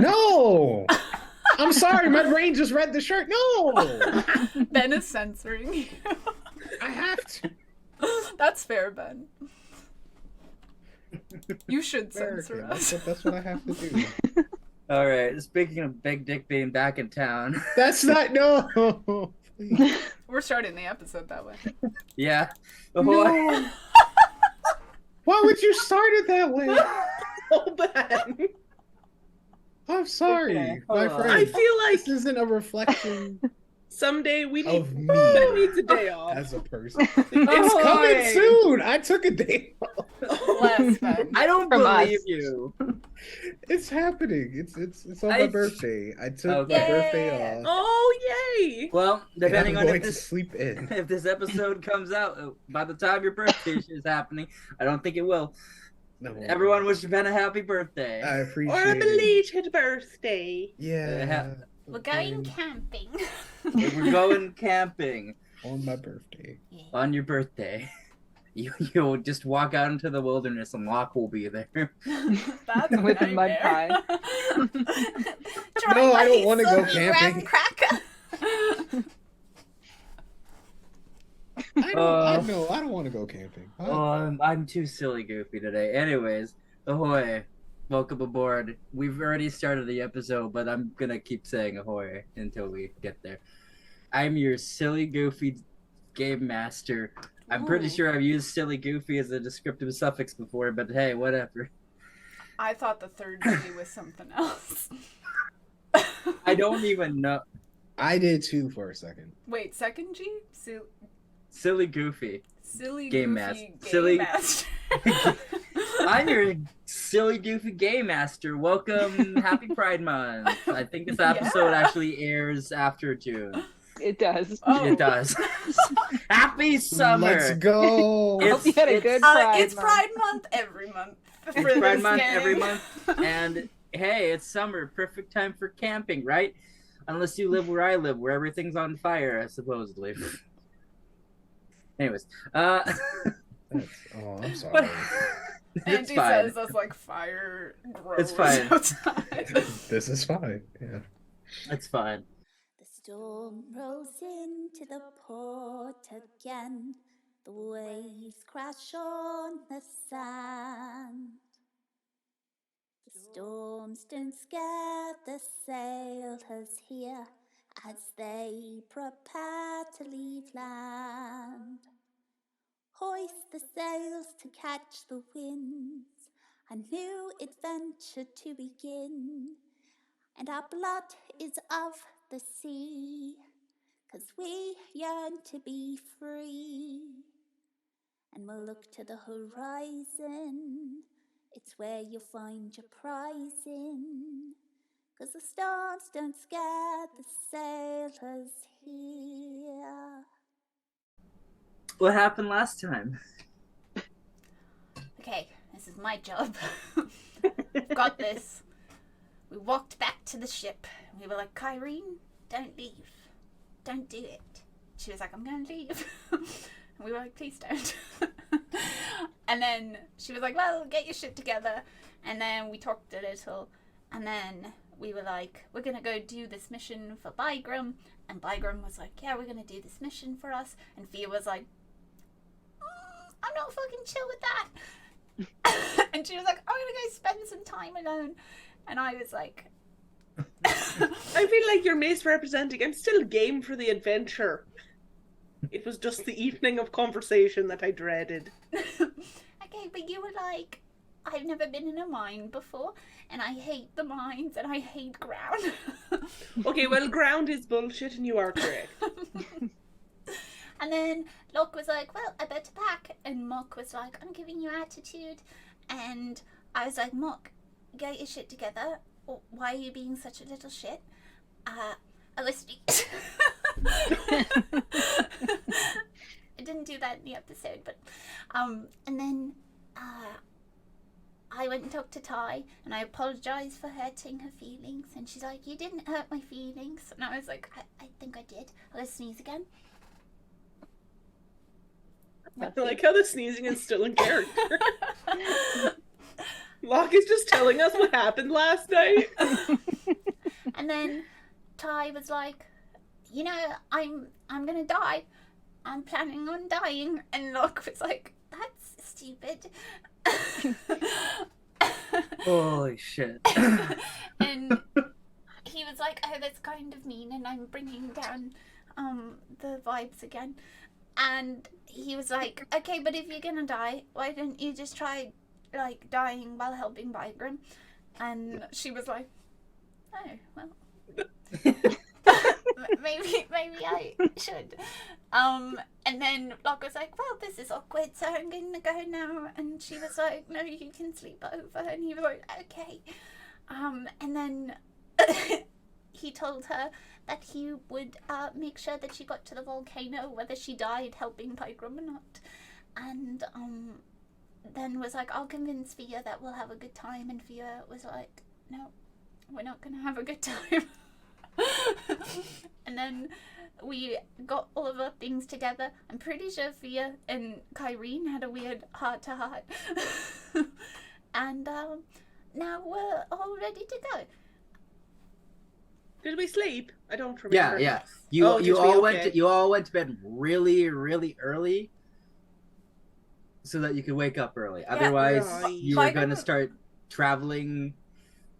No! I'm sorry, my brain just read the shirt. No! Ben is censoring you. I have to. That's fair, Ben. You should censor American. us. That's what I have to do. All right. Speaking of Big Dick being back in town. That's not no. Please. We're starting the episode that way. Yeah. No. Why would you start it that way? Oh, Ben. I'm sorry, Okay, my hold on. friend. I feel like this isn't a reflection someday we need of me Ben needs a day off. as a person. It's coming soon. I took a day off. Bless Ben. I don't From believe us. you. It's happening. It's on my birthday. I took my Okay. birthday off. Oh, yay! Well, And depending I'm on going if to this sleep in. if this episode comes out by the time your birthday is happening, I don't think it will. No, Everyone wish Ben a happy birthday. I appreciate Or a it. belated birthday. Yeah. We're going camping. We're going camping on my birthday. on your birthday. You'll just walk out into the wilderness and Locke will be there. That's With a mud pie. No, I don't want to go camping. Cracker. I don't want to go camping. I'm too silly goofy today. Anyways, ahoy. Welcome aboard. We've already started the episode, but I'm gonna keep saying ahoy until we get there. I'm your silly goofy game master. I'm pretty sure I've used silly goofy as a descriptive suffix before, but hey, whatever. I thought the third G was something else. I don't even know. I did too for a second. Wait, second G? Silly goofy. Silly Game goofy mas- game silly- master. I'm your silly goofy game master. Welcome, happy Pride Month. I think this episode actually airs after June. It does. Oh. It does. Happy summer. Let's go. I hope you had a good It's Pride month. Pride Month every month. It's for Pride this Month game. every month. And hey, it's summer. Perfect time for camping, right? Unless you live where I live, where everything's on fire, supposedly. Anyways, Oh, I'm sorry. it's Andy fine. says that's like fire growers It's fine. outside. This is fine. Yeah. It's fine. The storm rolls into the port again. The waves crash on the sand. The storms don't scare the sailors here as they prepare to leave land. Hoist the sails to catch the winds, a new adventure to begin. And our blood is of the sea, 'cause we yearn to be free. And we'll look to the horizon, it's where you'll find your prize in. 'Cause the storms don't scare the sailors here. What happened last time? Okay, this is my job. Got this. We walked back to the ship. We were like, Kyrene, don't leave. Don't do it. She was like, I'm going to leave. And we were like, please don't. And then she was like, well, get your shit together. And then we talked a little. And then we were like, we're going to go do this mission for Bygram. And Bygram was like, yeah, we're going to do this mission for us. And Fia was like, I'm not fucking chill with that. And she was like, I'm going to go spend some time alone. And I was like... I feel like you're misrepresenting. I'm still game for the adventure. It was just the evening of conversation that I dreaded. Okay, but you were like, I've never been in a mine before, and I hate the mines, and I hate ground. Okay, well, ground is bullshit, and you are correct. And then Locke was like, well, I better pack. And Mock was like, I'm giving you attitude. And I was like, Mock, get your shit together. Why are you being such a little shit? I was... I didn't do that in the episode, but... and then... I went and talked to Ty, and I apologized for hurting her feelings. And she's like, you didn't hurt my feelings. And I was like, I think I did. I'll go sneeze again. I like how the sneezing is still in character. Locke is just telling us what happened last night. then Ty was like, you know, I'm gonna die. I'm planning on dying. And Locke was like, that's stupid. Holy shit. And he was like, oh, that's kind of mean, and I'm bringing down the vibes again. And he was like, okay, but if you're gonna die, why don't you just try like dying while helping Bygram? And she was like, oh, well, maybe I should. And then Locke was like, well, this is awkward, so I'm gonna go now. And she was like, no, you can sleep over. And he was like, okay. And then he told her that he would make sure that she got to the volcano, whether she died helping Pygram or not. And then was like, I'll convince Fia that we'll have a good time. And Fia was like, no, we're not gonna have a good time. And then we got all of our things together. I'm pretty sure Fia and Kyrene had a weird heart-to-heart. And now we're all ready to go. Did we sleep? I don't remember. Yeah. Oh, You did we? all Okay. went to bed really, really early, so that you could wake up early. Otherwise, Right. you were Bygram- gonna start traveling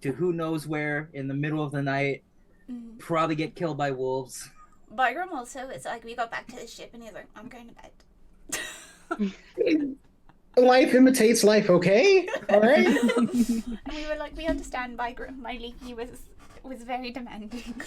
to who knows where in the middle of the night. Probably get killed by wolves. Bygram also is like, we got back to the ship and he's like, I'm going to bed. Life imitates life, okay? All right. And we were like, we understand Bygram. My leaky was very demanding.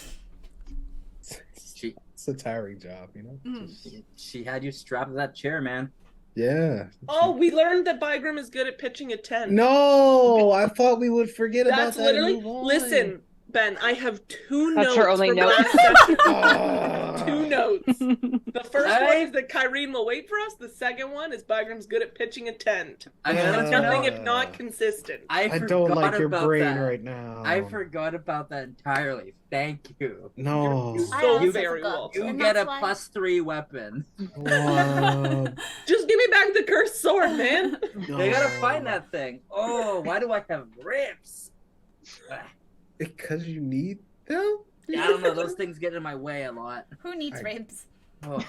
She It's a tiring job, you know? Mm. she had you strapped to that chair, man. Yeah. Oh, we learned that Bygram is good at pitching a tent. No, I thought we would forget about That's that. literally. And move on. Listen, Ben, I have two That's notes her only from note. last session. Ah. Two notes. The first one Right? is that Kyrene will wait for us. The second one is Bygram's good at pitching a tent. I Yeah. Nothing know. if not consistent. I forgot don't like your about brain that. right now. I forgot about that entirely. Thank you. No. You're I so also very forgot. welcome. You And get a that's why- +3 weapon. Wow. Just give me back the cursed sword, man. They gotta find that thing. Oh, why do I have ribs? Because you need them? I don't know. Those things get in my way a lot. Who needs I- ribs? Oh.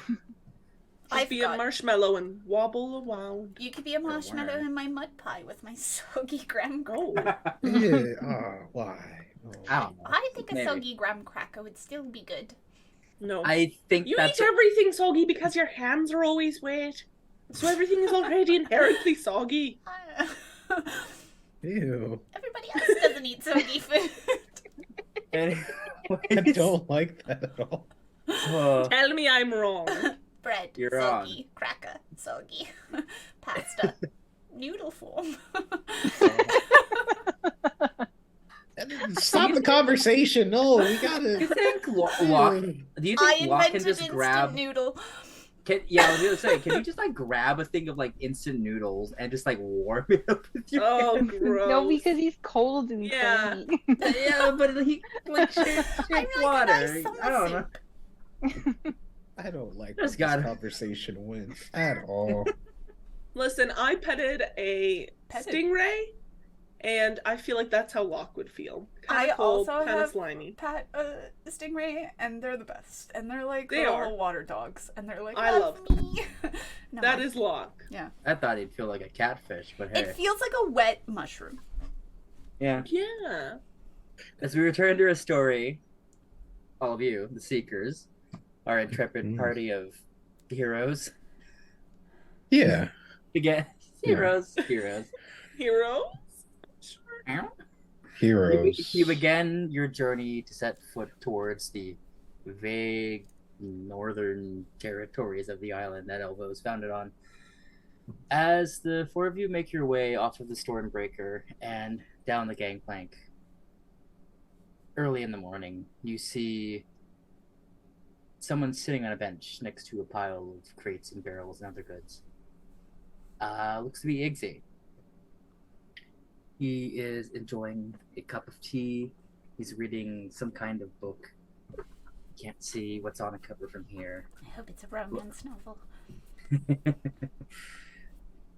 I Just be a forgot. marshmallow and wobble around. You could be a marshmallow worm. in my mud pie with my soggy graham cracker. Oh, Yeah. Oh, why? Oh. I don't know. I think a Maybe. soggy graham cracker would still be good. no. I think You that's eat everything soggy because your hands are always wet. So everything is already inherently soggy. Ew. Everybody else doesn't eat soggy food. I Anyways. don't like that at all. Oh. Tell me I'm wrong. Bread, You're soggy, cracker, soggy, pasta, noodle form. Stop the conversation. No, we Do you gotta. think Locke? Do you I think Locke can invented just instant grab? noodle. Yeah, I was gonna say, can you just like grab a thing of like instant noodles and just like warm it up with your Oh, hands? gross. No, because he's cold and Yeah. clingy. Yeah, but he like shake I'm like water. a nice summer I don't know. soup. I don't like Just when gotta- this conversation wins at all. Listen, I petted a Petted? stingray, and I feel like that's how Locke would feel. Kind I of cold, also kind of have slimy. Pat stingray, and they're the best. And they're like They little are. water dogs, and they're like, I love Me. no, That is Locke. I thought he'd feel like a catfish, but hey. It feels like a wet mushroom. Yeah. Yeah. As we return to our story, all of you, the Seekers, our intrepid Mm. party of heroes, Yeah. again, heroes. Hero? Heroes. You began your journey to set foot towards the vague northern territories of the island that Elva was founded on. As the four of you make your way off of the Stormbreaker and down the gangplank, early in the morning, you see someone sitting on a bench next to a pile of crates and barrels and other goods. Looks to be Iggsy. He is enjoying a cup of tea. He's reading some kind of book. Can't see what's on a cover from here. I hope it's a romance novel.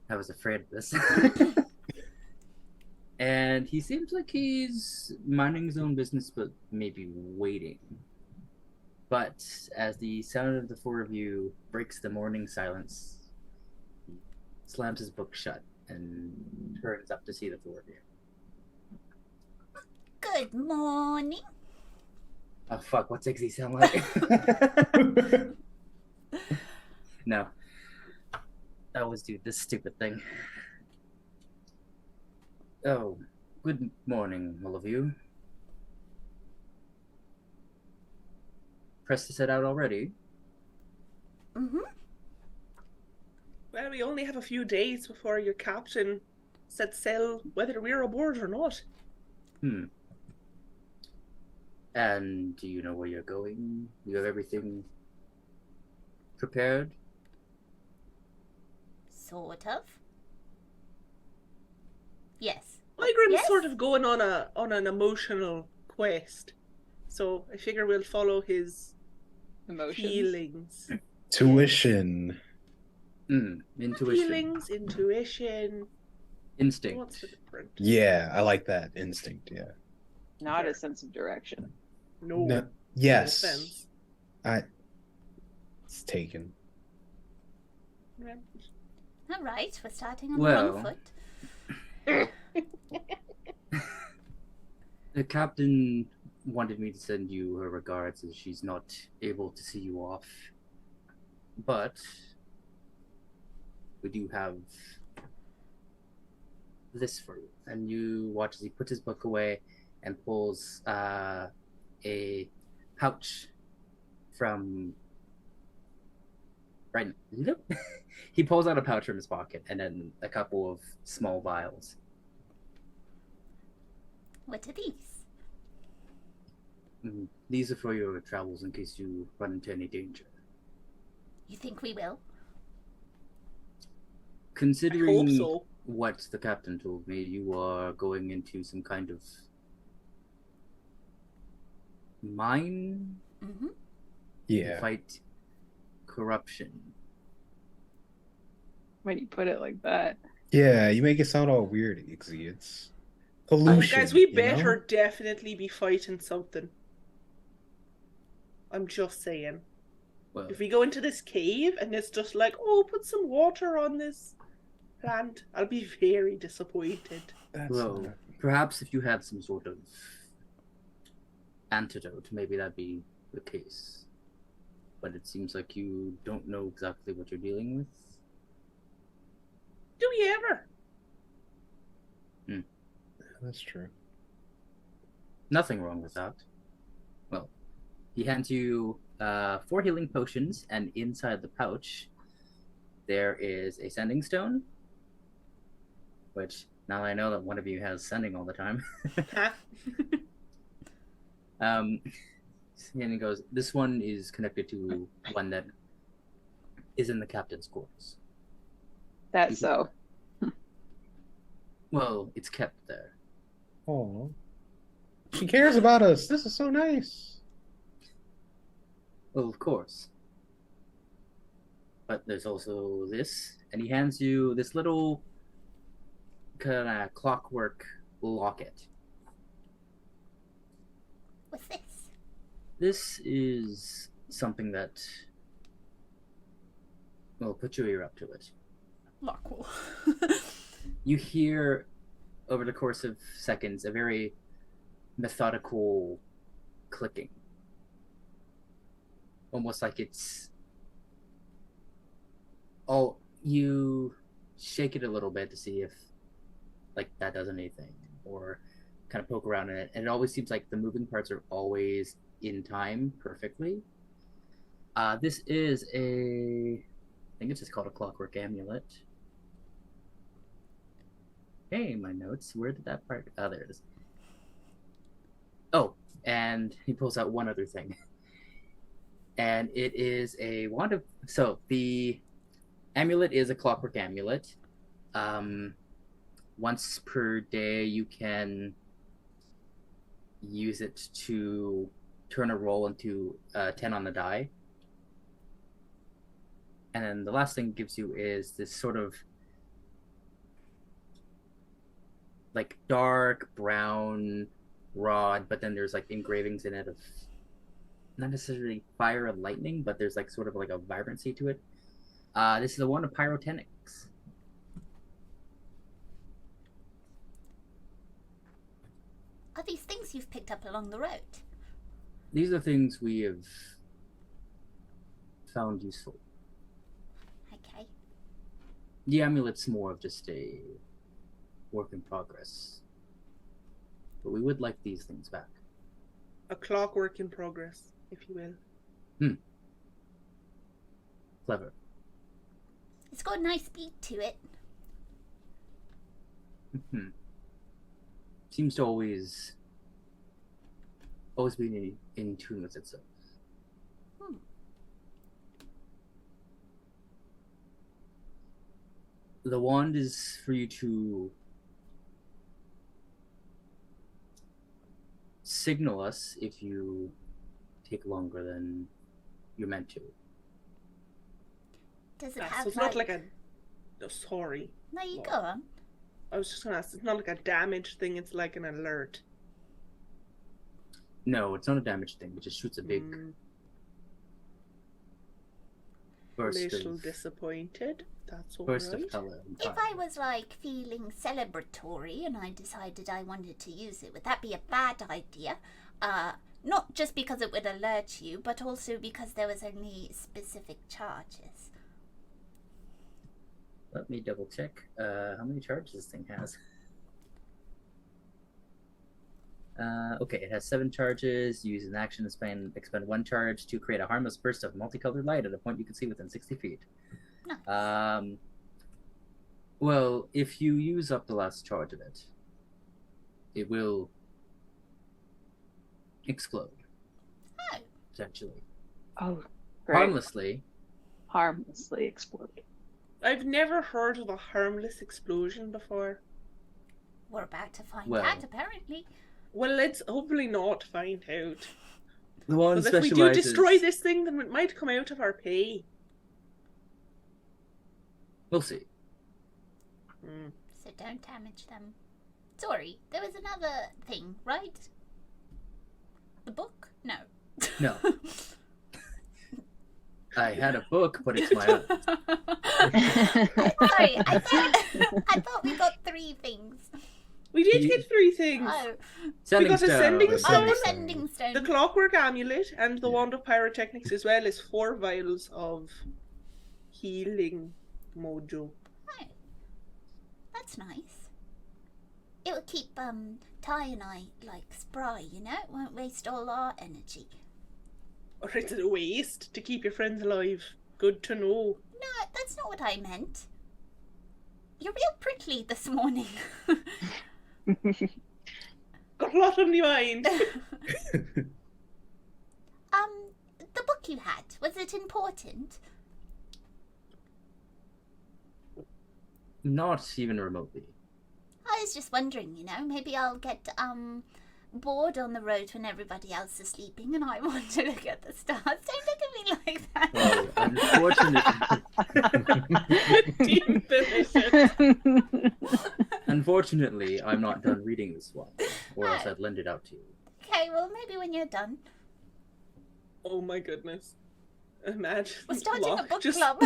I was afraid of this. And he seems like he's minding his own business, but maybe waiting. But as the sound of the four of you breaks the morning silence, he slams his book shut and turns up to see the four of you. Good morning. Oh fuck, what's Iggy sound like? No. I always do this stupid thing. Oh, good morning, all of you. Press to set out already? Mm-hmm. Well, we only have a few days before your captain set sail, whether we're aboard or not. And do you know where you're going? You have everything prepared? Sort of. Yes. Migram's Yes? sort of going on an emotional quest, so I figure we'll follow his Emotions. feelings. Tuition. Intuition. Feelings, intuition. Instinct. What's the difference? Yeah, I like that. Instinct, yeah. Not a sense of direction. No. No, No yes. offense. It's taken. Yeah. All right, we're starting on Well. the wrong foot. The captain wanted me to send you her regards as she's not able to see you off. But we do have this for you. And you watch as he puts his book away and pulls a pouch from right. He pulls out a pouch from his pocket and then a couple of small vials. What are these? These are for your travels in case you run into any danger. You think we will? Considering I hope so. what the captain told me, you are going into some kind of mine Mm-hmm. to Yeah. fight corruption. When you put it like that. Yeah, you make it sound all weird, Ixie. It's pollution. Guys, we you better know? definitely be fighting something. I'm just saying. Well, If we go into this cave and it's just like, oh, put some water on this plant, I'll be very disappointed. That's well, not- perhaps if you had some sort of antidote, maybe that'd be the case. But it seems like you don't know exactly what you're dealing with. Do we ever? That's true. Nothing wrong with that. Well, he hands you 4 healing potions, and inside the pouch, there is a sending stone. Which, now I know that one of you has sending all the time. Huh? And he goes, this one is connected to one that is in the captain's quarters. That's so. Well, it's kept there. Oh. She cares about us. This is so nice. Well, of course. But there's also this, and he hands you this little kind of clockwork locket. What's this? This is something that will put your ear up to it. Not cool. You hear, over the course of seconds, a very methodical clicking. Almost like it's... Oh, you shake it a little bit to see if, like, that does anything. Or kind of poke around in it. And it always seems like the moving parts are always in time perfectly. This is I think it's just called a clockwork amulet. Hey, my notes. Where did that part? Oh, there it is. Oh, and he pulls out one other thing. And it is a wand of... So, the amulet is a clockwork amulet. Once per day, you can use it to turn a roll into 10 on the die. And then the last thing it gives you is this sort of like dark brown rod, but then there's like engravings in it of not necessarily fire and lightning, but there's like sort of like a vibrancy to it. This is the wand of pyrotechnics. Are these things you've picked up along the road? These are things we have found useful. Okay. The amulet's more of just a work in progress. But we would like these things back. A clockwork in progress, if you will. Clever. It's got a nice beat to it. Seems to always be in tune with itself. The wand is for you to signal us if you take longer than you're meant to. Does it So have it's not like a... Oh, sorry. No, you go on. I was just going to ask, it's not like a damage thing, it's like an alert. No, it's not a damage thing. It just shoots a big burst Little of disappointed. That's all burst right. of color. and If fire. I was like feeling celebratory and I decided I wanted to use it, would that be a bad idea? Not just because it would alert you, but also because there was only specific charges. Let me double check how many charges this thing has. Okay, it has 7 charges. Use an action to expend 1 charge to create a harmless burst of multicolored light at a point you can see within 60 feet. Nice. Well, if you use up the last charge of it, it will explode. Oh. Essentially. Oh, great. Harmlessly explode. I've never heard of a harmless explosion before. We're about to find Well. out, apparently. Well, let's hopefully not find out. The one Because if we do specializes. destroy this thing, then it might come out of our pay. We'll see. So don't damage them. Sorry, there was another thing, right? The book? No. No. I had a book, but it's my own. Sorry, I thought we got 3 things. We did get 3 things. Oh, Sending got a stone. sending oh, stone. the sending stone. The clockwork amulet and the wand of pyrotechnics as well is 4 vials of healing mojo. Oh, that's nice. It will keep Ty and I like spry, you know? It won't waste all our energy. Or it's a waste to keep your friends alive. Good to know. No, that's not what I meant. You're real prickly this morning. Got a lot on your mind. The book you had, was it important? Not even remotely. I was just wondering, you know, maybe I'll get bored on the road when everybody else is sleeping and I want to look at the stars. Don't look at me like that. Well, unfortunately, I'm not done reading this one, or else I'd lend it out to you. Okay, well, maybe when you're done. Oh my goodness. Imagine We're starting a Locke book just club.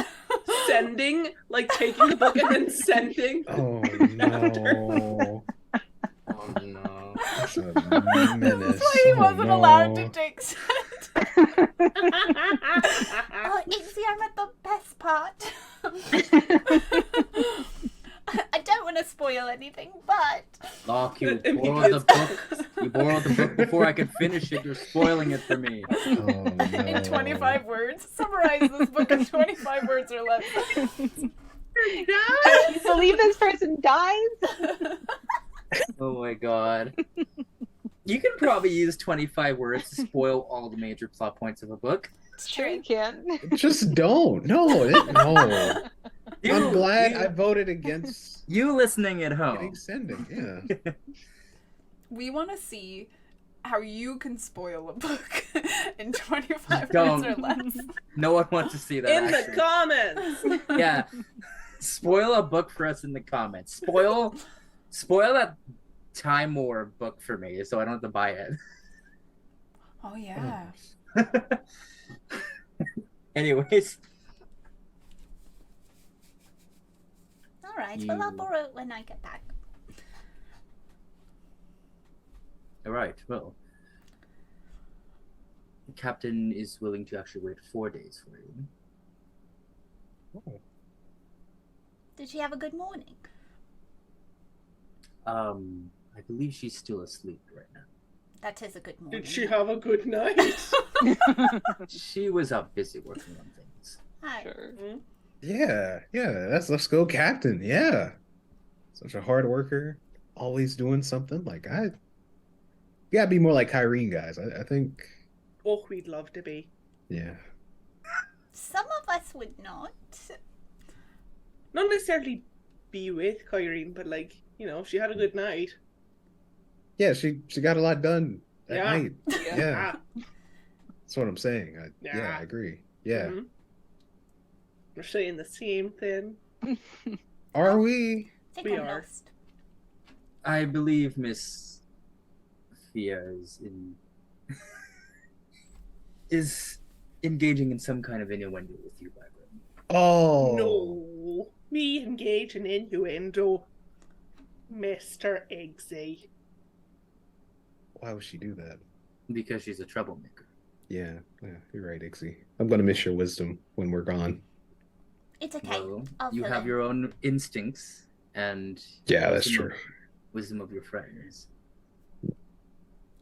sending, like taking the book and then sending. Oh no. Oh no. That's a menace. That's why he wasn't allowed to take scent. Oh, Ixie, I'm at the best part. I don't want to spoil anything, but Locke, you borrowed the book. You borrowed the book before I could finish it. You're spoiling it for me. Oh, no. In 25 words. Summarize this book in 25 words or less. You believe this person dies? Oh my god. You can probably use 25 words to spoil all the major plot points of a book. it's Sure true. you can. Just don't. No. No. I'm glad you, I voted against you listening at getting home. sending. Yeah. We want to see how you can spoil a book in 25 Don't. words or less. No one wants to see that. In the actually. comments. Yeah. Spoil a book for us in the comments. Spoil Spoil that Time War book for me so I don't have to buy it. Oh yeah. Anyways. All right. Well, I'll borrow it when I get back. Alright, well. The captain is willing to actually wait 4 days for you. Oh. Did she have a good morning? I believe she's still asleep right now. That is a good morning. Did she have a good night? She was up busy working on things. Hi. Sure. Yeah, let's go, Captain. Yeah. Such a hard worker, always doing something. Like you gotta be more like Kyrene, guys. I think Oh, we'd love to be. yeah. Some of us would not. Not necessarily be with Kyrene, but like, you know, if she had a good night. Yeah, she got a lot done at Yeah. night. Yeah. Ah, That's what I'm saying. Yeah, Yeah. I agree. Yeah. mhm. We're saying the same thing. Are we? I think We I'm are. lost. I believe Miss Thea is engaging in some kind of innuendo with you, Byron. Oh No. Me engage in innuendo. Mr. Eggsy. Why would she do that? Because she's a troublemaker. Yeah, you're right, Ixie. I'm gonna miss your wisdom when we're gone. It's okay. Well, I'll you fill have in. your own instincts and Yeah, that's wisdom true. wisdom of your friends.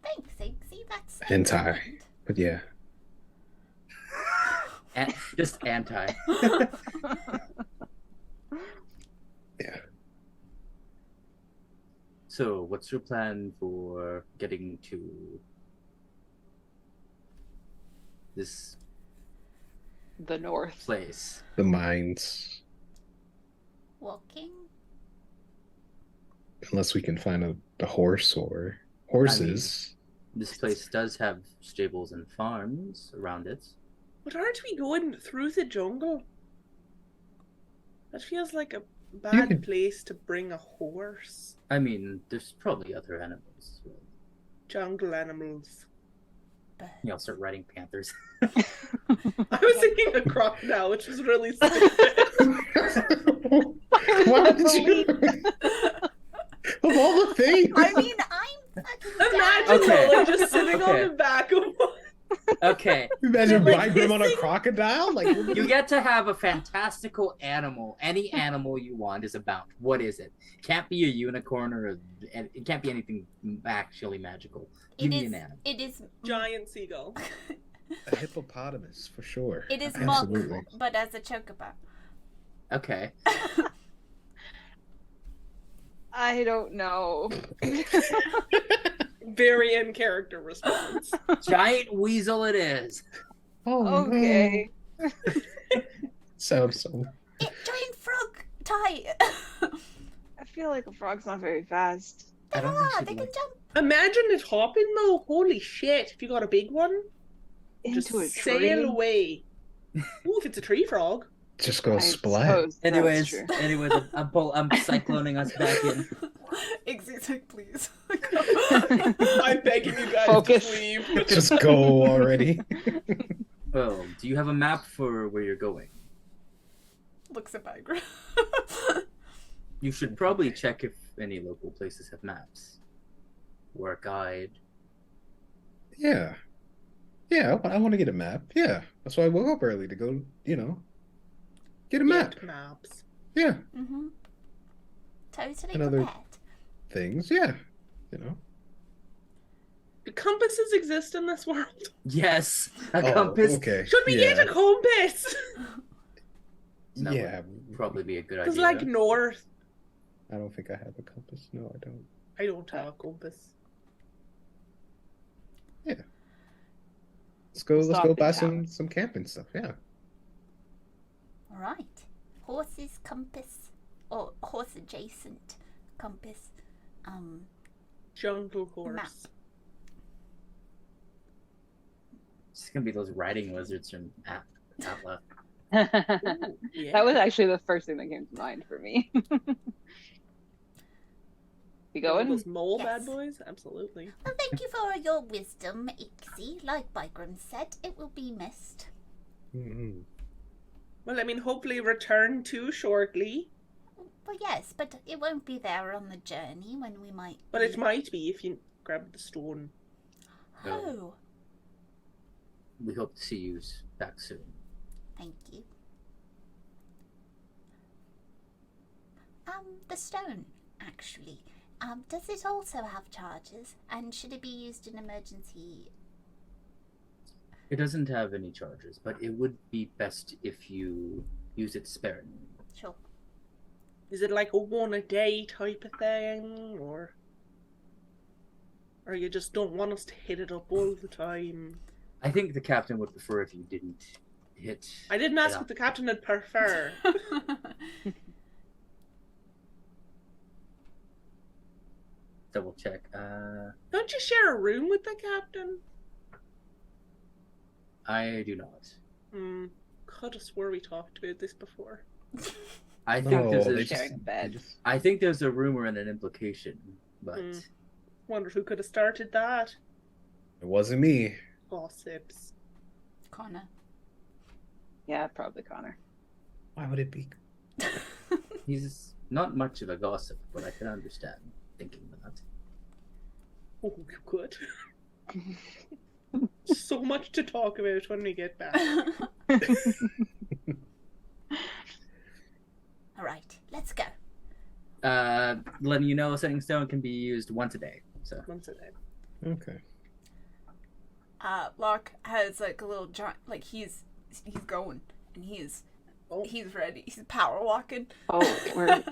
Thanks, Iggsy. That's so Anti. kind. But yeah. Just anti. Yeah. So, what's your plan for getting to this The North. place? The mines. Walking. Unless we can find a horse or horses. This place does have stables and farms around it. But aren't we going through the jungle? That feels like a You bad could- place to bring a horse. I mean, there's probably other animals as well. Jungle animals. You know, start riding panthers. I was thinking a crocodile, which was really stupid. Why did you? Of all the things. I mean, I'm fucking Imagine down. Okay. Lola just sitting Okay. on the back of one. Okay, Imagine like Bygram on a hissing. crocodile. Like you get to have a fantastical animal. Any animal you want is about. What is it? Can't be a unicorn or it can't be anything actually magical. Give It me is. an animal. It is. Giant seagull. a hippopotamus for sure. It is Absolutely. mock, but as a chocobo. Okay. I don't know. Very in character response. Giant weasel it is. Oh, Okay. no. Sounds so. Giant frog tie. I feel like a frog's not very fast. They I don't think are. she'd They can like- jump. Imagine it hopping though. Holy shit! If you got a big one, just Into a sail tree. away. Ooh, if it's a tree frog. Just go I splat. suppose that's Anyways, true. I'm cycloning us back in. Igsy's like, please. I'm begging you guys Focus. to leave. Just go already. Well, do you have a map for where you're going? Looks at Bagra. You should probably check if any local places have maps. Or a guide. Yeah. Yeah, I want to get a map. Yeah. That's why I woke up early to go, get a map. Get maps. Yeah. Mm-hmm. Totally Another- prepared. Things. Yeah. Do compasses exist in this world? Yes, a Oh, compass okay. Should we yeah. get a compass? That Yeah. would probably be a good Because idea. like north. I don't think I have a compass. No, I don't. I don't have a compass. Let's Stop go in buy town. some camping stuff. Yeah. All right. Horses, compass, or horse adjacent compass. Jungle horse. Map. It's gonna be those riding lizards from Atla. Yeah. That was actually the first thing that came to mind for me. You going? Those mole Yes. bad boys? Absolutely. Well, thank you for your wisdom, Ixie. Like Bygram said, it will be missed. Mhm. Well, I mean, hopefully return to shortly. Well, yes, but it won't be there on the journey when we might. But it might be if you grab the stone. Oh, We hope to see you back soon. thank you. The stone, actually. Does it also have charges? And should it be used in emergency? It doesn't have any charges, but it would be best if you use it sparingly. Sure. Is it like a one a day type of thing, or you just don't want us to hit it up all the time? I think the captain would prefer if you didn't hit. I didn't ask Yeah. what the captain would prefer. Double check. Don't you share a room with the captain? I do not. Could have swore we talked about this before. I think No, there's they a. just- Sharing a bed. they just- I think there's a rumor and an implication, but Wonder who could have started that. It wasn't me. Gossips. Connor. Yeah, probably Connor. Why would it be? he's not much of a gossip. But I can understand thinking that. Oh, you could. So much to talk about when we get back. All right, let's go. Letting you know, setting stone can be used once a day. So Once a day. Okay. Locke has like a little giant, like he's going and he's ready. He's power walking. Oh,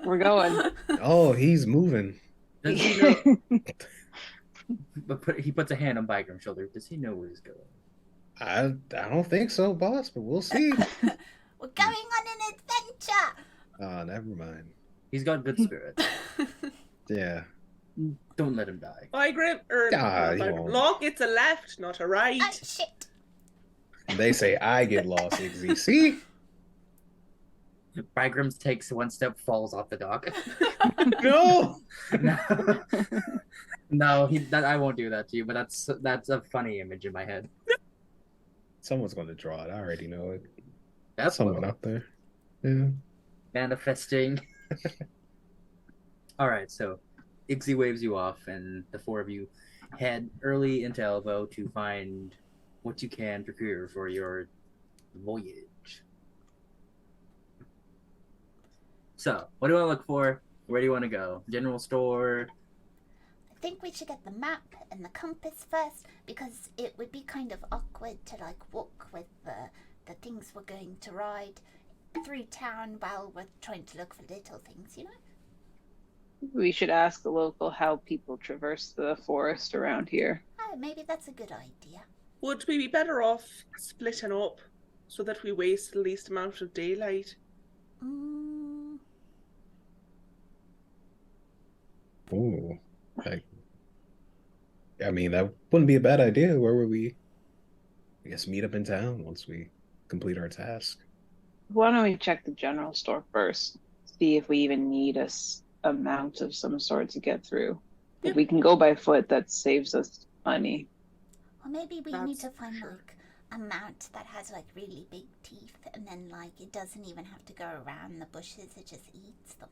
we're going. Oh, he's moving. does he know? But he puts a hand on Bygram's shoulder. Does he know where he's going? I don't think so, boss, but we'll see. We're going on an adventure. Never mind. He's got good spirit. Yeah. Don't let him die. Bygram, or Ah, not he Bygram. won't. Locke, it's a left, not a right. Oh shit! They say I get lost, Iggy. See? Bygram takes one step, falls off the dock. No. No, I won't do that to you. But that's a funny image in my head. Someone's going to draw it. I already know it. That's Someone well, out there. Yeah. manifesting. All right, so Ixie waves you off, and the four of you head early into Elbow to find what you can procure for your voyage. So, what do I look for? Where do you want to go? General store? I think we should get the map and the compass first because it would be kind of awkward to like walk with the things we're going to ride through town while we're trying to look for little things, you know? We should ask the local how people traverse the forest around here. Oh, maybe that's a good idea. Would we be better off splitting up so that we waste the least amount of daylight? Ooh. I mean, that wouldn't be a bad idea. Where would we, I guess, meet up in town once we complete our task? Why don't we check the general store first? See if we even need a mount of some sort to get through. Yeah. If we can go by foot, that saves us money. Or maybe we That's need to find sure. like a mount that has like really big teeth and then like it doesn't even have to go around the bushes, it just eats them.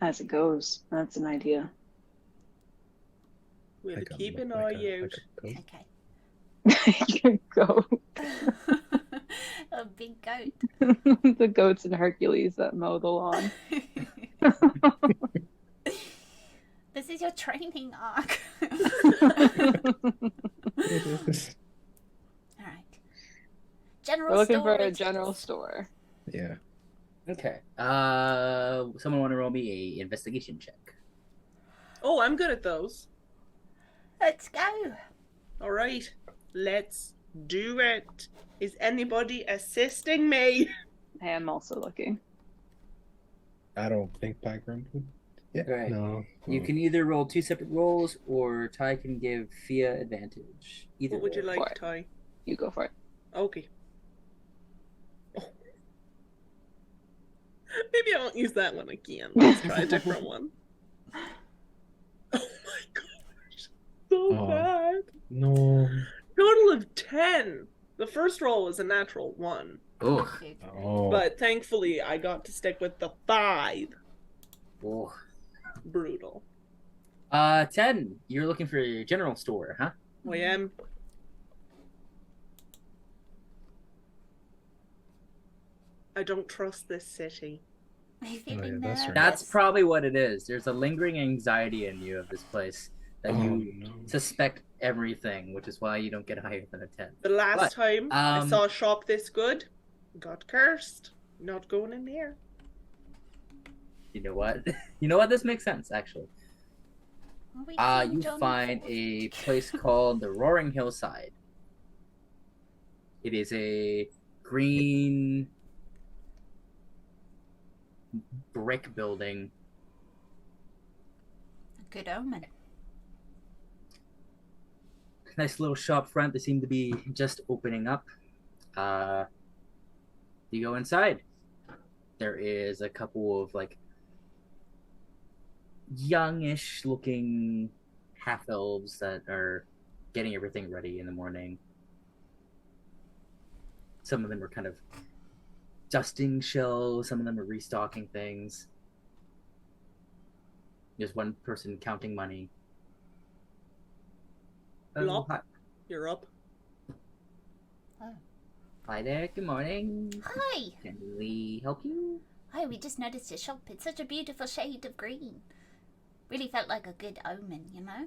As it goes, that's an idea. We'll Like a- keep an like eye a- out. like a goat? Okay. Go. A big goat. The goats and Hercules that mow the lawn. This is your training arc. Alright. General We're looking store for a is general just- store. Yeah. Okay. Someone want to roll me a investigation check? Oh, I'm good at those. Let's go. All right, let's do it. Is anybody assisting me? I am also looking. I don't think Pygram would. Yeah. Right. No. You can either roll two separate rolls, or Ty can give Fia advantage. Either What would you roll. like, What? Ty? You go for it. Okay. Oh. Maybe I won't use that one again. Let's try a different one. so Oh. bad. No. Total of 10. The first roll was a natural 1. Ugh. Okay. Oh. But thankfully, I got to stick with the 5. Ugh. Brutal. 10. You're looking for your general store, huh? I am. I don't trust this city. Are you Oh, yeah, feeling that's right. nervous? That's probably what it is. There's a lingering anxiety in you of this place that Oh, you no. suspect everything, which is why you don't get higher than a 10. The last But, time I saw a shop this good, got cursed. Not going in there. You know what? You know what? This makes sense, actually. Are we You seeing find John a Ford? place called the Roaring Hillside. It is a green brick building. Good omen. Nice little shop front. They seem to be just opening up. You go inside. There is a couple of like youngish looking half elves that are getting everything ready in the morning. Some of them are kind of dusting shelves, some of them are restocking things. There's one person counting money. Lop. Hi. You're up. Hi there, good morning. Hi! Can we help you? Hi, we just noticed your shop. It's such a beautiful shade of green. Really felt like a good omen, you know?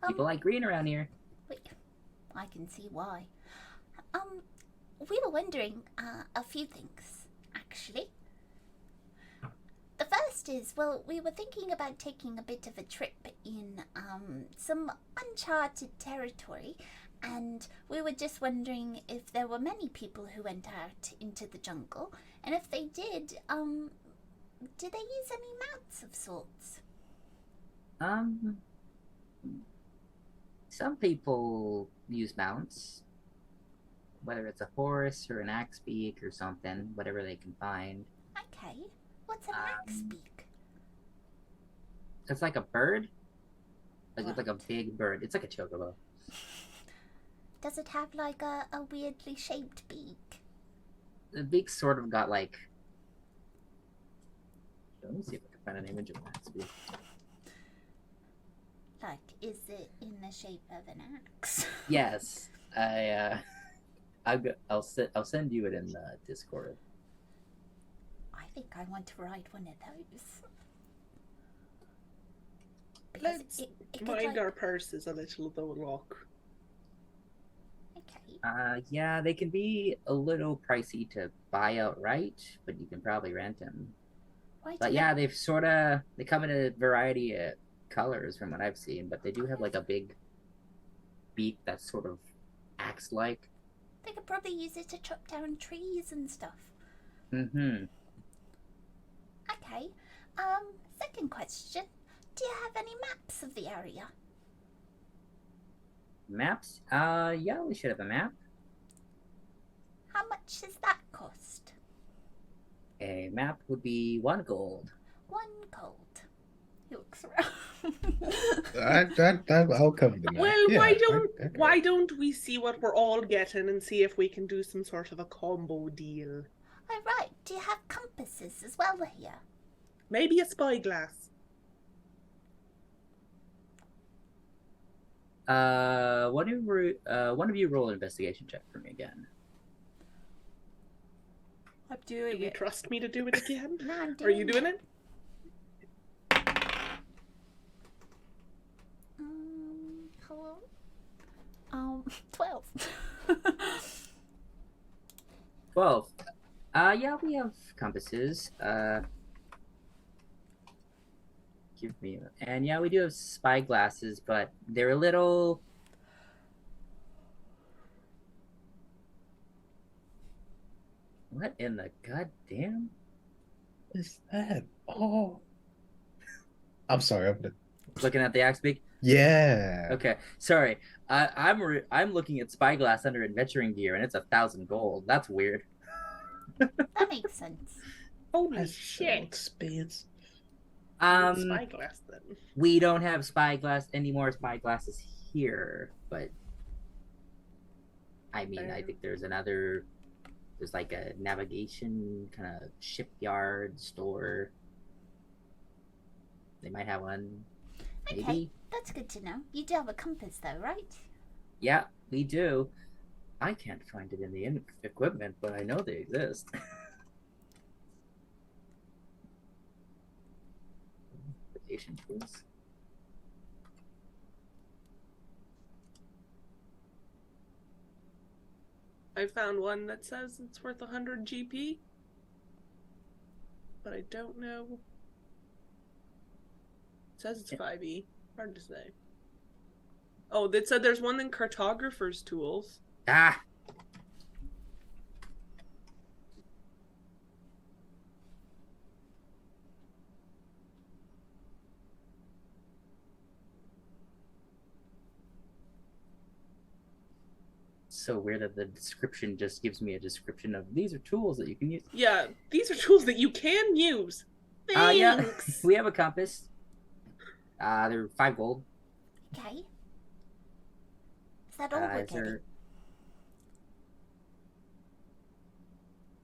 People like green around here. Wait, I can see why. We were wondering a few things, actually. The first is, well, we were thinking about taking a bit of a trip in some uncharted territory, and we were just wondering if there were many people who went out into the jungle, and if they did they use any mounts of sorts? Some people use mounts, whether it's a horse or an axe beak or something, whatever they can find. Okay, what's an axe beak? It's like a bird. Like Right. like a big bird. It's like a chocobo. Does it have like a weirdly shaped beak? The beak sort of got like. Let me see if I can find an image of an axe beak. Like, is it in the shape of an axe? Yes, I'll send you it in the Discord. I think I want to ride one of those. Because Let's it could, mind like, our purses a little though, Locke. okay. Yeah, they can be a little pricey to buy outright, but you can probably rent them. Why But do yeah, they come in a variety of colors from what I've seen, but they do have like a big beak that's sort of axe-like. they could probably use it to chop down trees and stuff. Mm-hmm. Okay. Second question. Do you have any maps of the area? Maps? Yeah, we should have a map. How much does that cost? A map would be 1 gold. 1 gold. He looks around. I'll cover the map. Well, Yeah, why don't we see what we're all getting and see if we can do some sort of a combo deal? Oh, right. Do you have compasses as well here? Maybe a spyglass. One of you roll an investigation check for me again. I'm Do doing you it. trust me to do it again? No, I'm Are you doing doing it? Hello? 12. 12. Yeah, we have compasses. Give me and yeah, we do have spy glasses, but they're a little. What in the goddamn? Is that? Oh, I'm sorry. Looking at the axe beak. Yeah. Okay, sorry. I'm looking at spyglass under adventuring gear, and it's 1,000 gold. That's weird. That makes sense. Holy That's so shit. expensive. Spyglass then. We don't have spyglass anymore. Spyglasses here, but I mean, I think there's like a navigation kind of shipyard store. They might have one. Maybe. Okay, that's good to know. You do have a compass, though, right? Yeah, we do. I can't find it in the equipment, but I know they exist. Navigation tools. I found one that says it's worth 100 GP, but I don't know. It says it's 5e. Hard to say. Oh, they said there's one in cartographer's tools. Ah! So weird that the description just gives me a description of these are tools that you can use. Yeah, these are tools that you can use. Thanks. Yeah, we have a compass. They're 5 gold. Okay. Is that all we're Is there...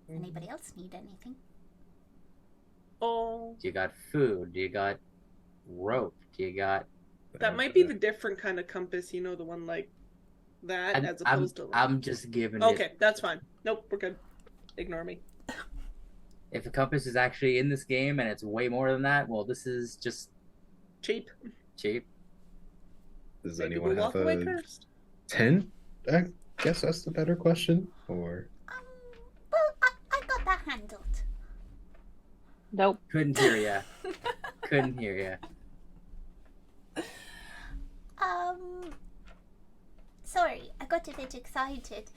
Does anybody else need anything? Oh, You got food. You got rope. You got... that might be the different kind of compass, you know, the one like that as opposed to. I'm just giving Okay, it... that's fine. Nope, we're good. Ignore me. If a compass is actually in this game and it's way more than that, well, this is just Cheap. cheap. Does Maybe anyone we'll have walk away a cursed. 10? I guess that's the better question. Or Well, I got that handled. Nope. Couldn't hear ya. Couldn't hear ya. Sorry, I got a bit excited.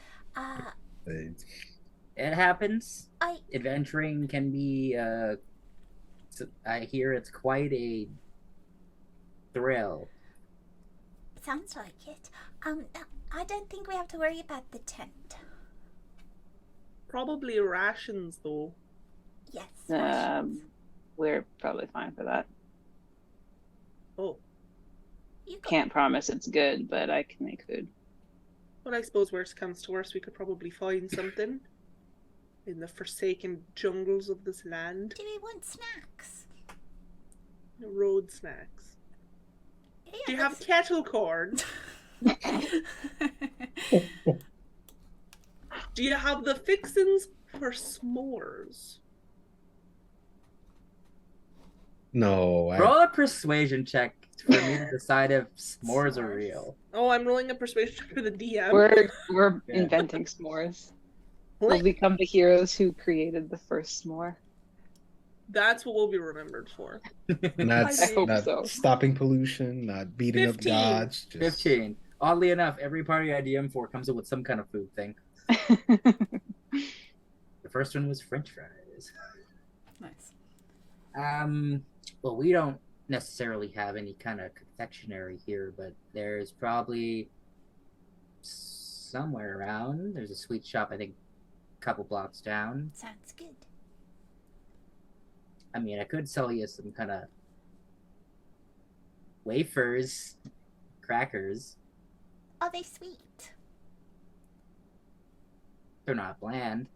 It happens. I Adventuring can be, I hear it's quite a thrill. sounds like it. I don't think we have to worry about the tent. Probably rations though. Yes. rations. We're probably fine for that. Oh, You got Can't promise it's good, but I can make food. but I suppose worst comes to worst, we could probably find something in the forsaken jungles of this land. Do we want snacks? Road snacks. Yeah, Do you have kettle corn? Do you have the fixins for s'mores? no, Roll a persuasion check for me to decide if s'mores are real. Oh, I'm rolling a persuasion check for the DM. We're Yeah. inventing s'mores. What? We'll become the heroes who created the first s'more. That's what we'll be remembered for. not, I hope not so. stopping pollution, not beating 15. up gods. Just 15. Oddly enough, every party I DM for comes up with some kind of food thing. The first one was French fries. Nice. Well, we don't necessarily have any kind of confectionery here, but there's probably somewhere around. There's a sweet shop, I think, a couple blocks down. Sounds good. I mean, I could sell you some kind of wafers, crackers. Are they sweet? They're not bland.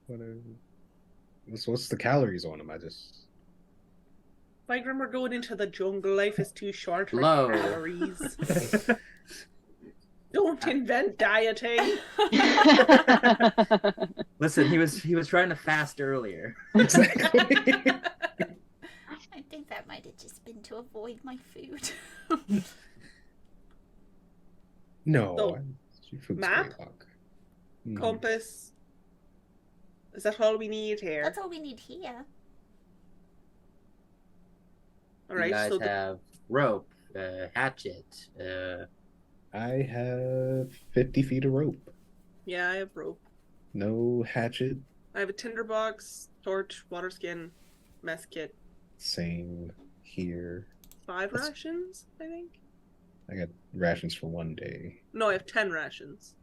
what's the calories on them? I just If I remember going into the jungle, life is too short for Low. calories. Don't invent dieting. Listen, he was trying to fast earlier. exactly. I think that might have just been to avoid my food. No, So, your food's map? great, Hawk. Mm. Compass. Is that all we need here? That's all we need here. All You right. guys So the, have rope, hatchet. I have 50 feet of rope. yeah, I have rope. No hatchet. I have a tinderbox, torch, water skin, mess kit. Same here. 5 That's- rations, I think. I got rations for one day. No, I have 10 rations.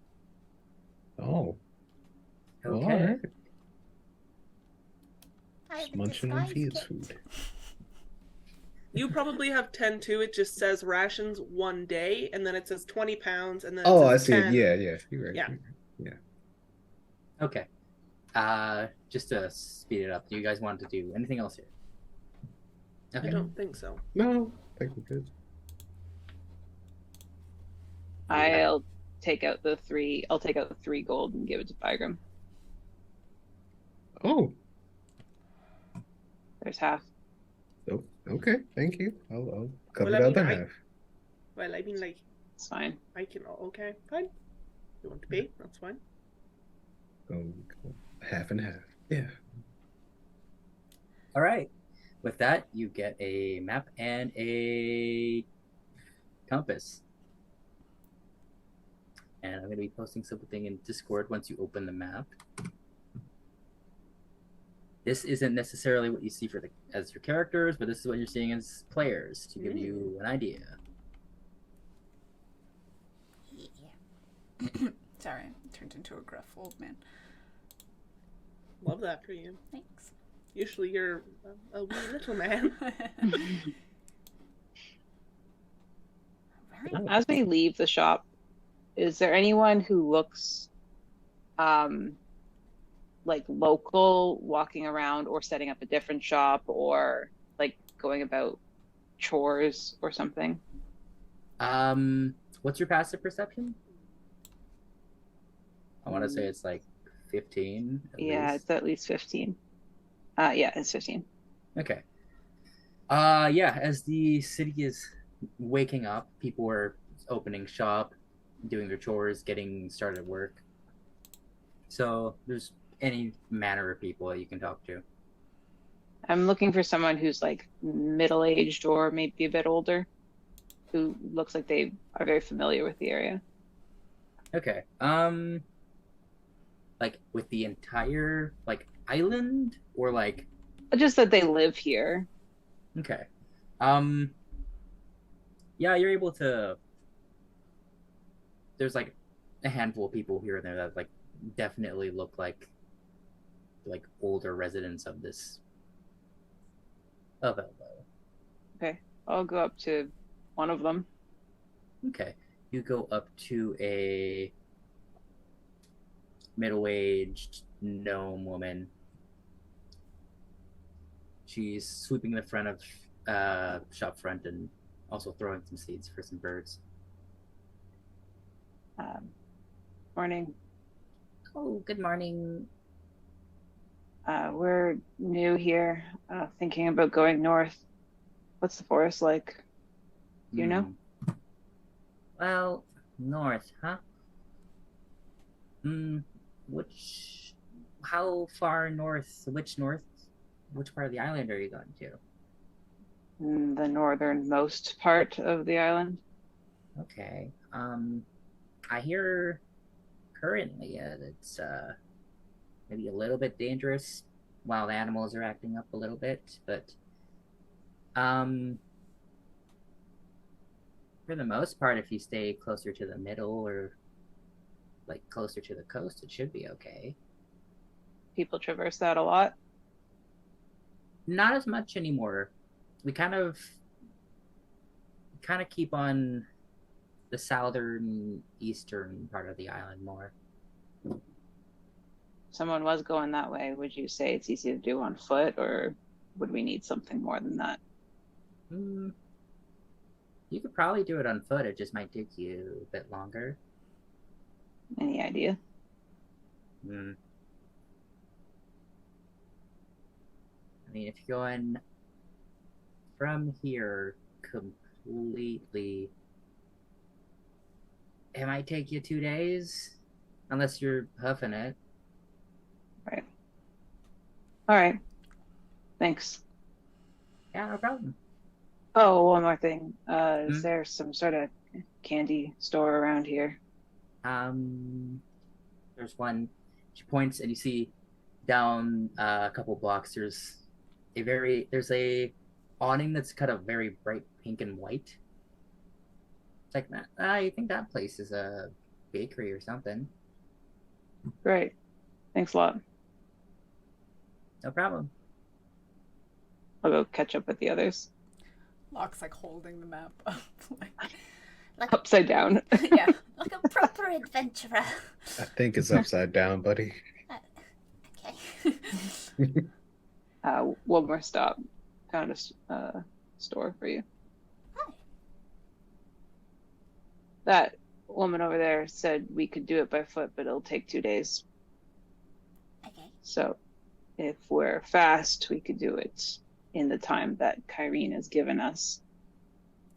Oh, well, all Okay. right. I have Just a munching on disguise Fia's kit. food. You probably have 10 too. It just says rations 1 day, and then it says 20 pounds, and then it Oh, I says see it. 10. Yeah, yeah. You're right. Yeah. You're right. Okay. Just to speed it up, do you guys want to do anything else here? Okay. I don't think so. Yeah. No, I think we're good. I'll take out the 3. I'll take out the 3 gold and give it to Pygram. Oh, There's half. oh, okay. Thank you. I'll cover Well, the I mean, other I- half. Well, I mean, like, It's fine. I can. Okay, fine. You want to pay? That's fine. Go half and half. Yeah. All right. With that, you get a map and a compass. And I'm going to be posting something in Discord once you open the map. This isn't necessarily what you see for as your characters, but this is what you're seeing as players to give you an idea. Yeah. Sorry, turned into a gruff old man. Love that for you. Thanks. Usually you're a wee little man. Right. As we leave the shop, is there anyone who looks like local, walking around or setting up a different shop or like going about chores or something? What's your passive perception? I want to say it's like 15. Yeah, least. it's at least 15. Yeah, it's 15. Okay. Yeah, as the city is waking up, people are opening shop, doing their chores, getting started at work. So there's any manner of people that you can talk to. I'm looking for someone who's like middle-aged or maybe a bit older, who looks like they are very familiar with the area. Okay. Like with the entire like island or like Just that they live here. okay. Yeah, you're able to there's like a handful of people here and there that like definitely look like older residents of this of Elbow. Okay, I'll go up to one of them. Okay. You go up to a middle-aged gnome woman. She's sweeping the front of shop front and also throwing some seeds for some birds. Morning. Oh, good morning. We're new here, thinking about going north. What's the forest like? Do you know? Well, north, huh? How far north? Which part of the island are you going to? The northernmost part of the island. Okay. I hear currently it's maybe a little bit dangerous. Wild animals are acting up a little bit, but for the most part, if you stay closer to the middle or like closer to the coast, it should be okay. People traverse that a lot. Not as much anymore. We kind of keep on the southern eastern part of the island more. Someone was going that way. Would you say it's easy to do on foot, or would we need something more than that? You could probably do it on foot. It just might take you a bit longer. Any idea? I mean, if you're going from here completely, it might take you 2 days, unless you're huffing it. Right. All right. Thanks. Yeah, no problem. Oh, one more thing. Is there some sort of candy store around here? There's one. She points, and you see down a couple blocks. There's a awning that's kind of very bright pink and white. It's like that. I think that place is a bakery or something. Great. Thanks a lot. No problem. I'll go catch up with the others. Locke's like holding the map up. Like Upside down. Yeah. like a proper adventurer. I think it's upside down, buddy. Okay. One more stop. Found a store for you. Hi. That woman over there said we could do it by foot, but it'll take 2 days. Okay. So if we're fast, we could do it in the time that Kyrene has given us.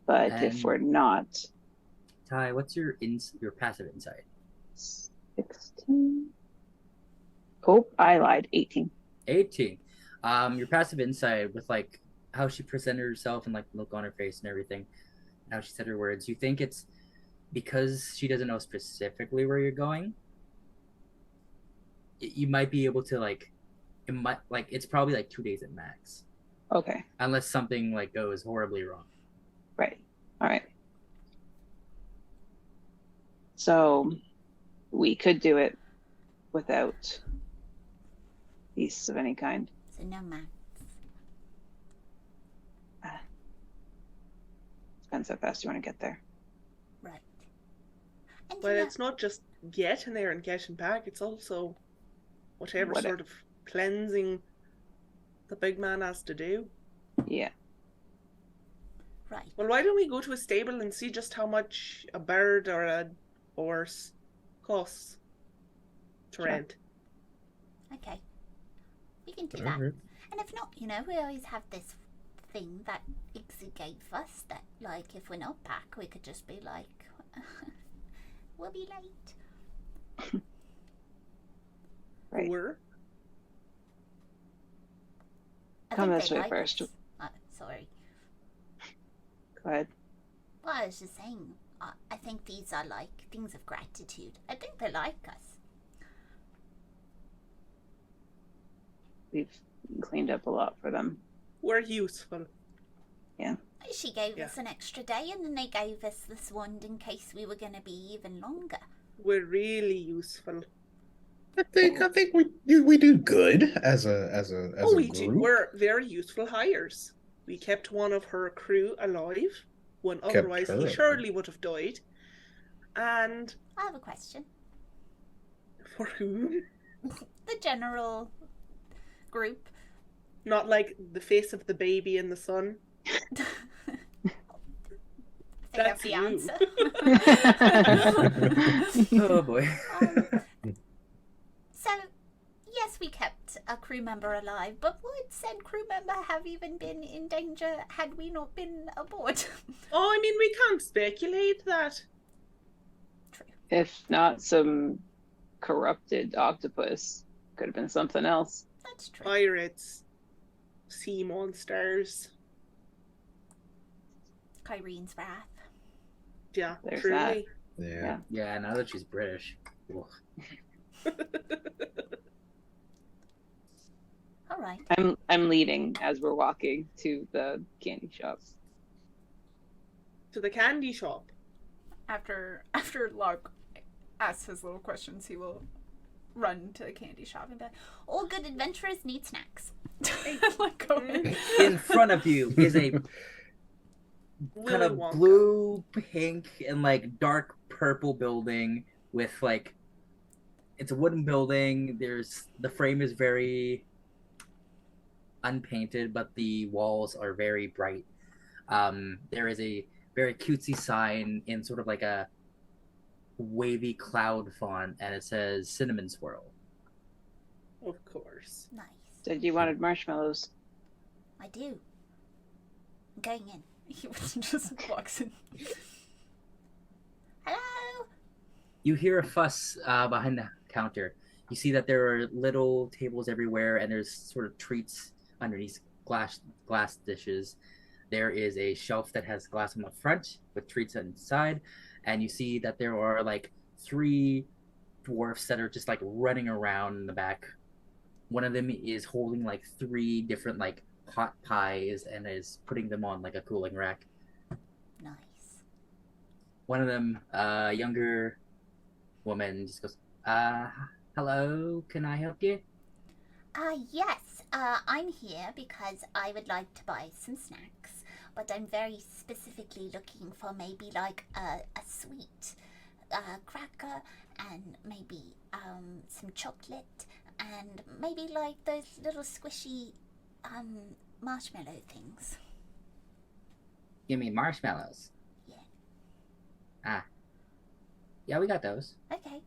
But if And- we're not, Ty, what's your passive insight? 16. Oh, I lied. 18. 18. Your passive insight with like how she presented herself and like the look on her face and everything, how she said her words. You think it's because she doesn't know specifically where you're going. You might be able to like, it might like it's probably like 2 days at max, Okay. unless something like goes horribly wrong. Right. All right. So we could do it without beasts of any kind. So no maps. Depends how fast you want to get there. Right. And But you know, it's not just getting there and getting back, it's also whatever sort of cleansing the big man has to do. Yeah. right. Well, why don't we go to a stable and see just how much a bird or a horse costs to Sure. rent? Okay. We can do that. Alright. And if not, you know, we always have this thing that Ixie gave us that, like, if we're not back, we could just be like, we'll be late. Right. Or I Come think this they way like first. us. Sorry. Go ahead. Well, I was just saying, I think these are like things of gratitude. I think they like us. We've cleaned up a lot for them. we're useful. She gave Yeah. us an extra day, and then they gave us this wand in case we were going to be even longer. We're really useful. I think we do good as a We group. do. We're very useful hires. We kept one of her crew alive, when Kept otherwise her he alive. surely would have died. And I have a question. for whom? The general group. Not like the face of the baby in the sun. I think That's the you. answer. Oh boy. So, yes, we kept a crew member alive, but would said crew member have even been in danger had we not been aboard? Oh, I mean, we can't speculate that. True. If not some corrupted octopus, could have been something else. That's true. Pirates, sea monsters. Kyrene's wrath. Yeah, There's truly. Yeah. Yeah, now that she's British. Ugh. All right. I'm leading as we're walking to the candy shop. To the candy shop. After Locke asks his little questions, he will run to the candy shop and be like, All good adventurers need snacks. like, go in. In front of you is a Willy kind of Wonka. blue, pink, and like dark purple building with like it's a wooden building. The frame is very unpainted, but the walls are very bright. There is a very cutesy sign in sort of like a wavy cloud font, and it says Cinnamon Swirl. Of course. Nice. Said you wanted marshmallows. I do. I'm going in. He just walks in. Hello? You hear a fuss behind the counter. You see that there are little tables everywhere, and there's sort of treats underneath glass dishes. There is a shelf that has glass on the front with treats inside, and you see that there are like 3 dwarfs that are just like running around in the back. One of them is holding like 3 different like hot pies and is putting them on like a cooling rack. Nice. One of them, younger woman, just goes, hello, can I help you? Yes. I'm here because I would like to buy some snacks. but I'm very specifically looking for maybe like a sweet cracker and maybe some chocolate and maybe like those little squishy marshmallow things. You mean marshmallows? Yeah. Ah. Yeah, we got those. Okay.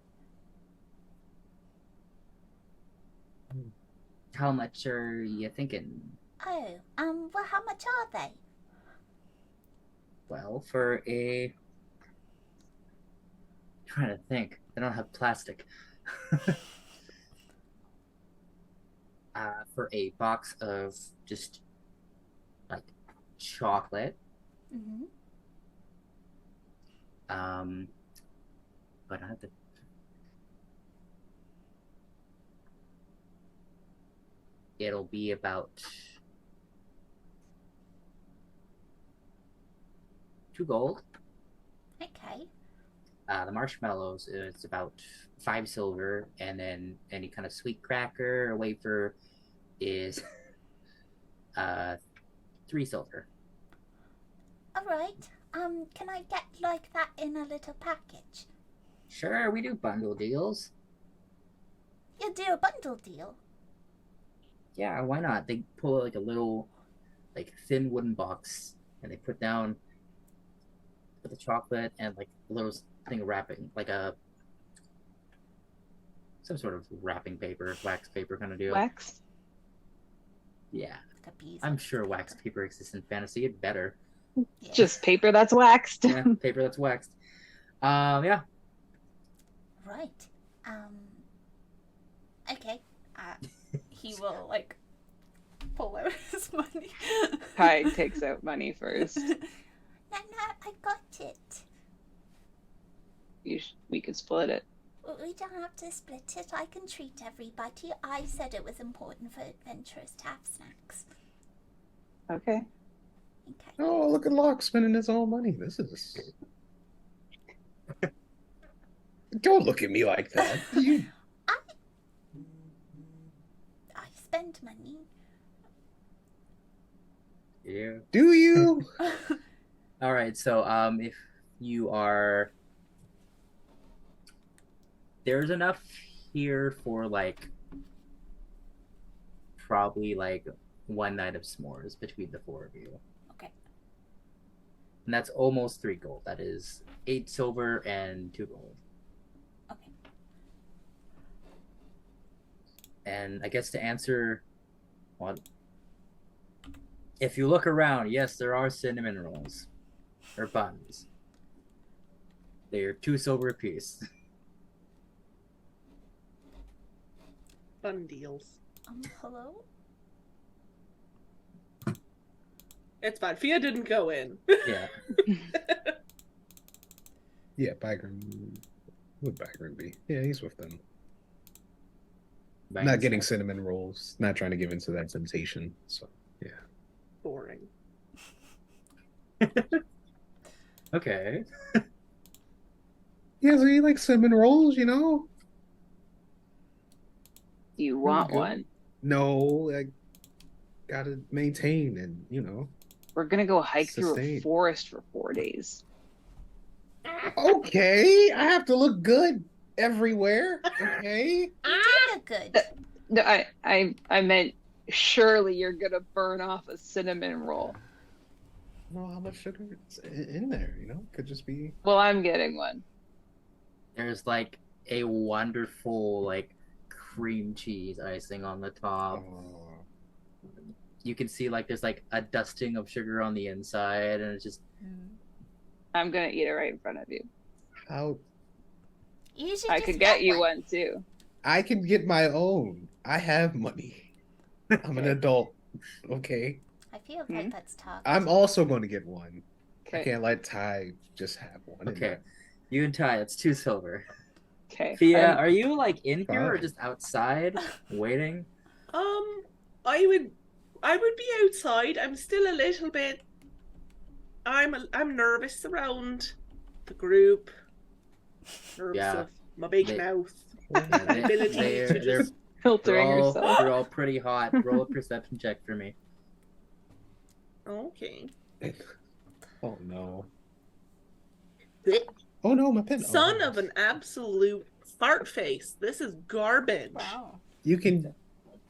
How much are you thinking? Oh, well, how much are they? Well, for a... trying to think. I don't have plastic. For a box of just like chocolate. Mm-hmm. But I have to. It'll be about 2 gold. Okay. The marshmallows is about 5 silver, and then any kind of sweet cracker or wafer is 3 silver. All right. Can I get like that in a little package? Sure, we do bundle deals. You do a bundle deal. Yeah, why not? They pull like a little, like thin wooden box, and they put down the chocolate and like a little thing of wrapping, like some sort of wrapping paper, wax paper kind of deal. Wax? Yeah, Like a bees. I'm sure wax paper exists in fantasy. It better. Yeah. Just paper that's waxed. Yeah, paper that's waxed. Yeah. Right. Okay. He will like pull out his money. Kai takes out money first. No, I got it. We could split it. We don't have to split it. I can treat everybody. I said it was important for adventurers to have snacks. Okay. Okay. Oh, look at Locke spending his own money. This is. Don't look at me like that. I spend money. Yeah. Do you? All right. So, if you are, there's enough here for like probably like 1 night of s'mores between the 4 of you. Okay. And that's almost 3 gold. That is 8 silver and 2 gold. Okay. And I guess to answer, what? If you look around, yes, there are cinnamon rolls or buns. They are 2 silver apiece. Fun deals. Hello? It's fine. Fia didn't go in. Yeah. Yeah, Byron. Who would Byron be? Yeah, he's with them. Not getting cinnamon rolls. Not trying to give into that temptation. So, yeah. Boring. Okay. Yeah, so you like cinnamon rolls, you know? Do you want Good. one? No, I gotta maintain and, We're gonna go hike through a Sustain. forest for 4 days. Okay, I have to look good everywhere. Okay. You do look good. No, I meant surely you're gonna burn off a cinnamon roll. I don't know how much sugar is in there, Could just be. Well, I'm getting one. There's like a wonderful like cream cheese icing on the top. Oh, You can see like there's like a dusting of sugar on the inside, and it's just I'm gonna eat it right in front of you. how You should I just could get you one too. I can get my own. I have money. I'm an adult. Okay. I feel like that's tough. I'm also going to get one. I Okay. can't let Ty just have one. okay. You and Ty, it's 2 silver. Okay. Fia, are you like in here or Fine. just outside waiting? I would be outside. I'm still a little bit. I'm nervous around the group. Nervous Yeah. of my big They- mouth. Yeah, Ability to they're just- Filtering yourself. they're all pretty hot. Roll a perception check for me. Okay. Oh no. Blech. Oh no, my pen. Son Oh. of an absolute fart face. This is garbage. Wow. You can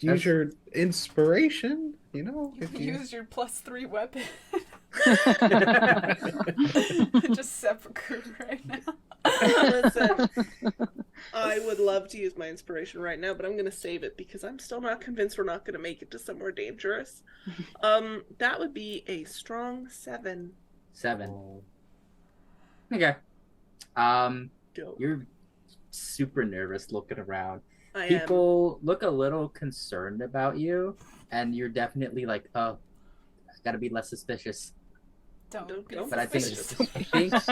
use your inspiration, you know, You if you. used your +3 weapon. Just seppuku right now. Listen, I would love to use my inspiration right now, but I'm gonna save it because I'm still not convinced we're not gonna make it to somewhere dangerous. That would be a strong 7. 7. Oh. Okay. Dope. You're super nervous looking around. I am. People look a little concerned about you, and you're definitely like, oh, I gotta be less suspicious. Don't be Don't- But I think suspicious.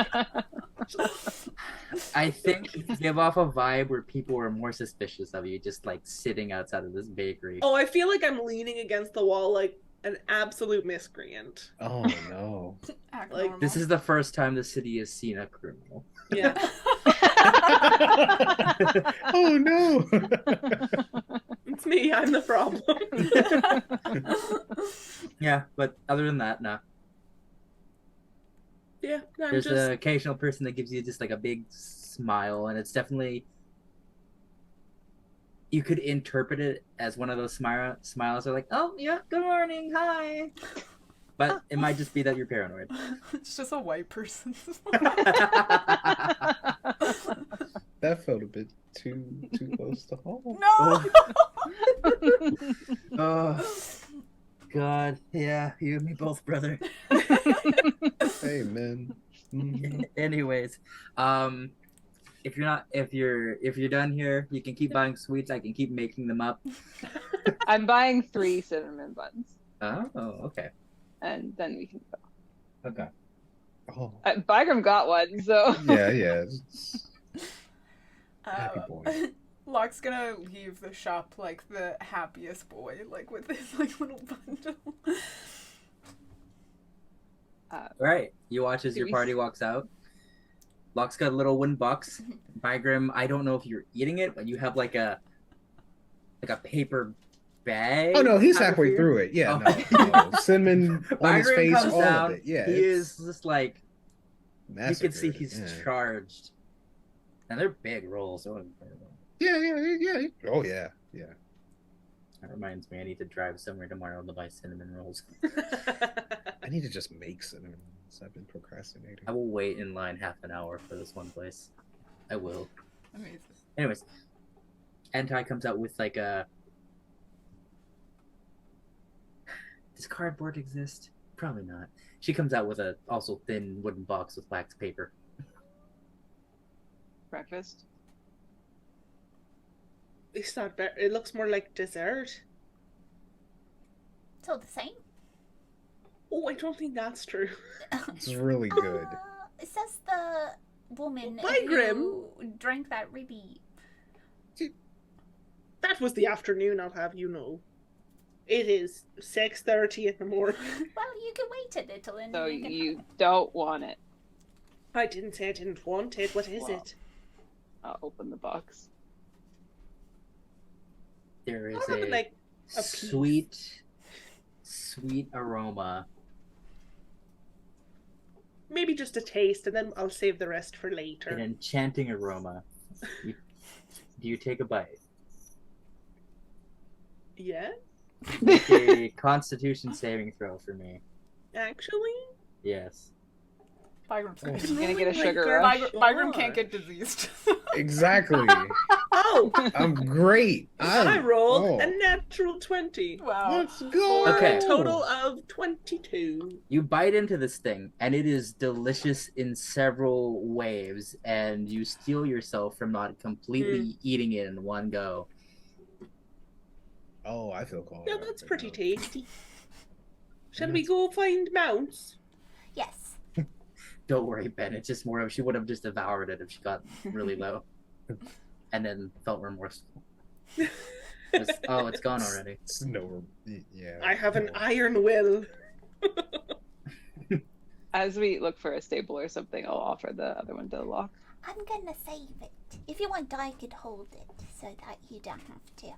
I think you give off a vibe where people are more suspicious of you, just like sitting outside of this bakery. Oh, I feel like I'm leaning against the wall like an absolute miscreant. Oh no. Act Like, normal. This is the first time the city has seen a criminal. Yeah. Oh no. It's me. I'm the problem. Yeah, but other than that, no. Yeah, I'm There's just. an occasional person that gives you just like a big smile, and it's definitely, you could interpret it as one of those smiles are like, oh yeah, good morning, hi. But it might just be that you're paranoid. It's just a white person. That felt a bit too close to home. No! Oh, God. Yeah, you and me both, brother. Hey man. Mhm. Anyways, if you're done here, you can keep buying sweets. I can keep making them up. I'm buying 3 cinnamon buns, Oh, okay. and then we can go. Okay. Oh. Bygram got one, so. Yeah. Happy boy. Locke's gonna leave the shop like the happiest boy, like with his like little bundle. Right. You watch as your party walks out. Locke's got a little wooden box. Bygrim, I don't know if you're eating it, but you have like a paper bag. Oh no, he's out of halfway here. through it. Yeah, Oh. no. Cinnamon on his Bygrim face, comes all down. of it. Yeah. He is just like, you can see massacred, he's yeah. charged. And they're big rolls. So Yeah. Oh yeah. that reminds me, I need to drive somewhere tomorrow to buy cinnamon rolls. I need to just make cinnamon rolls. I've been procrastinating. I will wait in line half an hour for this one place. I will. Amazing. Anyways, Anti comes out with like a. Does cardboard exist? Probably not. She comes out with a also thin wooden box with wax paper. Breakfast. It's not better. It looks more like dessert. It's all the same. Oh, I don't think that's true. It's really good. It says the woman Bygrim? who drank that ribby. That was the afternoon, I'll have you know. It is 6:30 in the morning. Well, you can wait a little and So you can you don't want it. I didn't say I didn't want it. What is Well. it? I'll open the box. There is I would a like a piece. sweet aroma. Maybe just a taste, and then I'll save the rest for An later. enchanting aroma. Do you take a bite? Yeah, Make a Constitution saving throw for me. actually. Yes. Bygrim's Oh. good. You're gonna get a my sugar God. rush. Bygram can't get diseased. Exactly. Oh, I'm great. I rolled oh. a natural 20. Wow. Let's go. For Okay. a total of 22. You bite into this thing, and it is delicious in several waves, and you steel yourself from not completely eating it in one go. Oh, I feel cold. Yeah, that's pretty tasty. Shall we go find mounts? Yes. Don't worry, Ben. It's just more of she would have just devoured it if she got really low, and then felt remorseful. Oh, it's gone already. It's no, yeah. I have an no. iron will. As we look for a staple or something, I'll offer the other one to Locke. I'm gonna save it. If you want, I could hold it so that you don't have to.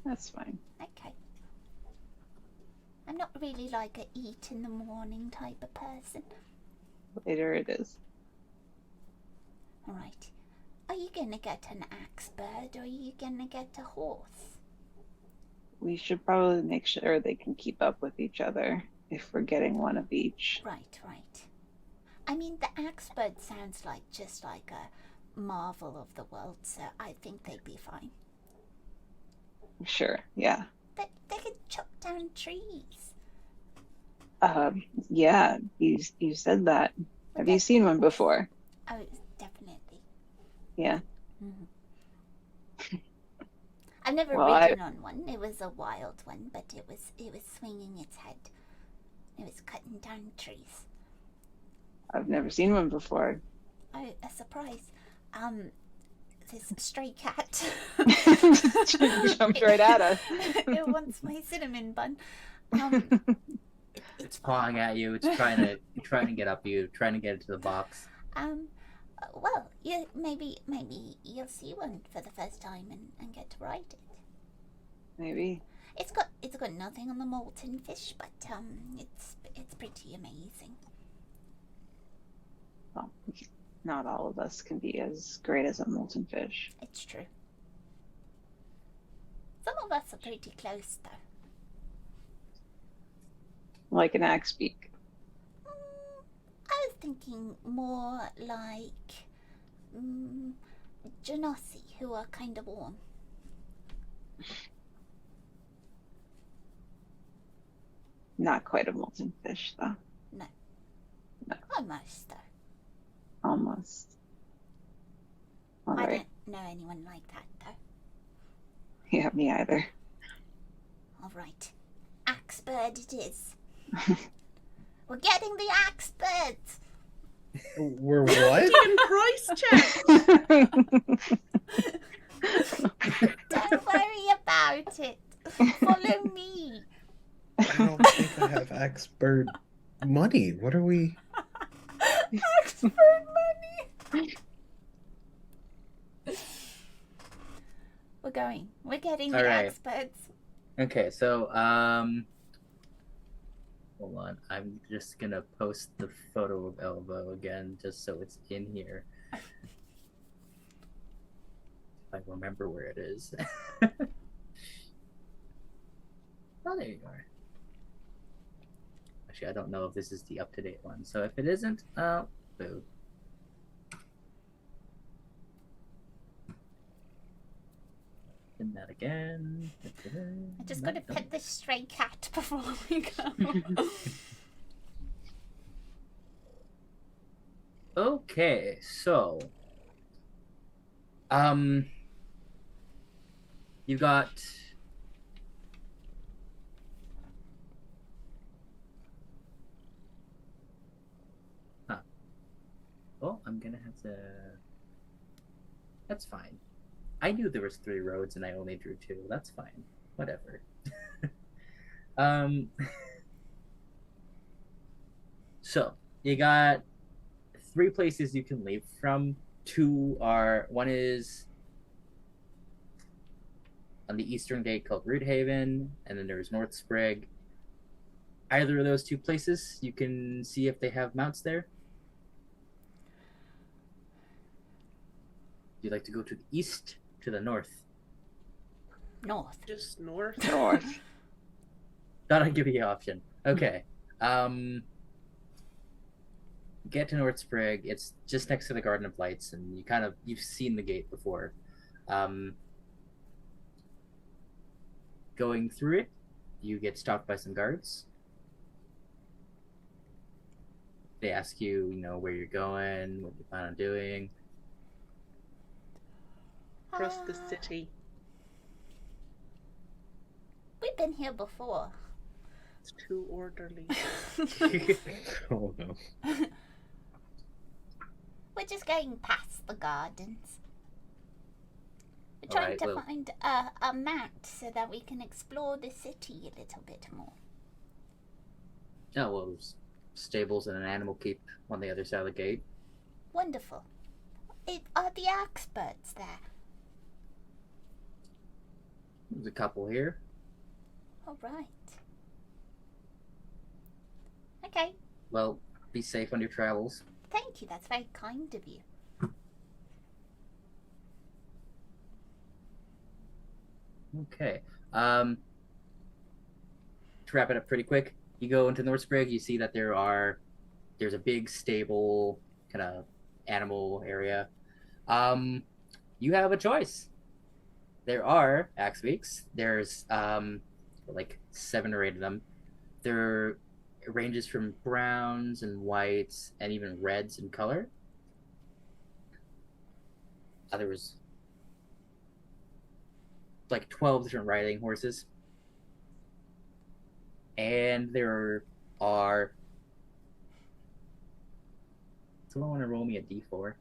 That's fine. Okay. I'm not really like a eat in the morning type of person. Later it is. Alright. Are you gonna get an axe bird or are you gonna get a horse? We should probably make sure they can keep up with each other if we're getting one of each. Right. I mean, the axe bird sounds like just like a marvel of the world, so I think they'd be fine. Sure, yeah. They could chop down trees. Yeah, you said that. Have you seen one before? Oh, definitely. Yeah. Mm-hmm. I've never Well, ridden on one. It was a wild one, but it was swinging its head. It was cutting down trees. I've never seen one before. Oh, a surprise. This stray cat Jumped right at us. It wants my cinnamon bun. It's pawing at you. It's trying to get up you, trying to get into the box. Well, maybe you'll see one for the first time and get to ride it. Maybe. It's got nothing on the molten fish, but it's pretty amazing. Well, not all of us can be as great as a molten fish. It's true. Some of us are pretty close, though. Like an axe beak. I was thinking more like Genasi, who are kind of warm. Not quite a molten fish, though. No. No. Almost, though. Almost. All I right. don't know anyone like that, though. Yeah, me either. All right. Axe bird it is. We're getting the axe birds. We're what? In price check. Don't worry about it. Follow me. I don't think I have axe bird money. What are we? Axe bird money. We're going. We're getting the All right. axe birds. Okay, so hold on. I'm just gonna post the photo of Elbow again, just so it's in here. If I remember where it is. Oh, there you are. Actually, I don't know if this is the up-to-date one. So if it isn't, boo. In that again. I just gotta pet this stray cat before we go. Okay, so you got oh, I'm gonna have to. That's fine. I knew there was 3 roads and I only drew 2. That's fine. Whatever. So you got 3 places you can leave from. 2 are, one is on the eastern gate called Root Haven, and then there's North Sprig. Either of those 2 places, you can see if they have mounts there. You'd like to go to the east, to the north? North. Just north. North. Thought I'd give you the option. Okay. Get to North Sprig. It's just next to the Garden of Lights, and you've seen the gate before. Going through it, you get stopped by some guards. They ask you, where you're going, what you plan on doing. Across the city. We've been here before. It's too orderly. Oh no. We're just going past the gardens. We're trying Alright, to well- find a mount so that we can explore the city a little bit more. Oh, well, there's stables and an animal keep on the other side of the gate. Wonderful. Are the axe birds there? There's a couple here. All right. Okay. Well, be safe on your travels. Thank you. That's very kind of you. Okay. To wrap it up pretty quick, you go into Northsprig, you see that there's a big stable kind of animal area. You have a choice. There are axe beaks. There's like 7 or 8 of them. There ranges from browns and whites and even reds in color. There was like 12 different riding horses. And there are. Someone want to roll me a d4?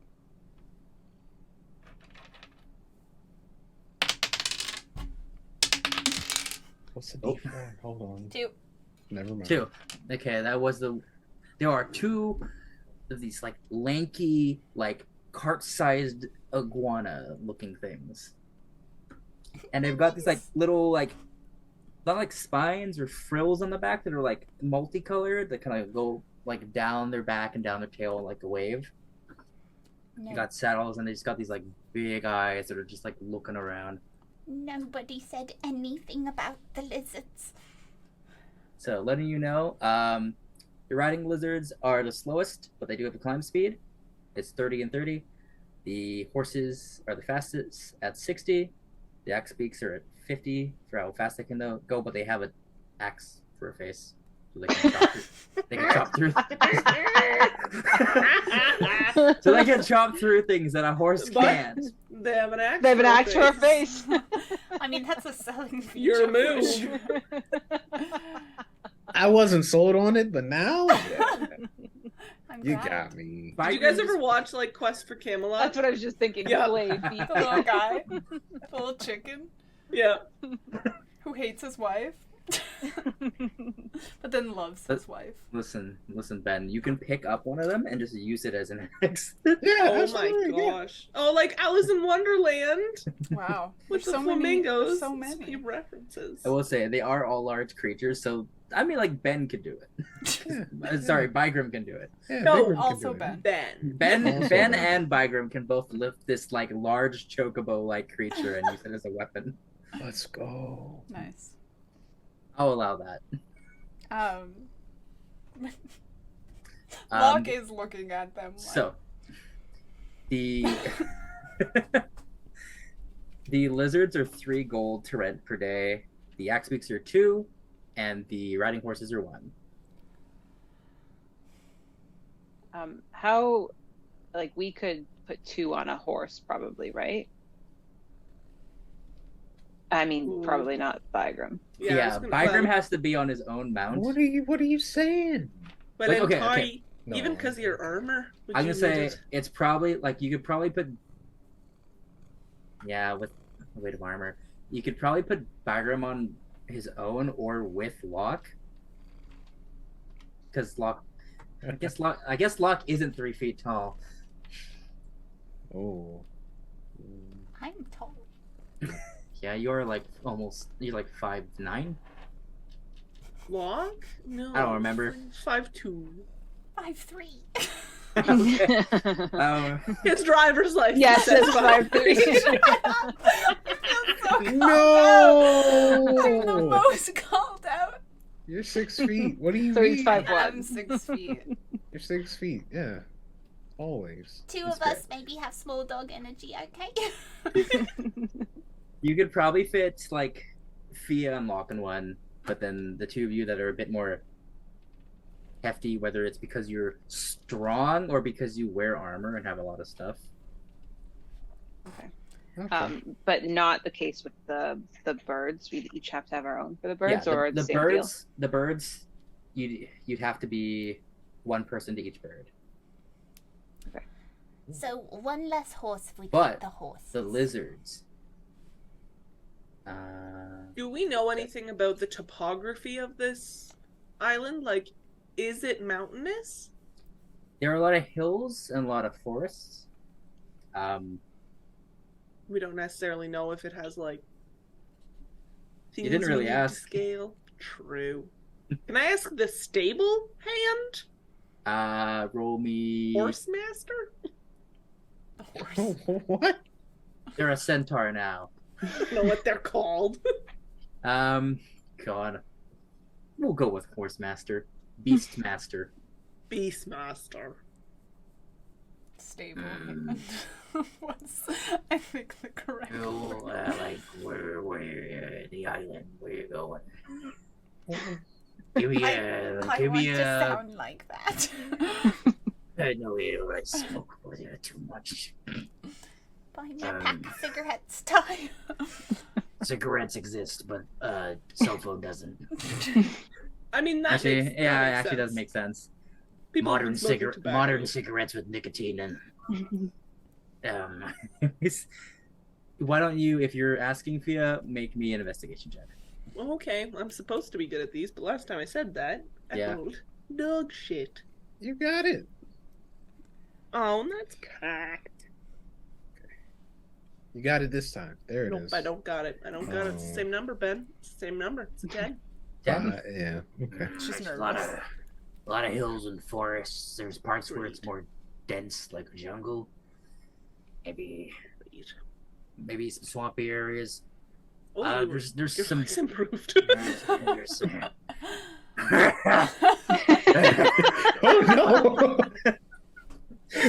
What's the D4? Hold on. 2. Never mind. 2. Okay, that was the. There are 2 of these like lanky, like cart-sized iguana-looking things, and they've got these like little like, not like spines or frills on the back that are like multicolored that kind of go like down their back and down their tail like a wave. They got saddles and they just got these like big eyes that are just like looking around. Nobody said anything about the lizards. So letting you know, the riding lizards are the slowest, but they do have a climb speed. It's 30 and 30. The horses are the fastest at 60. The axe beaks are at 50 for how fast they can go, but they have an axe for a face. So they can chop through, they can chop through. So they can chop through things that a horse can't. They have an axe. They have an axe for a face. I mean, that's a selling feature. Your for move. sure. I wasn't sold on it, but now yeah, I'm you glad. got me. Did you guys ever watch like Quest for Camelot? That's what I was just thinking. Yeah. Blade beat The little guy, the little chicken Yeah. who hates his wife, but then loves his wife. Listen, Ben. You can pick up one of them and just use it as an axe. Yeah, Oh my absolutely, yeah. gosh. Oh, like Alice in Wonderland Wow, with There's the so many- flamingos. so many. He references. I will say they are all large creatures, so I mean, like Ben could do it. Sorry, Bygrim can do it. Yeah, No, Big Rim can also do it. Ben. Ben. Also Ben Ben. and Bygrim can both lift this like large chocobo-like creature and use it as a weapon. Let's go. Nice. I'll allow that. Locke is looking at them. Like, So the the lizards are 3 gold to rent per day. The axe beaks are 2, and the riding horses are 1. How, like, we could put 2 on a horse, probably, right? I mean, Ooh. probably not Bygrim. Yeah, Bygrim has to be on his own mount. What are you saying? But Like, in okay, Kai, okay. No. even because of your armor, would I'm you gonna say need it? it's probably like you could probably put. Yeah, with weight of armor, you could probably put Bygrim on his own or with Locke. Because Locke, I guess Locke isn't 3 feet tall. Oh. I'm tall. Yeah, you're like you're like 5'9". Locke? No. I don't remember. 5'2". 5'3". Okay. His driver's license Yes, says it's 5'3". 5'3". No! I'm the most called out. You're 6 feet. What do you So he's mean? 5'1". I'm 6 feet. You're 6 feet. Yeah. Always. 2 That's of us maybe have small dog energy, okay? You could probably fit like Fia and Locke in one, but then the 2 of you that are a bit more hefty, whether it's because you're strong or because you wear armor and have a lot of stuff. Okay. Okay. But not the case with the birds. We each have to have our own for the birds, Yeah, or the same birds. The birds, you'd have to be 1 person to each bird. So 1 less horse if we But keep the horse. the lizards. Do we know anything about the topography of this island? Like, is it mountainous? There are a lot of hills and a lot of forests. We don't necessarily know if it has like. You didn't really we need to ask. Scale. True. Can I ask the stable hand? Roll me. Horse master? The horse. What? They're a centaur now. I don't know what they're called. God. We'll go with horse master. Beast master. Beastmaster. Stable hand. What's, I think, the correct Oh, word. like where the island? Where you going? Give me I give want me to sound like that. I know you like smoke with you too much. Buy me a pack of cigarettes, Ty. Cigarettes exist, but cell phone doesn't. I mean, that Actually, makes, yeah, that it makes actually sense. does make sense. People Modern have been smoking tobacco. modern cigarettes with nicotine in. Why don't you, if you're asking Fia, make me an investigation check? Okay, I'm supposed to be good at these, but last time I said that, I Yeah. rolled dog shit. You got it. Oh, that's cracked. You got it this time. There it Nope, is. I don't got it. I don't got it. It's the Oh. same number, Ben. It's the same number. It's a 10. Yeah. Okay. She's There's nervous. a lot of hills and forests. There's parts where it's more dense, like jungle. Maybe some swampy areas. Oh, There's your some voice improved. there's some Oh no!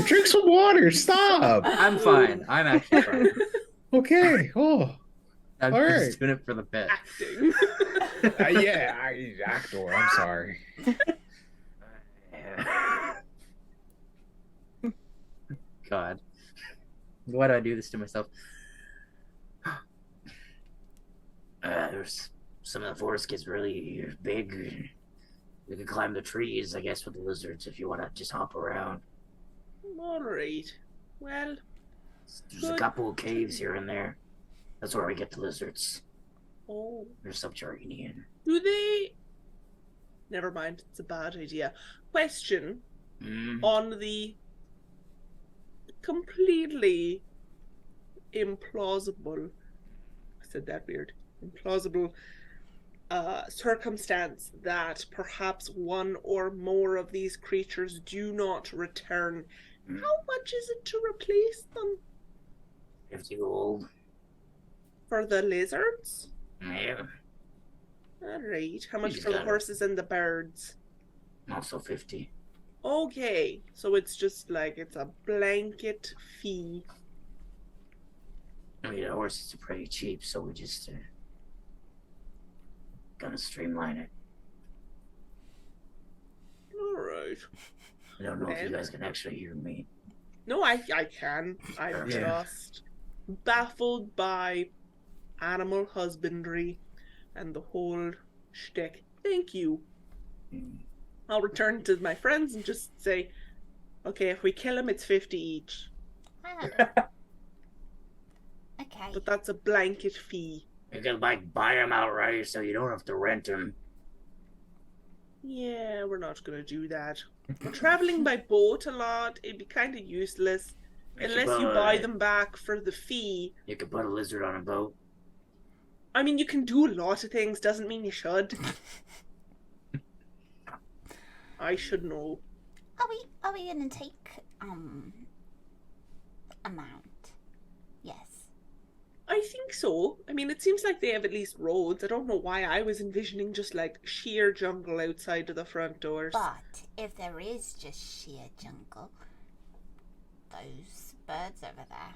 Drink some water. Stop. I'm fine. I'm actually fine. Okay. Oh. I'm All just right. doing it for the bit. Acting. Actor. I'm sorry. God. Why do I do this to myself? there's some of the forest gets really big. You can climb the trees, I guess, with the lizards if you want to just hop around. Alright. Well, There's a couple of caves here and there. That's where we get the lizards. oh. They're subterranean. Do they. Never mind. It's a bad idea. Question on the completely implausible. I said that weird. Implausible circumstance that perhaps one or more of these creatures do not return. How much is it to replace them? 50 gold. For the lizards? Yeah. Alright. How much He's for the got it. horses and the birds? Also 50. Okay, so it's just like it's a blanket fee. I mean, the horses are pretty cheap, so we just gonna streamline it. Alright. I don't know if you Ben? guys can actually hear me. No, I can. I'm Yeah. just baffled by animal husbandry and the whole shtick. Thank you. I'll return to my friends and just say, okay, if we kill him, it's 50 each. Oh. Okay. But that's a blanket fee. You can like buy them outright, so you don't have to rent them. Yeah, we're not gonna do that. We're traveling by boat a lot. It'd be kind of useless. Unless you buy them back for the fee. You can put a lizard on a boat. I mean, you can do a lot of things, doesn't mean you should. I should know. Are we gonna take amount? Yes. I think so. I mean, it seems like they have at least roads. I don't know why I was envisioning just like sheer jungle outside of the front doors. But if there is just sheer jungle, those birds over there.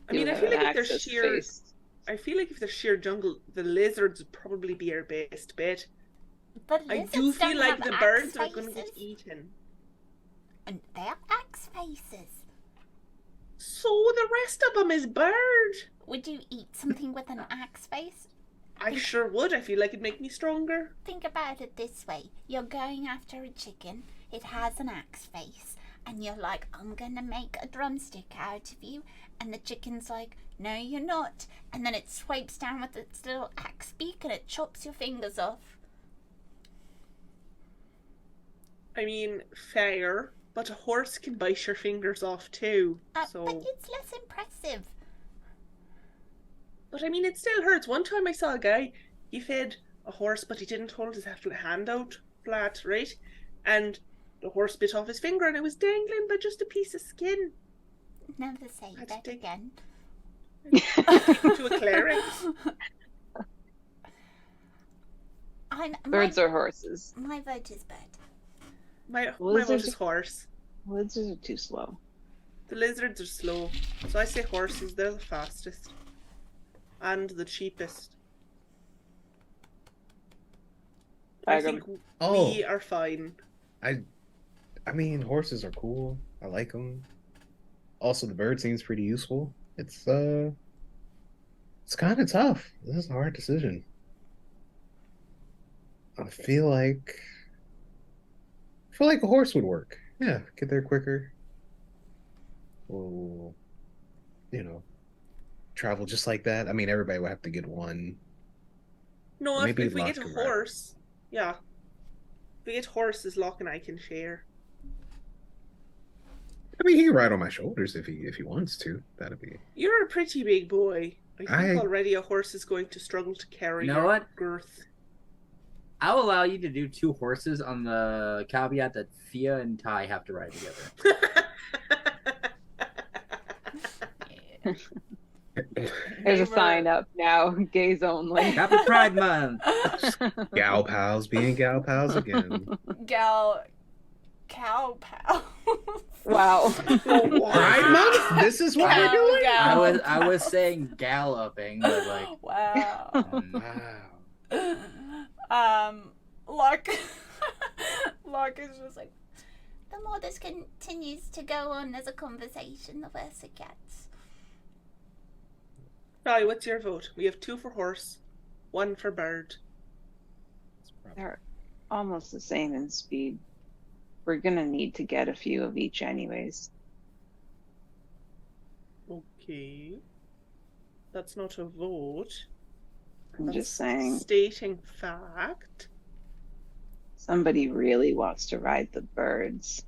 I mean, I feel like if there's Access sheer, space. I feel like if there's sheer jungle, the lizards would probably be our best bet. But I lizards do don't feel like have the axe birds are going to get faces. eaten. And they have axe faces. So the rest of them is bird. Would you eat something with an axe face? I sure would. I feel like it'd make me stronger. Think about it this way. You're going after a chicken. It has an axe face. And you're like, I'm going to make a drumstick out of you. And the chicken's like, no, you're not. And then it swipes down with its little axe beak and it chops your fingers off. I mean, fair. But a horse can bite your fingers off too. But So, it's less impressive. but I mean, it still hurts. One time I saw a guy. He fed a horse, but he didn't hold his hand out flat, right? And the horse bit off his finger and it was dangling by just a piece of skin. Never say Had to that take- again. To a cleric. Birds or horses? My vote is bird. My vote Lizards is horse. Lizards are too slow. The lizards are slow, so I say horses. They're the fastest and the cheapest. I think we are fine. I mean, horses are cool. I like them. Also, the bird seems pretty useful. It's kind of tough. This is a hard decision. I feel like a horse would work. Yeah, get there quicker. We'll, travel just like that. I mean, everybody would have to get one. No, Maybe if we Locke get a can ride. horse, yeah. If we get horses, Locke and I can share. I mean, he can ride on my shoulders if he wants to. That'd be. You're a pretty big boy. I think I- already a horse is going to struggle to carry You know your what? girth. I'll allow you to do 2 horses on the caveat that Thea and Ty have to ride together. There's a sign up now. Gays only. Happy Pride Month! Gal pals being gal pals again. Cow pal. Wow. Pride month? This is what we're doing? I was saying galloping, but like Wow. Wow. Locke. Locke is just like, The more this continues to go on as a conversation, the worse it gets. Right, what's your vote? We have 2 for horse, 1 for bird. They're almost the same in speed. We're gonna need to get a few of each anyways. Okay. That's not a vote. I'm That's just saying, stating fact. somebody really wants to ride the birds.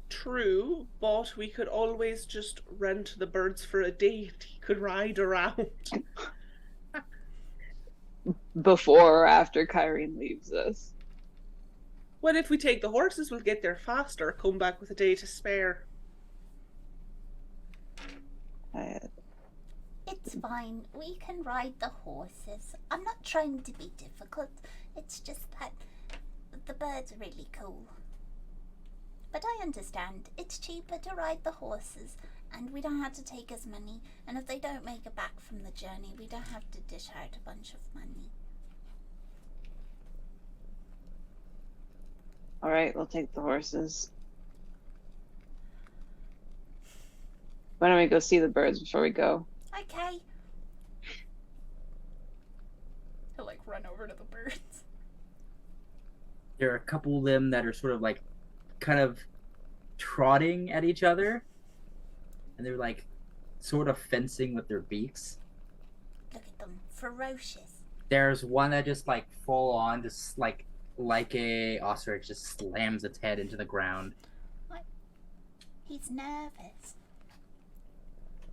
True, but we could always just rent the birds for a date. He could ride around. Before or after Kyrene leaves us. Well, if we take the horses, we'll get there faster. Come back with a day to spare. It's fine. We can ride the horses. I'm not trying to be difficult. It's just that the birds are really cool. But I understand. It's cheaper to ride the horses, and we don't have to take as many. And if they don't make it back from the journey, we don't have to dish out a bunch of money. All right, we'll take the horses. Why don't we go see the birds before we go? Okay. he'll like run over to the birds. there are a couple of them that are sort of like kind of trotting at each other, and they're like sort of fencing with their beaks. Look at them. Ferocious. There's one that just like full on just like a ostrich just slams its head into the ground. He's nervous.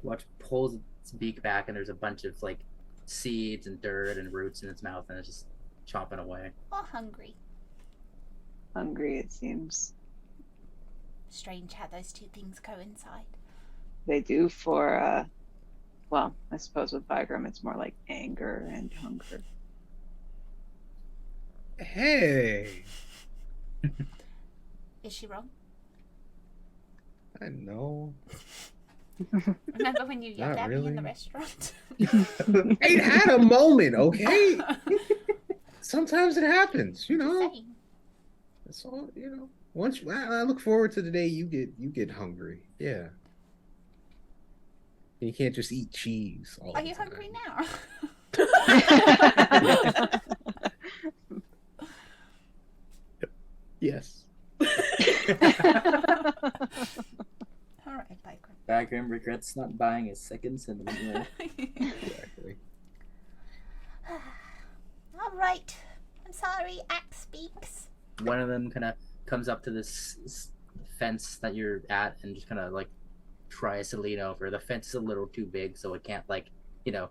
Watch pulls its beak back, and there's a bunch of like seeds and dirt and roots in its mouth, and it's just chomping away. Or hungry. Hungry, it seems. Strange how those two things coincide. They do for, well, I suppose with Vigram it's more like anger and hunger. Hey, Is she wrong? I know. Remember when you yelled Not at me in the really. restaurant? It had a moment, okay? Sometimes it happens, you know. Same. It's all, you know. Once I look forward to the day you get hungry. Yeah. You can't just eat cheese all Are the you time. hungry now? Yes. All right, Vigram. Bagram regrets not buying his second cinnamon roll. Exactly. All right. I'm sorry, Axe speaks. One of them kind of comes up to this fence that you're at and just kind of like tries to lean over. The fence is a little too big, so it can't like, you know,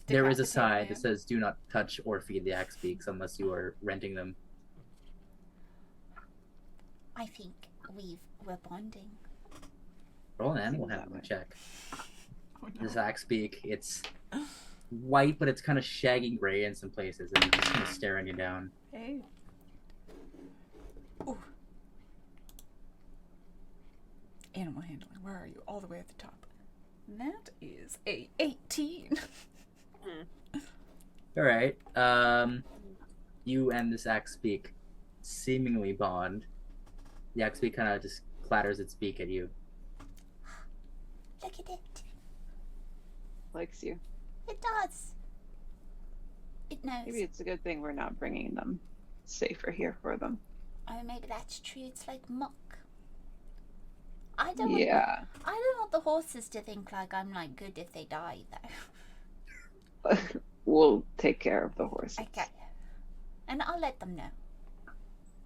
There is a sign Decapitated that says "Do not touch or feed the axe beaks unless you are renting them." I think we're bonding. Roll an animal handling check. This axe beak, it's white, but it's kind of shaggy gray in some places, and it's just kind of staring you down. Hey. Ooh. Animal handling. Where are you? All the way at the top. That is a 18. All right. You and this axe beak seemingly bond. The axe beak kind of just clatters its beak at you. Look at it. Likes you. It does. It knows. Maybe it's a good thing we're not bringing them. It's safer here for them. Oh, maybe that's true. It's like muck. I don't Yeah. want the horses to think like I'm like good if they die though. We'll take care of the horses. Okay. And I'll let them know.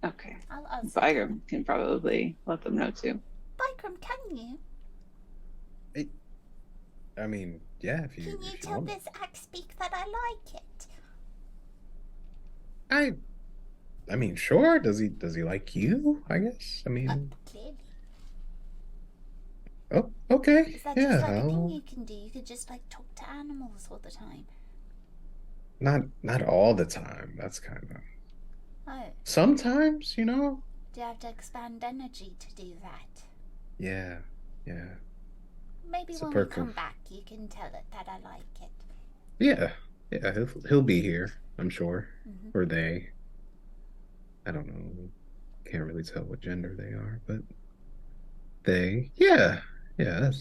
Okay. I'll Bygram can probably let them know too. Bikram, can you? I mean, yeah, if you Can you if tell want. this axe beak that I like it? I mean, sure. Does he like you? I guess. I mean, Clearly. oh, okay. Is that Yeah, just like a thing I'll- you can do? You could just like talk to animals all the time. not all the time. That's kind of Oh, sometimes, you know. do you have to expand energy to do that? Yeah. Maybe It's a when we perk come of- back, you can tell it that I like it. Yeah. He'll be here. I'm sure. Mhm. Or they. I don't know. Can't really tell what gender they are, but they. Yeah. Yeah.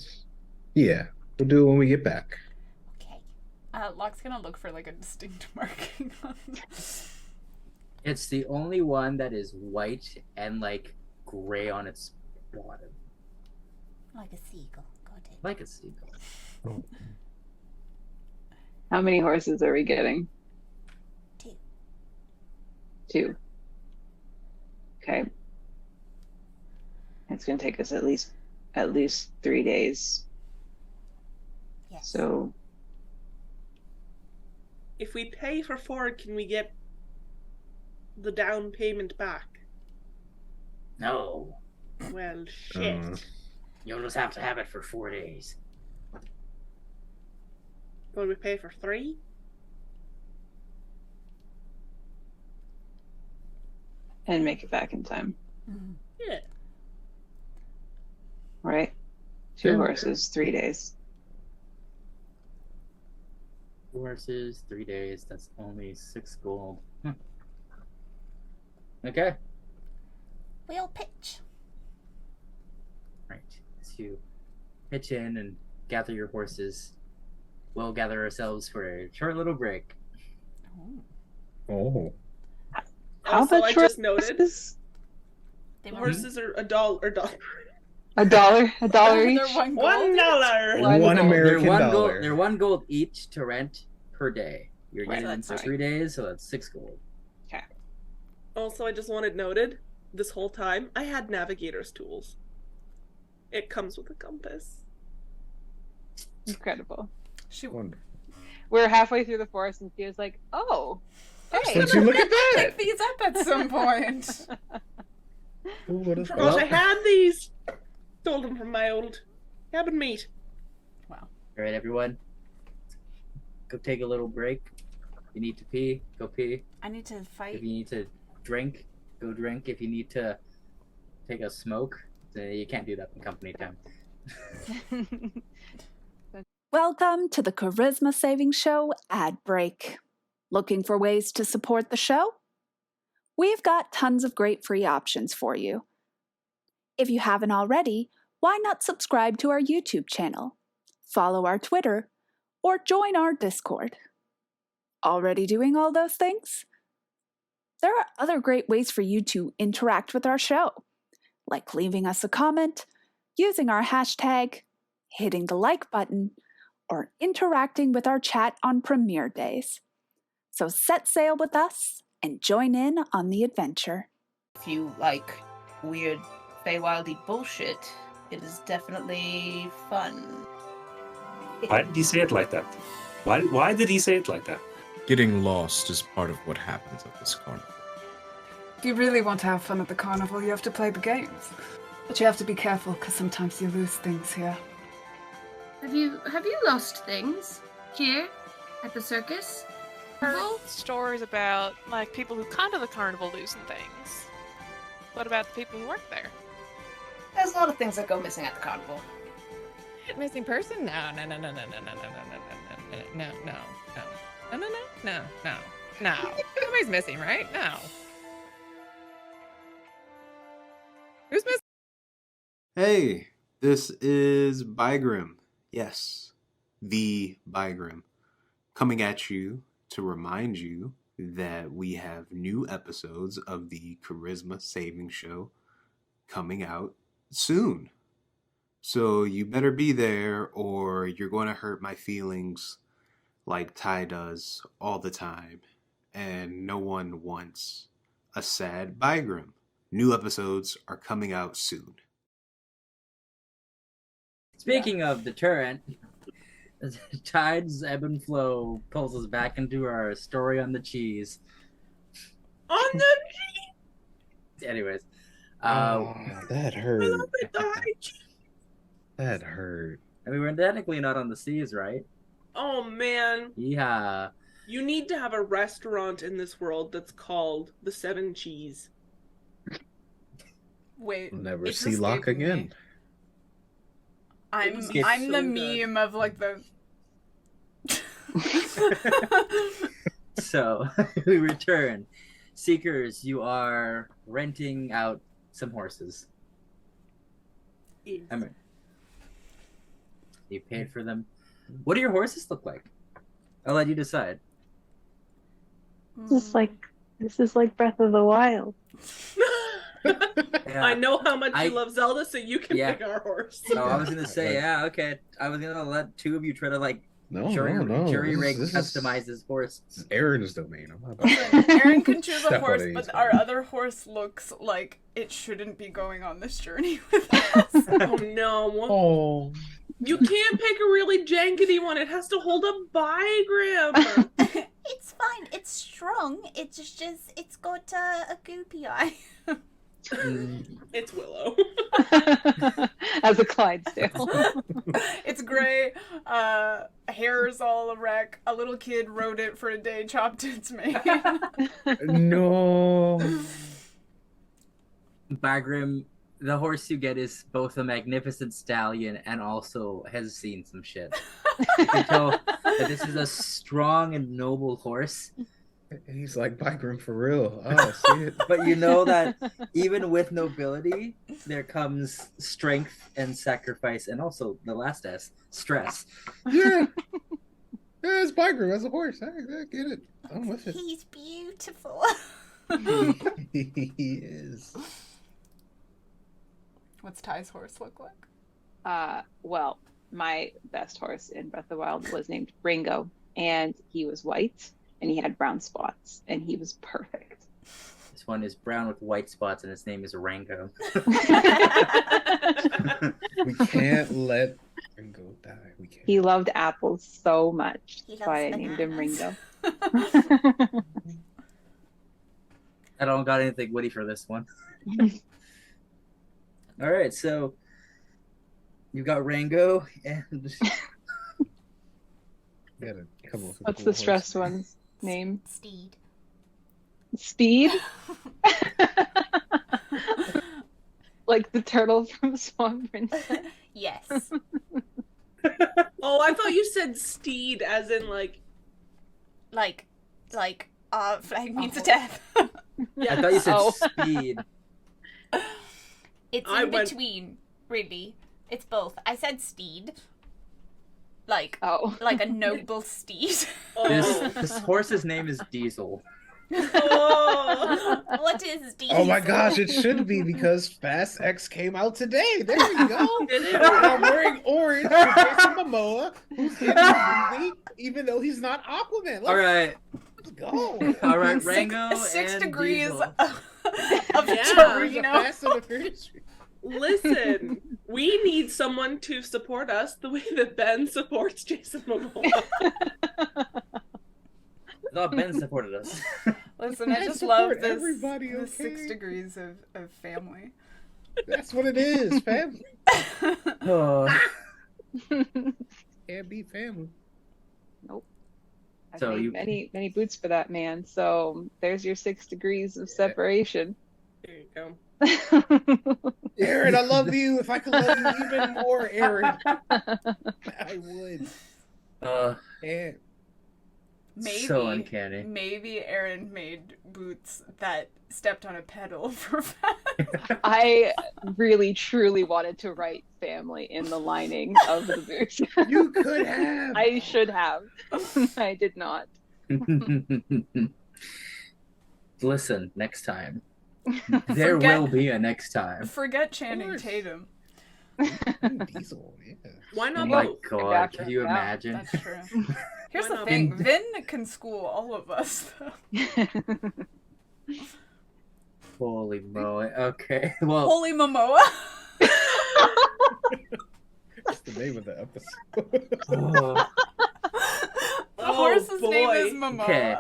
We'll do it when we get back. Okay. Locke's gonna look for like a distinct marking on It's the only one that is white and like gray on its bottom, Like a seagull. Got it. like a seagull. How many horses are we getting? 2. 2. Okay. It's gonna take us at least 3 days. Yes. So If we pay for 4, can we get the down payment back? No, Well, shit. you'll just have to have it for 4 days. Will we pay for 3? and make it back in time, Mhm. Yeah. right? 2 Yeah. horses, 3 days. 2 horses, 3 days. That's only 6 gold. Okay. We'll pitch. Right. To pitch in and gather your horses. We'll gather ourselves for a short little break. Oh. Also, I much just were noted horses? They were horses are $1. $1, $1 each. They're $1 gold. $1. One gold. American they're one dollar. Gold, they're 1 gold each to rent per day. You're Right, getting them that's for fine. 3 days, so that's 6 gold. Also, I just wanted noted, this whole time, I had navigator's tools. It comes with a compass. Incredible. She Wonderful. We're halfway through the forest, and Thea's like, "Oh, hey, Would you look at that? pick these up at some point. Who would have Forgot thought? I had these! Stole them from my old cabin mate. All right, everyone. Go take a little break. If you need to pee, go pee. I need to If fight. you need to drink, go drink. If you need to take a smoke, then you can't do that in company time. Welcome to the Charisma Saving Show ad break. Looking for ways to support the show? We've got tons of great free options for you. If you haven't already, why not subscribe to our YouTube channel, follow our Twitter, or join our Discord? Already doing all those things? There are other great ways for you to interact with our show, like leaving us a comment, using our hashtag, hitting the like button, or interacting with our chat on premiere days. So set sail with us and join in on the adventure. If you like weird Feywildy bullshit, it is definitely fun. Why did you say it like that? Why did he say it like that? Getting lost is part of what happens at this carnival. If you really want to have fun at the carnival, you have to play the games. But you have to be careful, because sometimes you lose things here. Have you lost things here at the circus? Heard stories about like people who come to the carnival losing things. What about the people who work there? There's a lot of things that go missing at the carnival. Missing person? No. Nobody's missing, right? No. Who's missing? Hey, this is Bygrim. Yes, the Bygrim. Coming at you to remind you that we have new episodes of the Charisma Saving Show coming out soon. So you better be there or you're going to hurt my feelings like Ty does all the time. And no one wants a sad Bygrim. New episodes are coming out soon. Speaking of deterrent, Tide's ebb and flow pulls us back into our story on the cheese. On the cheese! Anyways. That hurt. I love it, the high cheese. That hurt. I mean, we're technically not on the seas, right? Oh, man. Yeah. You need to have a restaurant in this world that's called the Seven Cheese. Wait. We'll never it's see Locke escaping me. again. I'm It's the so meme of like the. So, we return. Seekers, you are renting out some horses. Yes. I mean, you paid for them. What do your horses look like? I'll let you decide. This is like Breath of the Wild. Yeah. I know how much you love Zelda, so you can Yeah. pick our horse. So I was gonna say, yeah, okay. I was gonna let two of you try to like No. jury rig This is- customize his horse. This is Erin's domain. I'm not about Erin can choose a Step on horse, it, but he's our fine. other horse looks like it shouldn't be going on this journey with us. Oh no. Oh. You can't pick a really jankety one. It has to hold a Bygrim. It's fine. It's strong. It's just it's got a goopy eye. It's Willow. As a Clydesdale. It's gray. Hair's all a wreck. A little kid rode it for a day, chopped its mane. No. Bygrim, the horse you get is both a magnificent stallion and also has seen some shit. You can tell that this is a strong and noble horse. He's like Bygrim for real. Oh, see it. But you know that even with nobility, there comes strength and sacrifice, and also the last S, stress. Yeah. Yeah, it's Bygrim as a horse. I get it. I'm with it. He's beautiful. He is. What's Ty's horse look like? Well, my best horse in Breath of the Wild was named Ringo, and he was white, and he had brown spots, and he was perfect. This one is brown with white spots, and his name is Rango. We can't let Ringo die. We can't. He loved apples so much. He That's why I loves named him bananas. Ringo. I don't got anything witty for this one. All right, so you've got Rango and Gotta come up with a What's cool the horse stressed name. one's name? Steed. Speed? Like the turtle from Swan Princess? Yes. Oh, I thought you said steed as in like Flag means death. I thought you said speed. It's I in went- between, really. It's both. I said steed. Like Oh. like a noble steed. This horse's name is Diesel. Oh. What is D? Oh my gosh, it should be because Fast X came out today. There we go. Did it? I'm wearing orange for Jason Momoa, who's in the movie, even though he's not Aquaman. All right, Let's go. all right, Rango Six and degrees Diesel. of Yeah. There's a Torino. Fast and the Furious. Listen, we need someone to support us the way that Ben supports Jason Momoa. I thought Ben supported us. Listen, I just love this, the 6 degrees of family. That's what it is, family. Oh. Can't beat family. Nope. I've So made many boots for that man. So there's your 6 degrees of separation. There you go. Erin, I love you. If I could love you even more, Erin, I would. Yeah. Maybe, so uncanny. Maybe Erin made boots that stepped on a pedal for fun. I really, truly wanted to write family in the lining of the boots. You could have. I should have. I did not. Listen, next time. There will be a next time. Forget Channing Tatum. Diesel, yeah. Why not Oh my both? god, can you imagine? That's true. Here's Why the not thing. both? Vin can school all of us, though. Holy moly. Okay. Well, Holy Momoa. That's the name of the episode. oh, The horse's name is Momoa. okay.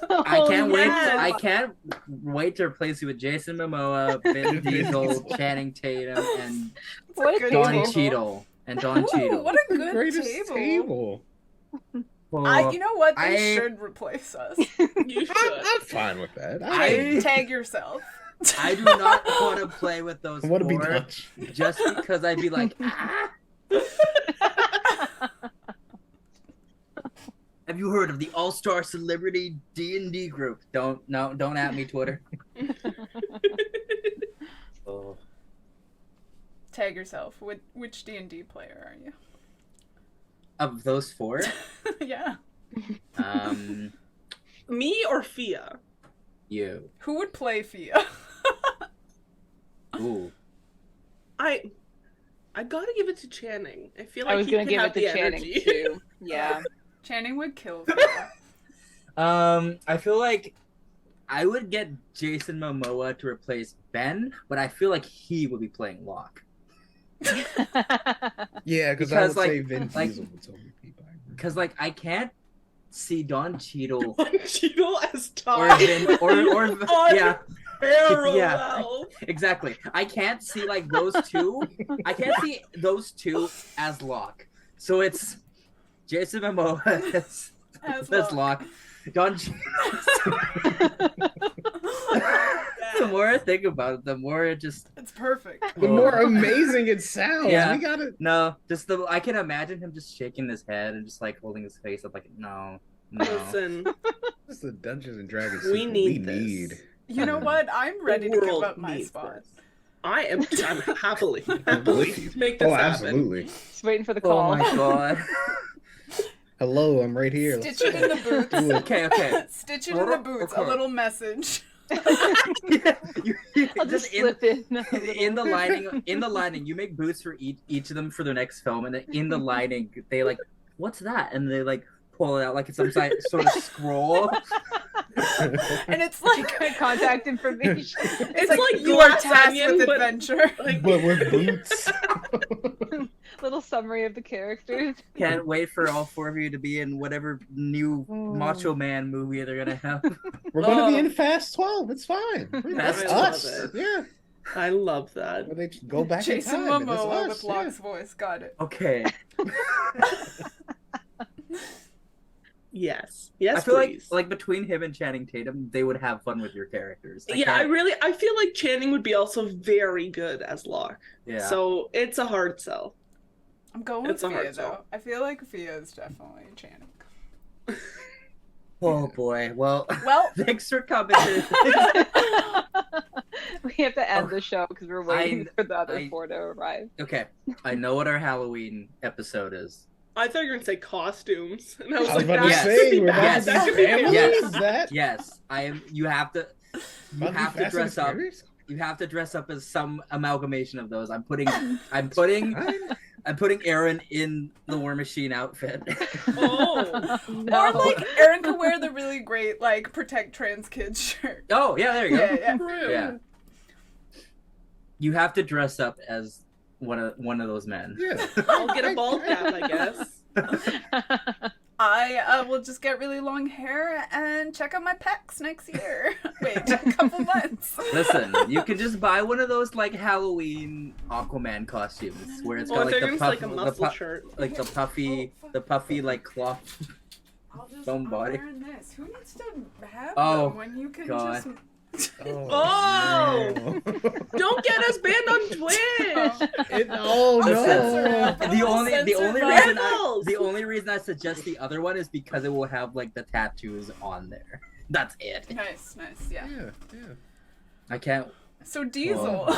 I can't wait. I can't wait to replace you with Jason Momoa, Vin Diesel, Channing Tatum, and What a good Don table. Cheadle. And Don Ooh, Cheadle. what a good Greatest table. Oh, you know what? They I- should replace us. You should. I'm fine with that. Tag yourself. I do not want to play with those I want to be four, Dutch. just because I'd be like, ah. Have you heard of the All-Star Celebrity D&D group? Don't at me, Twitter. Oh. Tag yourself. Which D&D player are you? Of those four, Yeah. Me or Fia? you. Who would play Fia? Ooh. I gotta give it to Channing. I feel like I was he gonna could give have it to the Channing energy. too. Yeah. Channing would kill Fia. I feel like I would get Jason Momoa to replace Ben, but I feel like he would be playing Locke. Yeah, because I would like, say Vin like, Diesel would totally be by. Because like I can't see Don Cheadle Don Cheadle as or Todd. Vin or yeah. Parallel. Yeah, exactly. I can't see like those two. I can't see those two as Locke. So it's Jason Momoa as Locke. Don Cheadle. The more I think about it, the more it just It's perfect. The more amazing it sounds. Yeah. We gotta. no, just the I can imagine him just shaking his head and just like holding his face up like no. Listen, This is the Dungeons and Dragons. We sequel. need We this. need. You know what? I'm ready to give world up my needs spot. this. I'm happily believe. make this Oh, happen. absolutely. Just waiting for the Oh call. my god. Hello, I'm right here. Stitch it in the boots. Do it. Okay. Stitch it in the boots. A Okay. little message. I'll just slip in. In the lining, you make boots for each of them for their next film, and then in the lining, they like, what's that? And they like pull it out like it's some sort of scroll. And it's like contact information. It's like you are Glass tasked Onion, with but- adventure. But with boots. Little summary of the characters. Can't wait for all four of you to be in whatever new Macho Man movie they're gonna have. We're gonna be in Fast 12. It's fine. That's I us. love it. Yeah. I love that. Where they go back Jason in time. and it's Momoa us, with yeah. Locke's voice. Got it. Okay. Yes. Yes, I feel please. like between him and Channing Tatum, they would have fun with your characters. I feel like Channing would be also very good as Locke. Yeah. So it's a hard sell. I'm going It's a with hard Fia, though. sell. I feel like Fia is definitely Channing. Oh boy. Well, Well, thanks for coming. We have to end the show because we're waiting for the other I- four to arrive. Okay, I know what our Halloween episode is. I thought you were gonna say costumes, and I was I was like, about to that say, could be we're bad. about to That be could be family? bad. Is that? Yes, I am. You have to About to be Fast and dress up. Furious? You have to dress up as some amalgamation of those. I'm putting Erin in the War Machine outfit. Oh, or like Erin could wear the really great like protect trans kids shirt. Oh yeah, there you go. Yeah, yeah. true. Yeah. You have to dress up as one of those men. Yeah. I'll get a bald cap, I guess. I will just get really long hair and check out my pecs next year. Wait, a couple months. Listen, you can just buy one of those like Halloween Aquaman costumes where it's got like the like a muscle shirt, like the puffy like cloth I'll just foam body. wearing this. Who needs to have Oh, them when you can God. just... Oh! no. Don't get us banned on Twitch! The only reason I suggest the other one is because it will have like the tattoos on there. That's it. Nice, yeah. I can't. So Diesel.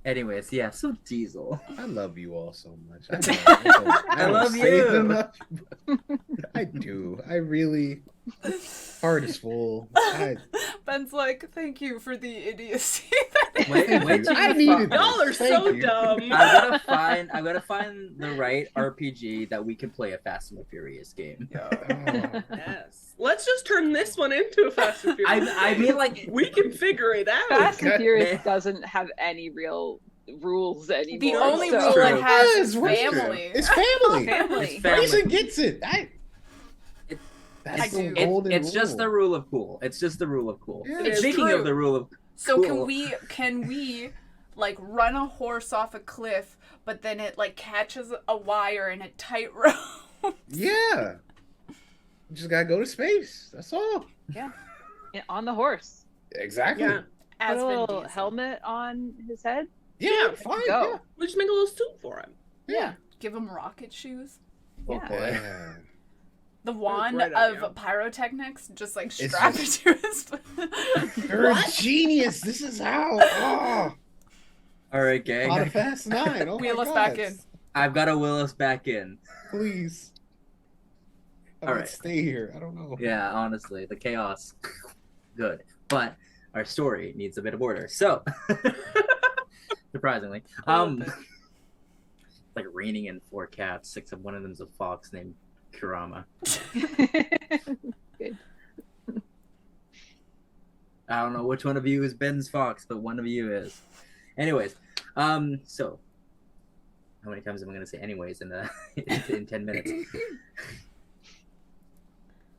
Anyways, yeah. So Diesel. I love you all so much. I love say it you. enough, but I do. I really. Heart is full. Ben's like, thank you for the idiocy. Wait till I you needed Y'all are Thank so you. dumb. I'm gonna find the right RPG that we can play a Fast and the Furious game. Yes. Let's just turn this one into a Fast and Furious. I mean, like we can figure it out. Fast and Furious doesn't have any real rules anymore. The only so- rule it has is Yes, family. It's family. Family. Grayson gets it. That's the golden It's rule. just the rule of cool. It's just the rule of cool. Yeah. It's Speaking true. of the rule of So cool, can we like run a horse off a cliff, but then it like catches a wire in a tightrope? Yeah. You just gotta go to space. That's all. Yeah, on the horse. Exactly. Yeah. As Put a Vin little Diesel. helmet on his head. Yeah, fine. Go. Yeah. We just make a little suit for him. Yeah. Give him rocket shoes. Yeah. Yeah. The wand great of idea. pyrotechnics, just like It's strap it to his. You're a genius. This is how. Oh, all right, gang. on a fast 9. Oh Wheel my us God. back in. I've got to will us back in. Please. I All might right. stay here. I don't know. Yeah, honestly, the chaos, good, but our story needs a bit of order. So, surprisingly, like raining in 4 cats. 6 of one of them's a fox named Kurama. Good. I don't know which one of you is Ben's fox, but one of you is. Anyways, so how many times am I going to say anyways in 10 minutes?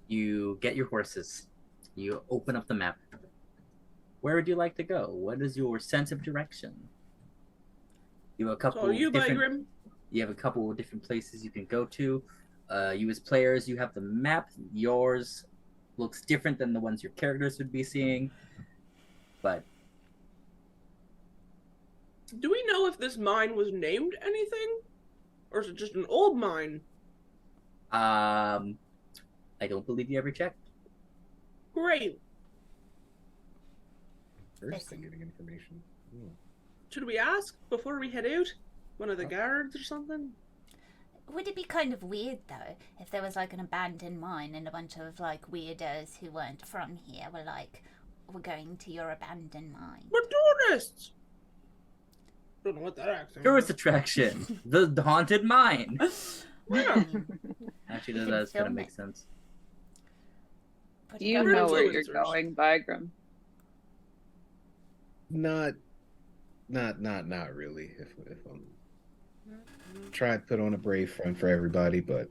You get your horses. You open up the map. Where would you like to go? What is your sense of direction? You have a couple. So you, different, Bygram. You have a couple of different places you can go to. You as players, you have the map. Yours looks different than the ones your characters would be seeing, but Do we know if this mine was named anything? Or is it just an old mine? I don't believe you ever checked. Great. First thing getting information. Ooh. Should we ask before we head out? One of the guards or something? Would it be kind of weird though if there was like an abandoned mine and a bunch of like weirdos who weren't from here were like, we're going to your abandoned mine? We're tourists. Don't know what that accent Tourist is. attraction, the haunted mine. Yeah. Actually, You can that's gonna film make it. sense. Put Do it you on We're know where you're influencers. going, Bygram? Not really. If I'm trying to put on a brave front for everybody, but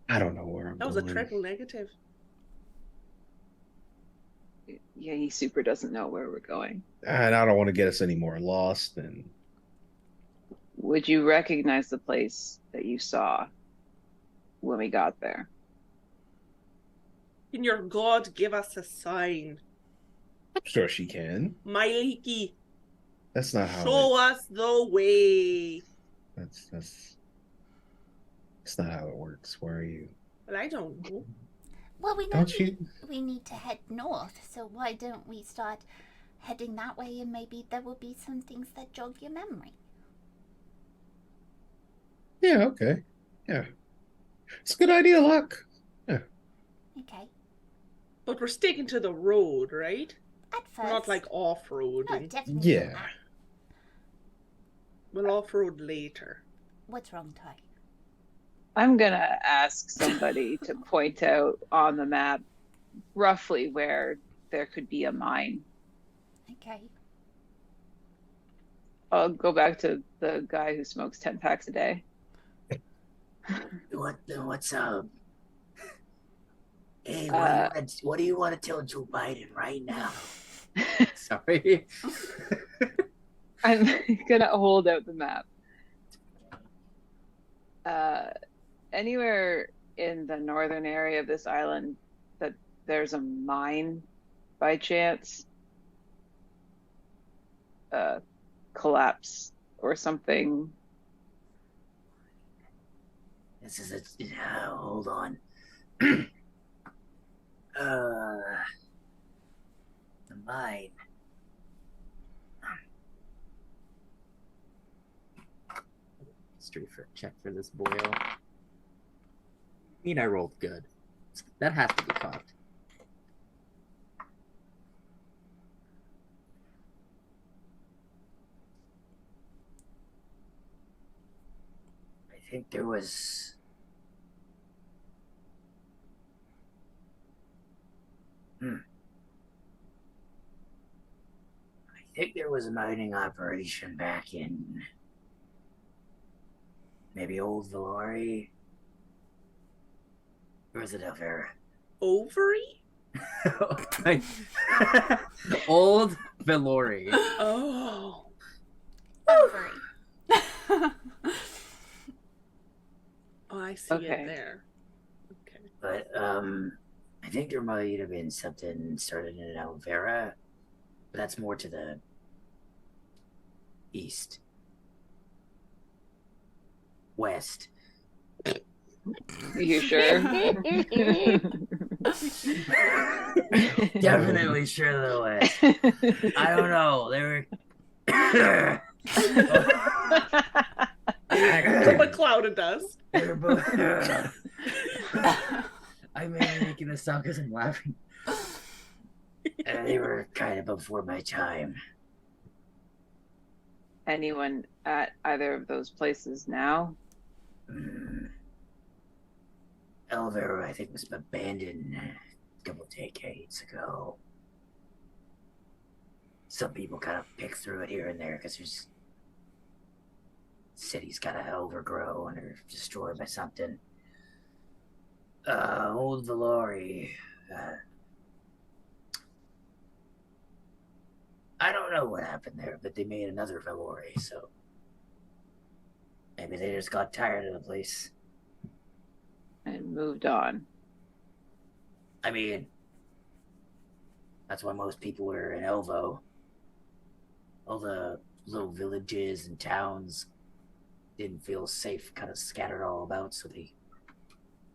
I don't know where I'm That was a going. triple negative. Yeah, he super doesn't know where we're going. And I don't want to get us any more lost. And Would you recognize the place that you saw when we got there? Can your god give us a sign? I'm sure she can. My leaky, That's not how. show us the way. That's not how it works. Where are you? Well, I don't know. Well, we know Don't you? we need to head north, so why don't we start heading that way and maybe there will be some things that jog your memory. Yeah. Okay. Yeah. It's a good idea, Luck. Yeah. Okay. But we're sticking to the road, right? At first. Not like off-road. No, definitely Yeah. not. We'll off-road later. What's wrong, Ty? I'm gonna ask somebody to point out on the map roughly where there could be a mine. Okay. I'll go back to the guy who smokes 10 packs a day. What's up? Hey, what do you want to tell Joe Biden right now? Sorry. I'm gonna hold out the map. Anywhere in the northern area of this island that there's a mine by chance, collapse or something. This is hold on. The mine. History for check for this boil. I mean, I rolled good. That has to be cocked. I think there was. I think there was a mining operation back in maybe Old Valori. Or was it Elvira? Ovary? Old Valori. Oh. Ovary. Oh, I see it there. Okay. But I think there might have been something started in Elvira, but that's more to the east. West. You sure? Definitely sure of the West. I don't know. They were. What cloud of dust? They were both. I may be making this sound because I'm laughing. They were kind of before my time. Anyone at either of those places now? Elvira, I think, was abandoned a couple decades ago. Some people kind of pick through it here and there because there's cities kind of overgrown or destroyed by something. Old Valori. I don't know what happened there, but they made another Valori, so maybe they just got tired of the place. And moved on. I mean, that's why most people were in Elvo. All the little villages and towns didn't feel safe, kind of scattered all about, so they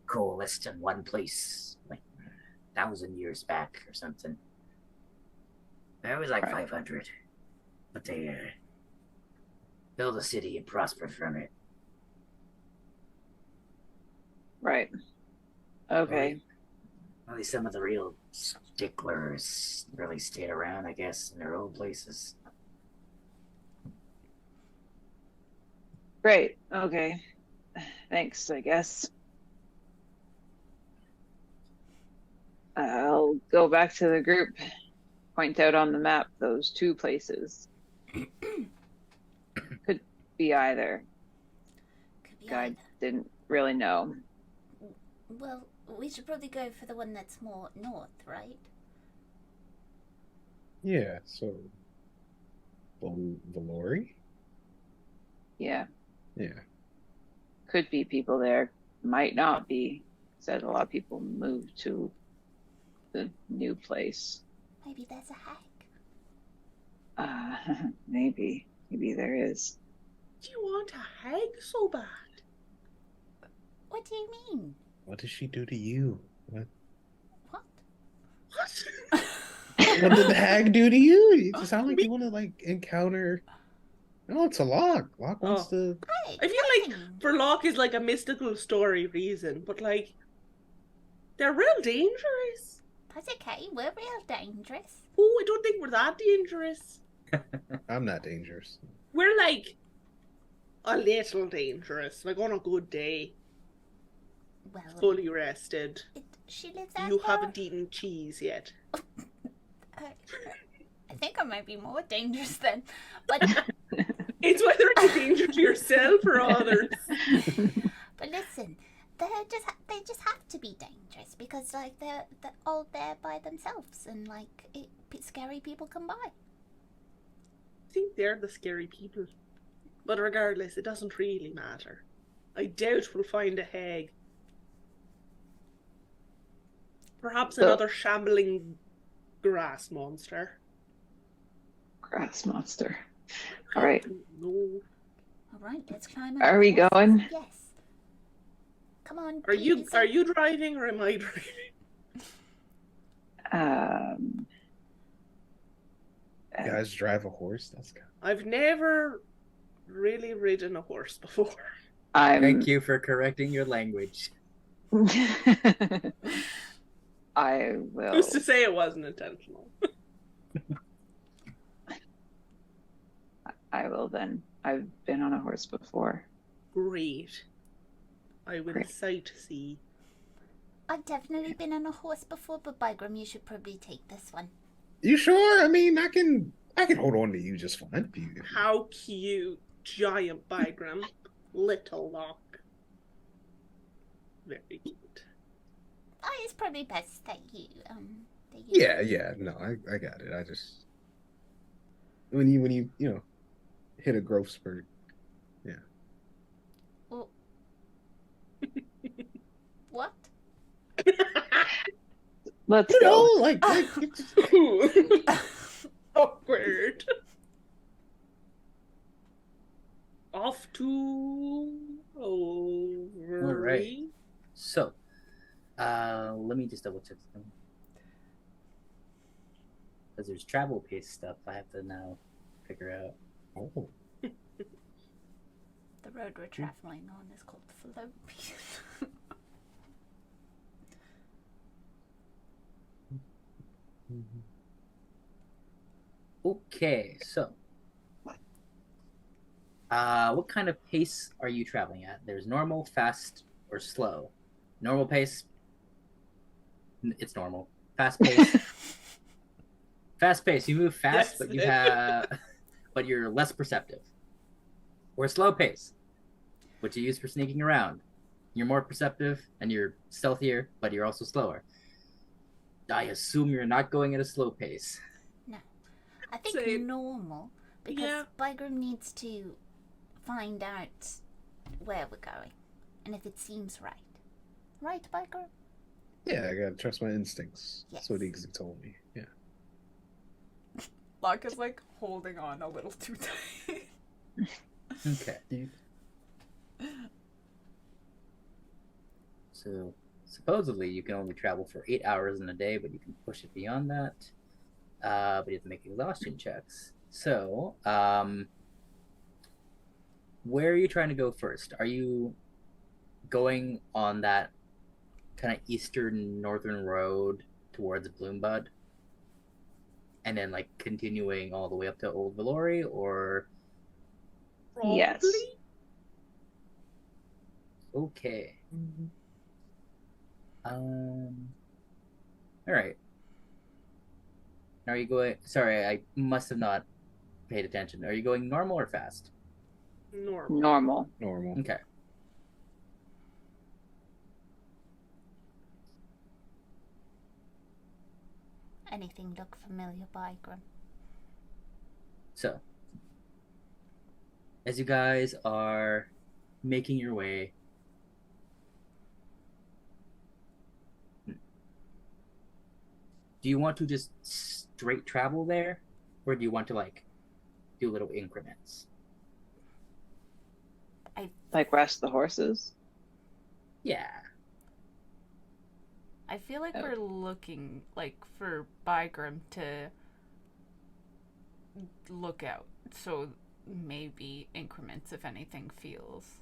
coalesced in one place, like 1,000 years back or something. It was like 500, but they built a city and prospered from it. Right. Okay. Only some of the real sticklers really stayed around, I guess, in their old places. Great. Okay. Thanks, I guess. I'll go back to the group. Point out on the map those two places. Could be either. Guy didn't really know. Well, we should probably go for the one that's more north, right? Yeah, so Valori? Yeah. Yeah. Could be people there. Might not be. Said a lot of people moved to the new place. Maybe there's a hag. Maybe. Maybe there is. Do you want a hag so bad? What do you mean? What did she do to you? What? What? What did the hag do to you? You just sound like you want to encounter. No, it's a Locke. Locke wants to. I feel like for Locke is like a mystical story reason, but they're real dangerous. That's okay. We're real dangerous. Oh, I don't think we're that dangerous. I'm not dangerous. We're a little dangerous. On a good day. Well, fully rested. She lives out You there? haven't eaten cheese yet. I think I might be more dangerous then. But It's whether it's a danger to yourself or others. But listen, they just have to be dangerous because like they're all there by themselves and like scary people come by. I think they're the scary people. But regardless, it doesn't really matter. I doubt we'll find a hag. Perhaps another shambling grass monster. Grass monster. All right. All right, let's climb up. Are we going? Yes. Come on. Are you driving or am I driving? You guys drive a horse? That's good. I've never really ridden a horse before. Thank you for correcting your language. I will. Who's to say it wasn't intentional? I will then. I've been on a horse before. Great. I will sightsee. I've definitely been on a horse before, but Bygram, you should probably take this one. You sure? I mean, I can hold on to you just fine. How cute. Giant Bygram. Little lock. Very cute. Oh, it's probably best that you Yeah, no, I got it. I just when you hit a growth spurt. Yeah. Well, what? Let's go. Awkward. Off to over. All right. So, let me just double check something. Because there's travel pace stuff I have to now figure out. Oh. The road we're traveling on is called Fallopian. Okay, so what kind of pace are you traveling at? There's normal, fast, or slow. Normal pace, it's normal. Fast pace, fast pace. You move fast, Yes. but you're less perceptive. Or slow pace, which you use for sneaking around. You're more perceptive and you're stealthier, but you're also slower. I assume you're not going at a slow pace. No, I think normal because Bygram needs to find out where we're going and if it seems right. Right, Bygram? Yeah, I gotta trust my instincts. Yes. That's what Iggsy told me. Yeah. Locke is like holding on a little too tight. Okay. So supposedly you can only travel for 8 hours in a day, but you can push it beyond that. But you have to make exhaustion checks. So, where are you trying to go first? Are you going on that kind of eastern northern road towards Bloombud? And then like continuing all the way up to Old Valori, or Yes. okay. All right. Are you going? Sorry, I must have not paid attention. Are you going normal or fast? Normal. Normal. Okay. Anything look familiar, Bygram? So, as you guys are making your way, do you want to just straight travel there, or do you want to like do little increments? Like rest the horses? Yeah. I feel like we're looking like for Bygram to look out. So maybe increments if anything feels.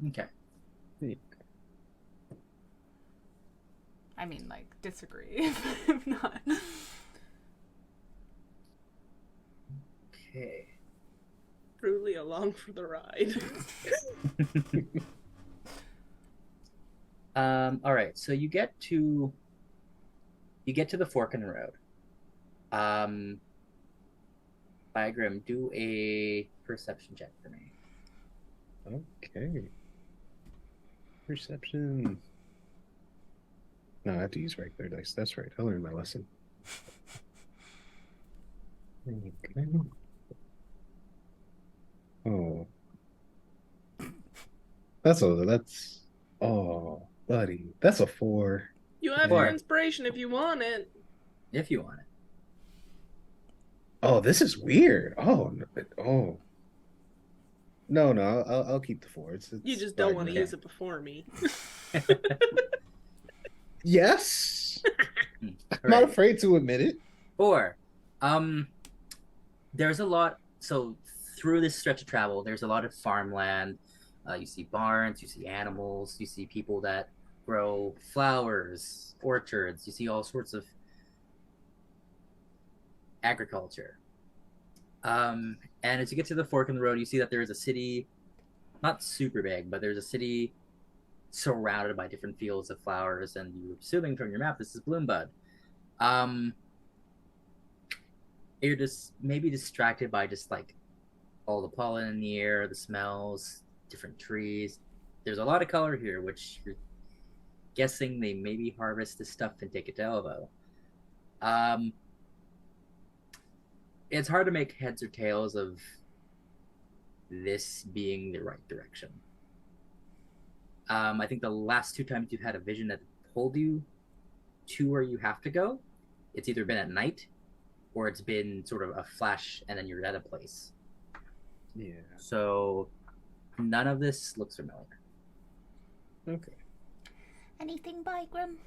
Okay. I mean, like, disagree if not. Okay. Truly along for the ride. All right. So you get to the fork in the road. Bygram, do a perception check for me. Okay. Perception. No, I have to use regular dice. That's right. I learned my lesson. Okay. Oh. Oh, buddy. That's a 4. You have Four. your inspiration if you want it. If you want it. Oh, this is weird. Oh. No, I'll keep the 4. You just don't want to use it before me. Yes. I'm Right. not afraid to admit it. 4. There's a lot. So through this stretch of travel, there's a lot of farmland. You see barns, you see animals, you see people that grow flowers, orchards. You see all sorts of agriculture. And as you get to the fork in the road, you see that there is a city, not super big, but there's a city surrounded by different fields of flowers. And you're assuming from your map this is Bloombud. You're just maybe distracted by just like all the pollen in the air, the smells, different trees. There's a lot of color here, which you're guessing they maybe harvest this stuff and take it to Elvo. It's hard to make heads or tails of this being the right direction. I think the last 2 times you've had a vision that pulled you to where you have to go, it's either been at night or it's been sort of a flash and then you're at a place. Yeah. So none of this looks familiar. Okay. Anything, Bygram?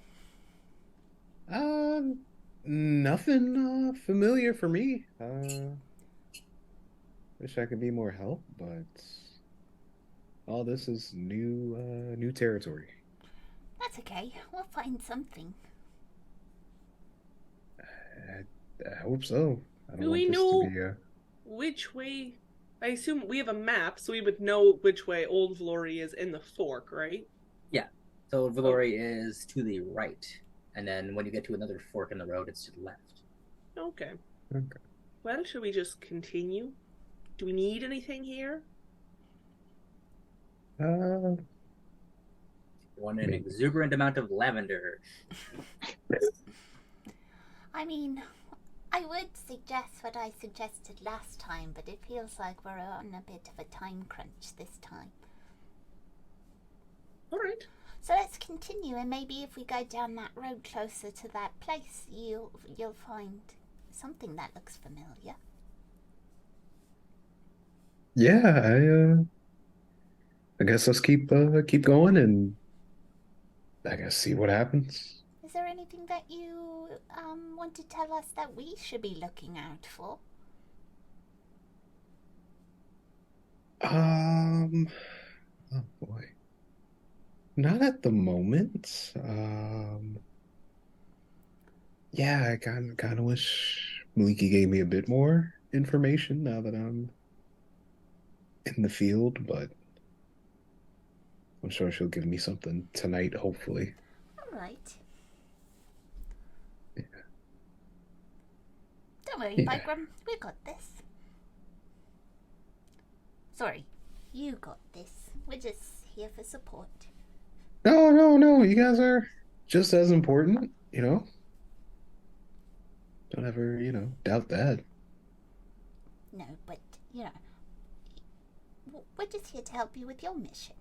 Nothing familiar for me. Wish I could be more help, but all this is new territory. That's okay. We'll find something. I hope so. I don't Do want we this know to be which way? I assume we have a map, so we would know which way Old Valory is in the fork, right? Yeah. So Valory is to the right. And then when you get to another fork in the road, it's to the left. Okay. Okay. Well, should we just continue? Do we need anything here? Want an exuberant amount of lavender. I mean, I would suggest what I suggested last time, but it feels like we're on a bit of a time crunch this time. All right. So let's continue, and maybe if we go down that road closer to that place, you'll find something that looks familiar. Yeah, I guess let's keep going and I guess see what happens. Is there anything that you want to tell us that we should be looking out for? Oh boy. Not at the moment. Yeah, I kind of wish Maliki gave me a bit more information now that I'm in the field, but I'm sure she'll give me something tonight, hopefully. All right. Yeah. Don't worry, Yeah. Bygram. We got this. Sorry, you got this. We're just here for support. No. You guys are just as important, you know? Don't ever, doubt that. No, but, we're just here to help you with your mission.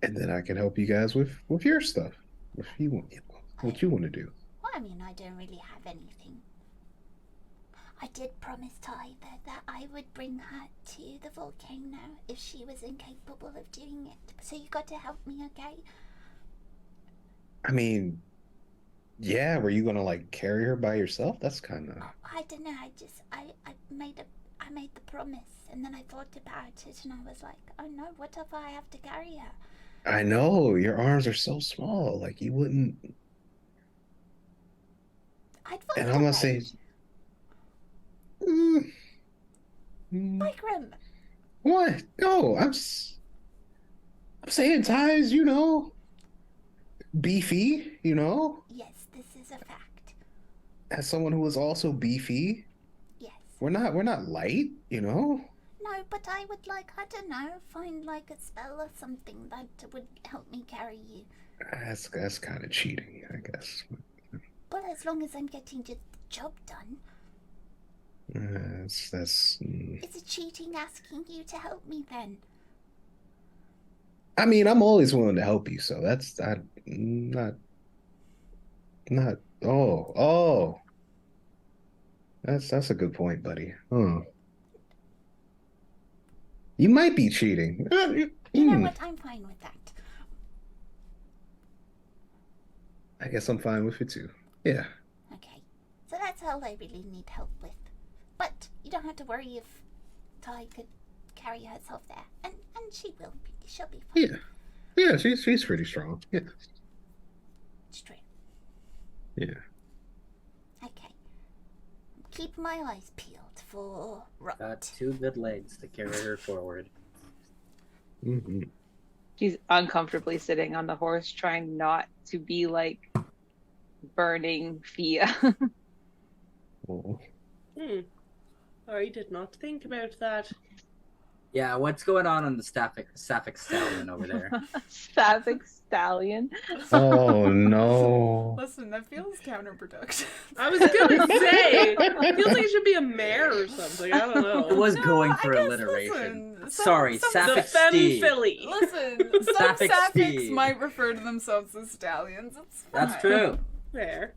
And then I can help you guys with your stuff. If you want, what you want to do. Well, I mean, I don't really have anything. I did promise Tyler that I would bring her to the volcano if she was incapable of doing it. So you got to help me, okay? I mean, yeah, were you gonna carry her by yourself? That's kind of. I don't know. I made the promise, and then I thought about it, and I was like, oh no, what if I have to carry her? I know your arms are so small. You wouldn't. And I'm gonna say. Bygram. What? No, I'm saying Ty's, beefy, Yes, this is a fact. as someone who is also beefy. Yes. we're not light, you know? No, but I would like, I don't know, find like a spell or something that would help me carry you. That's kind of cheating, I guess. But as long as I'm getting the job done. That's. Is it cheating asking you to help me then? I mean, I'm always willing to help you, so that's not. Oh. That's a good point, buddy. Oh, you might be cheating. You know what? I'm fine with that. I guess I'm fine with it too. Yeah. Okay. So that's all I really need help with. But you don't have to worry if Ty could carry herself there. And she will be. She'll be fine. Yeah, she's pretty strong. Yeah. Straight. Yeah. Okay. Keep my eyes peeled for Got 2 good legs to carry her forward. Mm-hmm. She's uncomfortably sitting on the horse, trying not to be like burning Fia. Oh. I did not think about that. Yeah, what's going on the Sapphic Stallion over there? Sapphic Stallion. Oh no. Listen, that feels counterproductive. I was gonna say, it feels like it should be a mare or something. I don't know. It was going for alliteration. Sorry, Sapphic the femme Steed. filly. Listen, some Sapphic sapphics Steed. might refer to themselves as stallions. It's fine. That's true. Fair.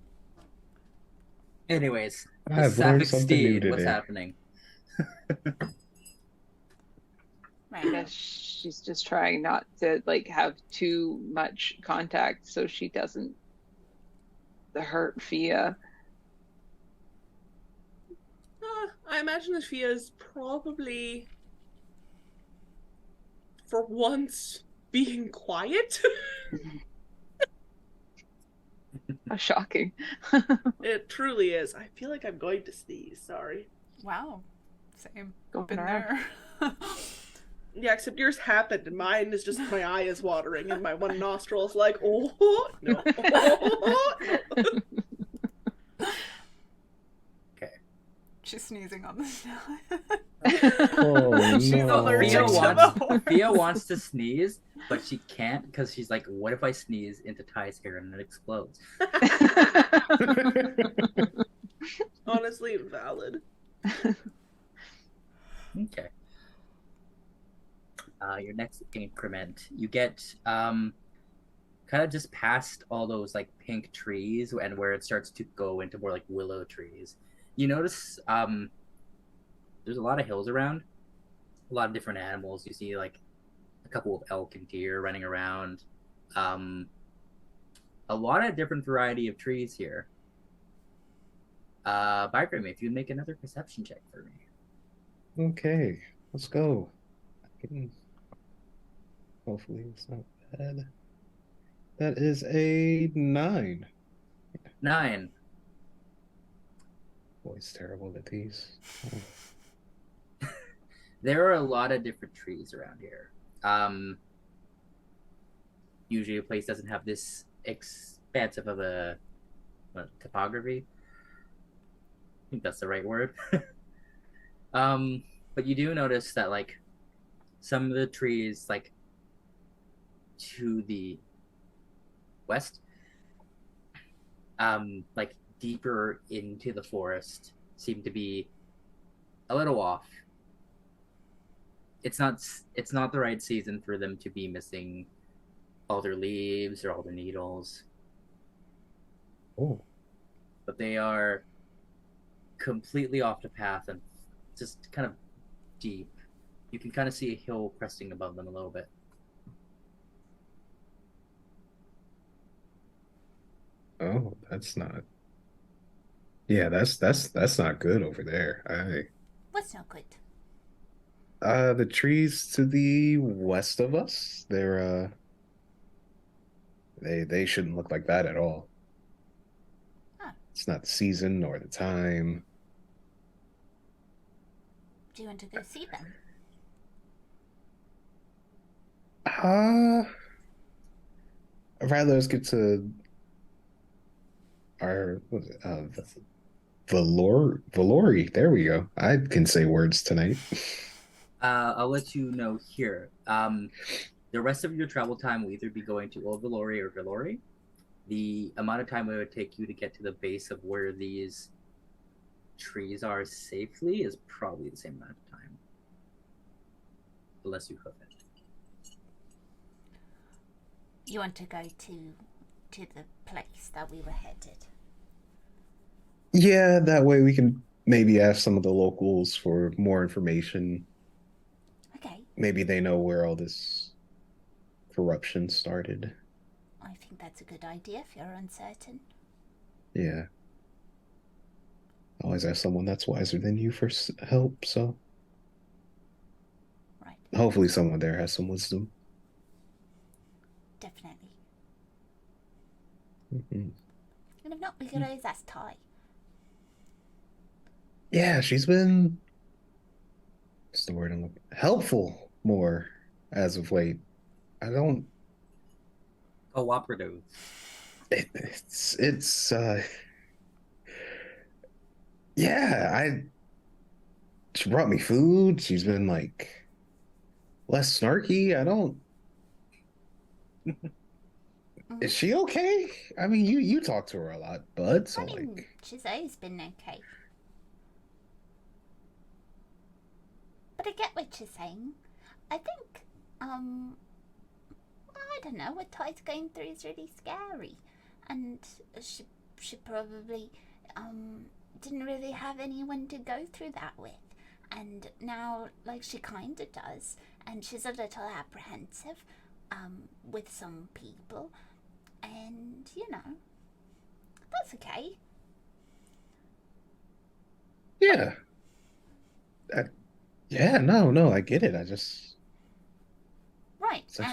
Anyways, the I've learned Sapphic something new Steed, what's today. happening? I guess she's just trying not to like have too much contact so she doesn't hurt Fia. I imagine that Fia's probably, for once, being quiet. How shocking. It truly is. I feel like I'm going to sneeze. Sorry. Wow. Same. Going Been around. there. Yeah, except yours happened, and mine is just my eye is watering, and my one nostril is like, oh, no. Okay. She's sneezing on the stallion. Oh, She's no. allergic Fia to the wants, horse. Fia wants to sneeze, but she can't because she's like, what if I sneeze into Ty's hair and it explodes? Honestly, valid. Okay. Your next increment, you get kind of just past all those like pink trees and where it starts to go into more like willow trees. You notice there's a lot of hills around, a lot of different animals. You see like a couple of elk and deer running around, a lot of different variety of trees here. Bygram, if you'd make another perception check for me. Okay, let's go. Hopefully it's not bad. That is a 9. 9. Boy's terrible at these. Oh. There are a lot of different trees around here. Usually a place doesn't have this expansive of a topography. I think that's the right word. But you do notice that like some of the trees like to the west, like deeper into the forest, seem to be a little off. It's not the right season for them to be missing all their leaves or all their needles. Oh. But they are completely off the path and just kind of deep. You can kind of see a hill cresting above them a little bit. Oh, that's not. Yeah, that's not good over there. What's not good? The trees to the west of us, they shouldn't look like that at all. Huh. It's not the season nor the time. Do you want to go see them? I'd rather us get to our Valori. There we go. I can say words tonight. I'll let you know here. The rest of your travel time will either be going to Old Valori or Valori. The amount of time it would take you to get to the base of where these trees are safely is probably the same amount of time. Unless you hoof it. You want to go to the place that we were headed? Yeah, that way we can maybe ask some of the locals for more information. Okay. Maybe they know where all this corruption started. I think that's a good idea if you're uncertain. Yeah. Always ask someone that's wiser than you for help, so. Right. Hopefully someone there has some wisdom. Definitely. Mm-hmm. And if not, we could always ask Ty. Yeah, she's been, what's the word I'm looking, helpful more as of late. I don't. Cooperative. It's yeah, she brought me food. She's been like less snarky. I don't. Is she okay? I mean, you talk to her a lot, bud. So like, she's always been okay. But I get what you're saying. I think, I don't know, what Ty's going through is really scary. And she probably, didn't really have anyone to go through that with. And now, like, she kind of does. And she's a little apprehensive, with some people. And, you know, that's okay. yeah. Yeah, no, I get it. I just Right, such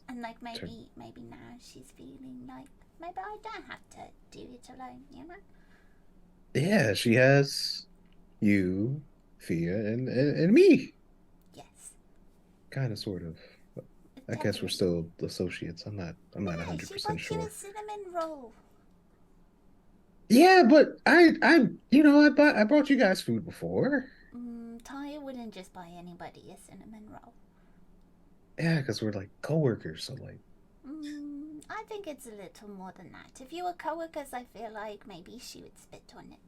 and like maybe now she's feeling like maybe I don't have to do it alone, you know? yeah, she has you, Fia, and me. Yes. Kind of, sort of. I guess we're still associates. I'm not 100% She sure. a cinnamon roll. Yeah, but I brought you guys food before. Ty wouldn't just buy anybody a cinnamon roll. Yeah, because we're like coworkers, so like. I think it's a little more than that. If you were coworkers, I feel like maybe she would spit on it.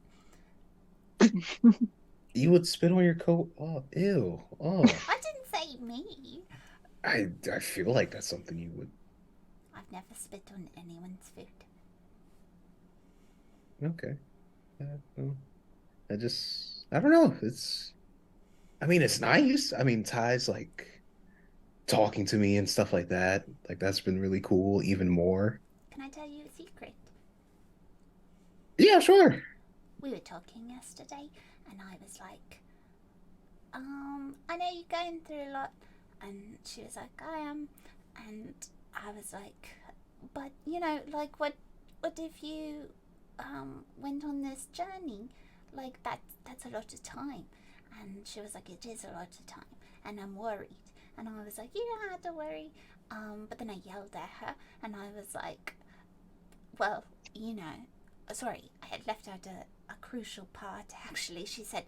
You would spit on your Oh, ew. Oh. I didn't say me. I feel like that's something you would. I've never spit on anyone's food. Okay. I don't know. I mean, it's nice. I mean, Ty's like talking to me and stuff like that. Like, that's been really cool, even more. Can I tell you a secret? Yeah, sure. We were talking yesterday, and I was like, I know you're going through a lot. And she was like, I am. And I was like, but, you know, like, what if you, went on this journey? Like, that's a lot of time. And she was like, it is a lot of time. And I'm worried. And I was like, you don't have to worry. But then I yelled at her, and I was like, well, you know, sorry, I had left out a crucial part, actually. She said,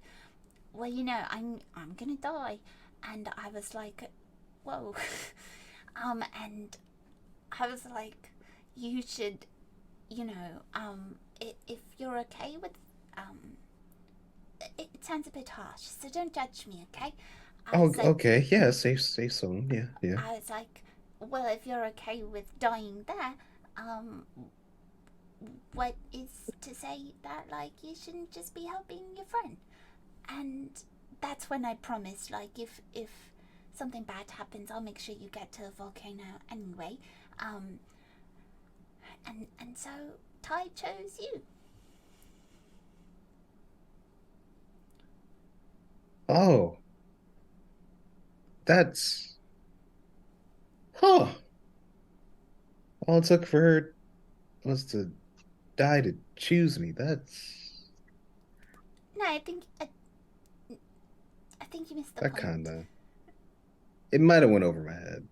well, you know, I'm gonna die. And I was like, whoa. And I was like, you should, you know, if you're okay with, it sounds a bit harsh, so don't judge me, okay? Okay, yeah, safe zone, yeah. I was like, well, if you're okay with dying there, what is to say that, like, you shouldn't just be helping your friend? And that's when I promised, like, if something bad happens, I'll make sure you get to the volcano anyway. And so Ty chose you. Oh. That's. Huh. All it took for her was to die to choose me. That's. No, I think you missed the That point. kinda. It might have went over my head.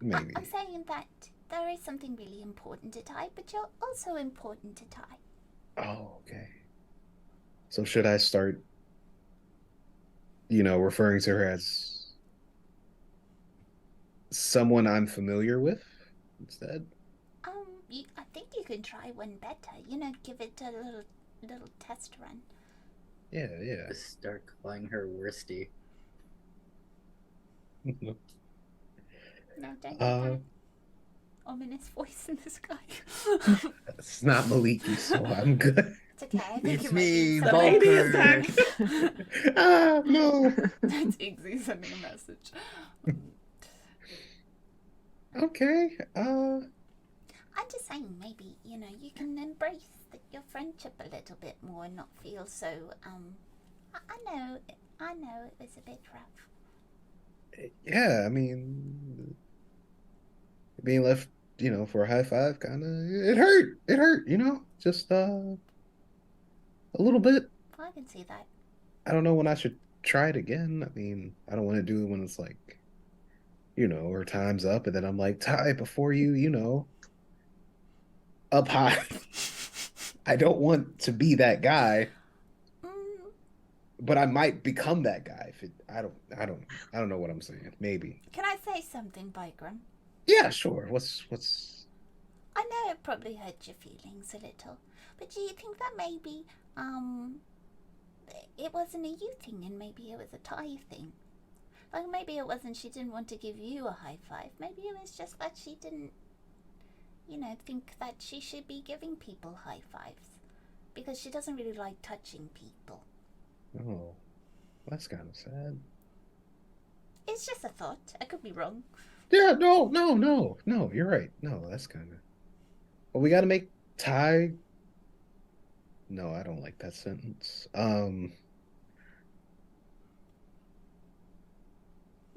Maybe. I'm saying that there is something really important to Ty, but you're also important to Ty. Oh, okay. So should I start, referring to her as someone I'm familiar with instead? I think you can try one better. Give it a little test run. Yeah. Just start calling her worsty. No, don't do that. Ominous voice in the sky. It's not Maliki, so I'm good. It's okay. I think It's it might me, be The lady is Vulcan. back. No. That's Iggsy sending a message. Okay. I'm just saying, maybe you can embrace your friendship a little bit more and not feel so. I know it was a bit rough. Yeah, I mean, being left, for a high five, kind of, it hurt. It hurt, just a little bit. I can see that. I don't know when I should try it again. I mean, I don't want to do it when it's like, or time's up, and then I'm like, Ty, before you, up high. I don't want to be that guy, but I might become that guy if I don't know what I'm saying. Maybe. Can I say something, Bygram? Yeah, sure. What's I know it probably hurt your feelings a little, but do you think that maybe it wasn't a you thing and maybe it was a Ty thing? Like maybe it wasn't she didn't want to give you a high five. Maybe it was just that she didn't, think that she should be giving people high fives because she doesn't really like touching people. Oh, that's kind of sad. It's just a thought. I could be wrong. Yeah, no. You're right. No, that's kind of. Well, we got to make Ty. No, I don't like that sentence. I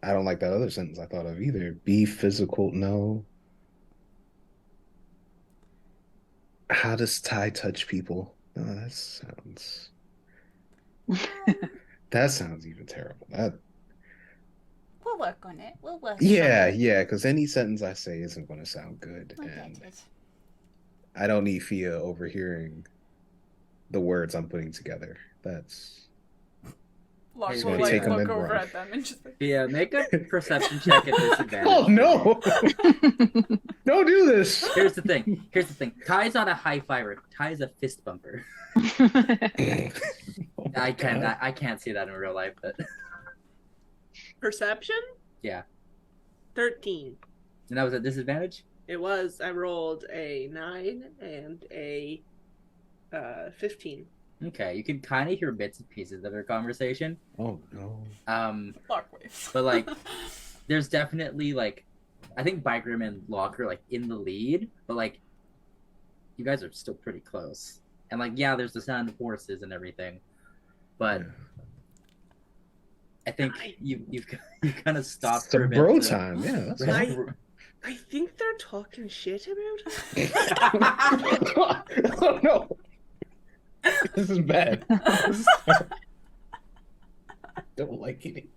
don't like that other sentence I thought of either. Be physical. No. How does Ty touch people? No, that sounds even terrible. We'll work on it. We'll work. Yeah, because any sentence I say isn't going to sound good, and I don't need Fia overhearing the words I'm putting together. That's. Locke Just will gonna take like them look in over rough. at them and just like, Yeah, make a perception check at disadvantage. Oh no! Don't do this. Here's the thing. Ty's not a high fiver. Ty's a fist bumper. I can't see that in real life, but Perception? yeah. 13. And that was a disadvantage? It was. I rolled a 9 and a 15. Okay, you can kind of hear bits and pieces of their conversation. Oh no. Locke waves. But like, there's definitely like, I think Bygram and Locke are like in the lead, but like, you guys are still pretty close. And like, yeah, there's the sound of horses and everything, but I think you kind of stopped Some for a bit. bro time, yeah. That's I think they're talking shit about us. Oh no. This is bad. Don't like it.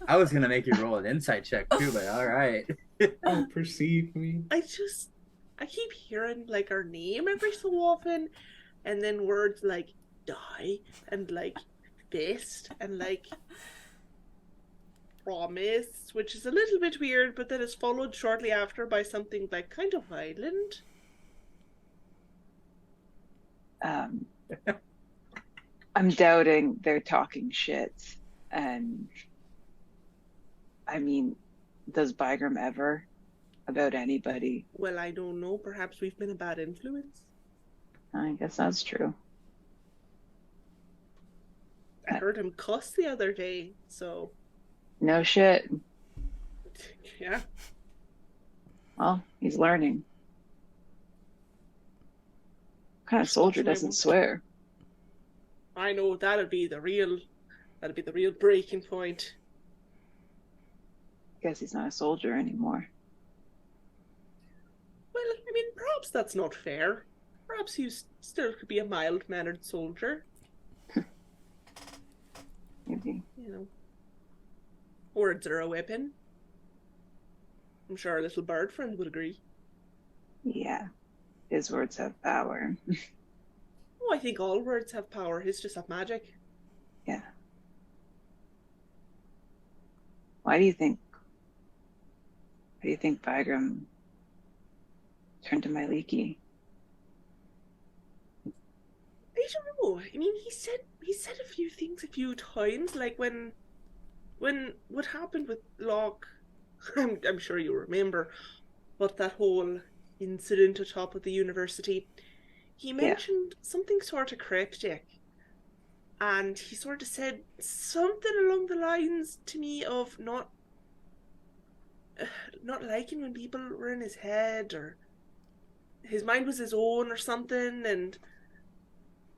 I was gonna make you roll an insight check too, but all right. Don't perceive me. I keep hearing like our name every so often, and then words like die and like fist and like promise, which is a little bit weird, but then is followed shortly after by something like kind of violent. I'm doubting they're talking shit, and I mean, does Bygram ever about anybody? Well, I don't know. Perhaps we've been a bad influence. I guess that's true. I heard him cuss the other day, so No shit. yeah. Well, he's learning. What kind of soldier doesn't swear? I know that'd be the real breaking point. Guess he's not a soldier anymore. Well, I mean, perhaps that's not fair. Perhaps you still could be a mild-mannered soldier. Maybe. You know, words are a weapon. I'm sure our little bird friend would agree. Yeah. His words have power. I think all words have power. His just have magic. Yeah. Why do you think Vigram turned to my leaky? I don't know. I mean, he said a few things a few times, like when what happened with Locke. I'm sure you remember, but that whole incident atop of the university. He mentioned something sort of cryptic, and he sort of said something along the lines to me of not liking when people were in his head, or his mind was his own or something. And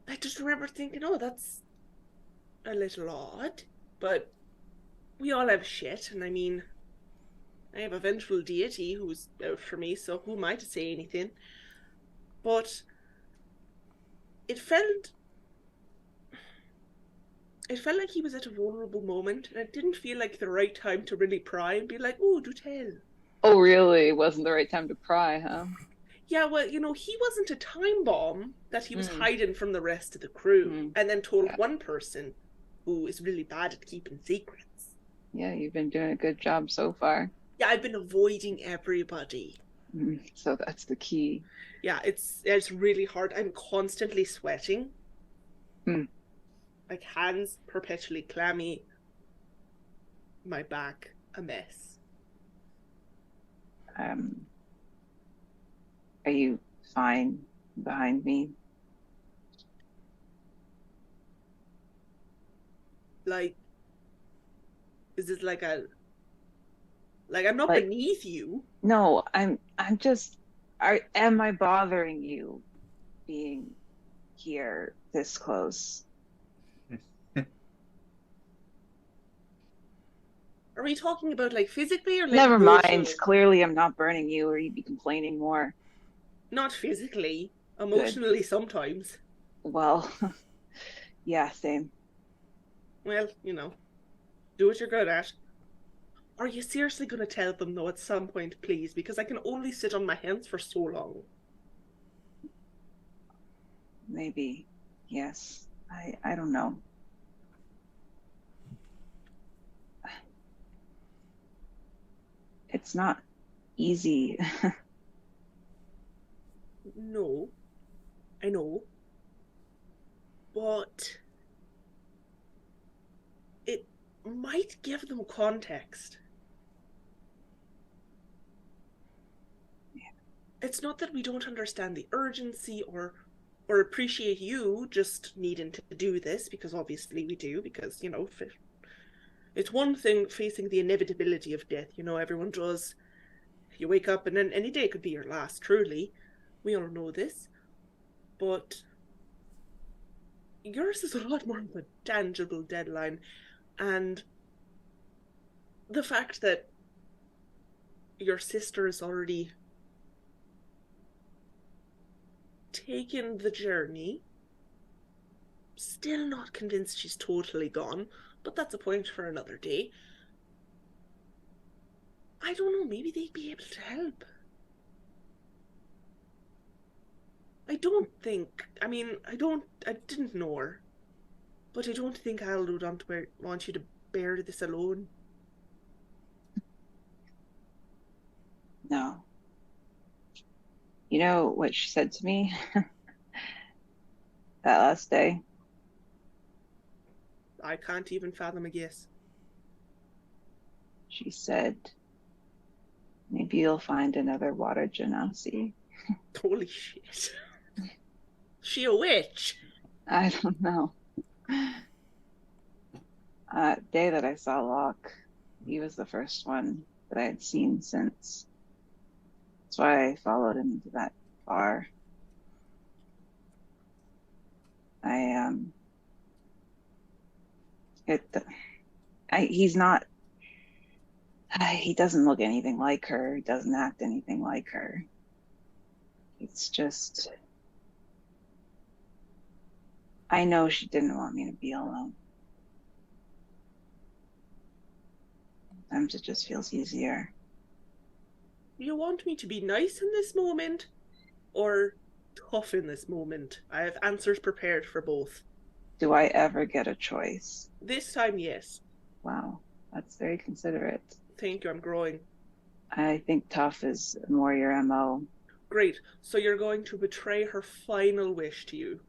I just remember thinking, oh, that's a little odd, but we all have shit. And I mean, I have a vengeful deity who's out for me, so who am I to say anything? But it felt like he was at a vulnerable moment, and it didn't feel like the right time to really pry and be like, oh, do tell. Oh, really? It wasn't the right time to pry, huh? Yeah, well, he wasn't a time bomb that he was hiding from the rest of the crew and then told one person who is really bad at keeping secrets. Yeah, you've been doing a good job so far. Yeah, I've been avoiding everybody. So that's the key. Yeah, it's really hard. I'm constantly sweating. Like, hands perpetually clammy. My back a mess. Are you fine behind me? Like, is this like I'm not beneath you? No, I'm just. Am I bothering you being here this close? Are we talking about like physically or like Never mind. emotionally? Clearly, I'm not burning you, or you'd be complaining more. Not physically, emotionally sometimes. Well, yeah, same. Well, do what you're good at. Are you seriously going to tell them though at some point, please? Because I can only sit on my hands for so long. Maybe, yes. I don't know. It's not easy. No, I know. But it might give them context. It's not that we don't understand the urgency or appreciate you just needing to do this, because obviously we do, because, it's one thing facing the inevitability of death, everyone does. You wake up and then any day could be your last, truly. We all know this. But yours is a lot more of a tangible deadline. And the fact that your sister is already taken the journey, still not convinced she's totally gone, but that's a point for another day. I don't know, maybe they'd be able to help. I didn't know her, but I don't think Al would want you to bear this alone. No. You know what she said to me that last day? I can't even fathom a guess. She said, maybe you'll find another water genasi. Holy shit. She a witch? I don't know. Day that I saw Locke, he was the first one that I had seen since. That's why I followed him into that bar. He's not, he doesn't look anything like her. He doesn't act anything like her. It's just, I know she didn't want me to be alone. Sometimes it just feels easier. You want me to be nice in this moment? Or tough in this moment. I have answers prepared for both. Do I ever get a choice? This time, yes. Wow, that's very considerate. Thank you, I'm growing. I think tough is more your MO. Great. So you're going to betray her final wish to you.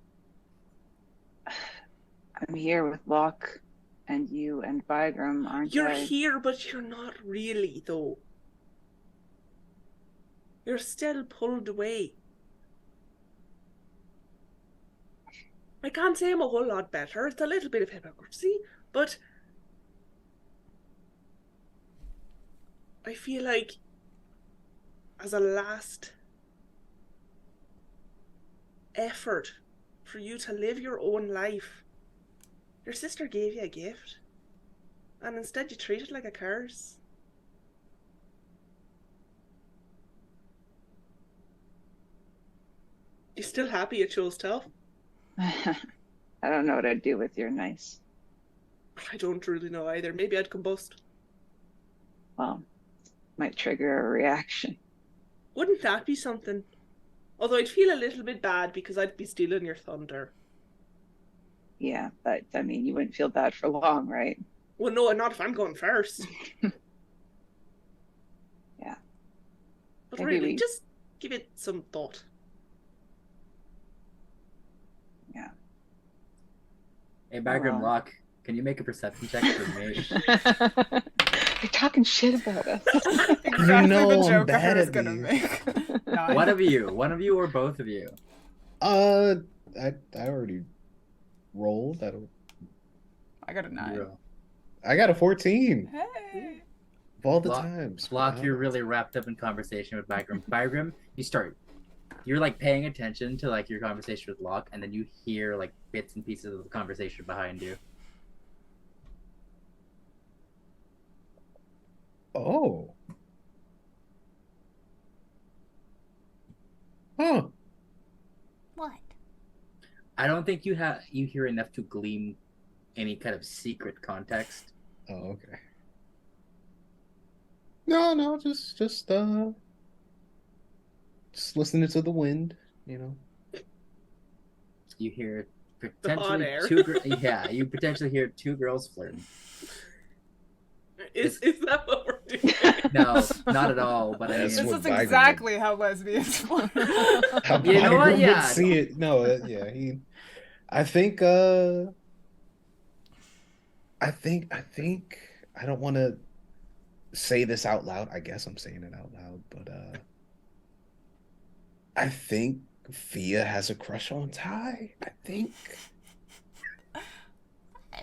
I'm here with Locke and you and Bygram, aren't You're I? here, but you're not really, though. You're still pulled away. I can't say I'm a whole lot better. It's a little bit of hypocrisy, but I feel like as a last effort for you to live your own life, your sister gave you a gift, and instead you treat it like a curse. You still happy you chose tough? I don't know what I'd do with your nice. I don't really know either. Maybe I'd combust. Well, might trigger a reaction. Wouldn't that be something? Although I'd feel a little bit bad because I'd be stealing your thunder. Yeah, but I mean, you wouldn't feel bad for long, right? Well, no, not if I'm going first. Yeah. But Maybe really, we- just give it some thought. Yeah. Hey, Bagram Wow. Locke, can you make a perception check for me? You're talking shit about us. Exactly know the I'm joke bad I was at gonna these. make. No, One of you or both of you. I already rolled. I got a 9. I got a 14 Hey. of all the Locke- times. Locke, Wow. you're really wrapped up in conversation with Bagram. Bagram, you're like paying attention to like your conversation with Locke, and then you hear like bits and pieces of the conversation behind you. Oh. Huh. What? I don't think you hear enough to glean any kind of secret context. Oh, okay. No, just listening to the wind, you know. You hear hot potentially air. you potentially hear two girls flirting. Is that what we're doing? No, not at all. But I That's mean, This what is Bygram exactly how lesbians flirt. How You know what? Bygram Yeah, would see it. No, yeah, I think I don't want to say this out loud. I guess I'm saying it out loud, but I think Fia has a crush on Ty. I think.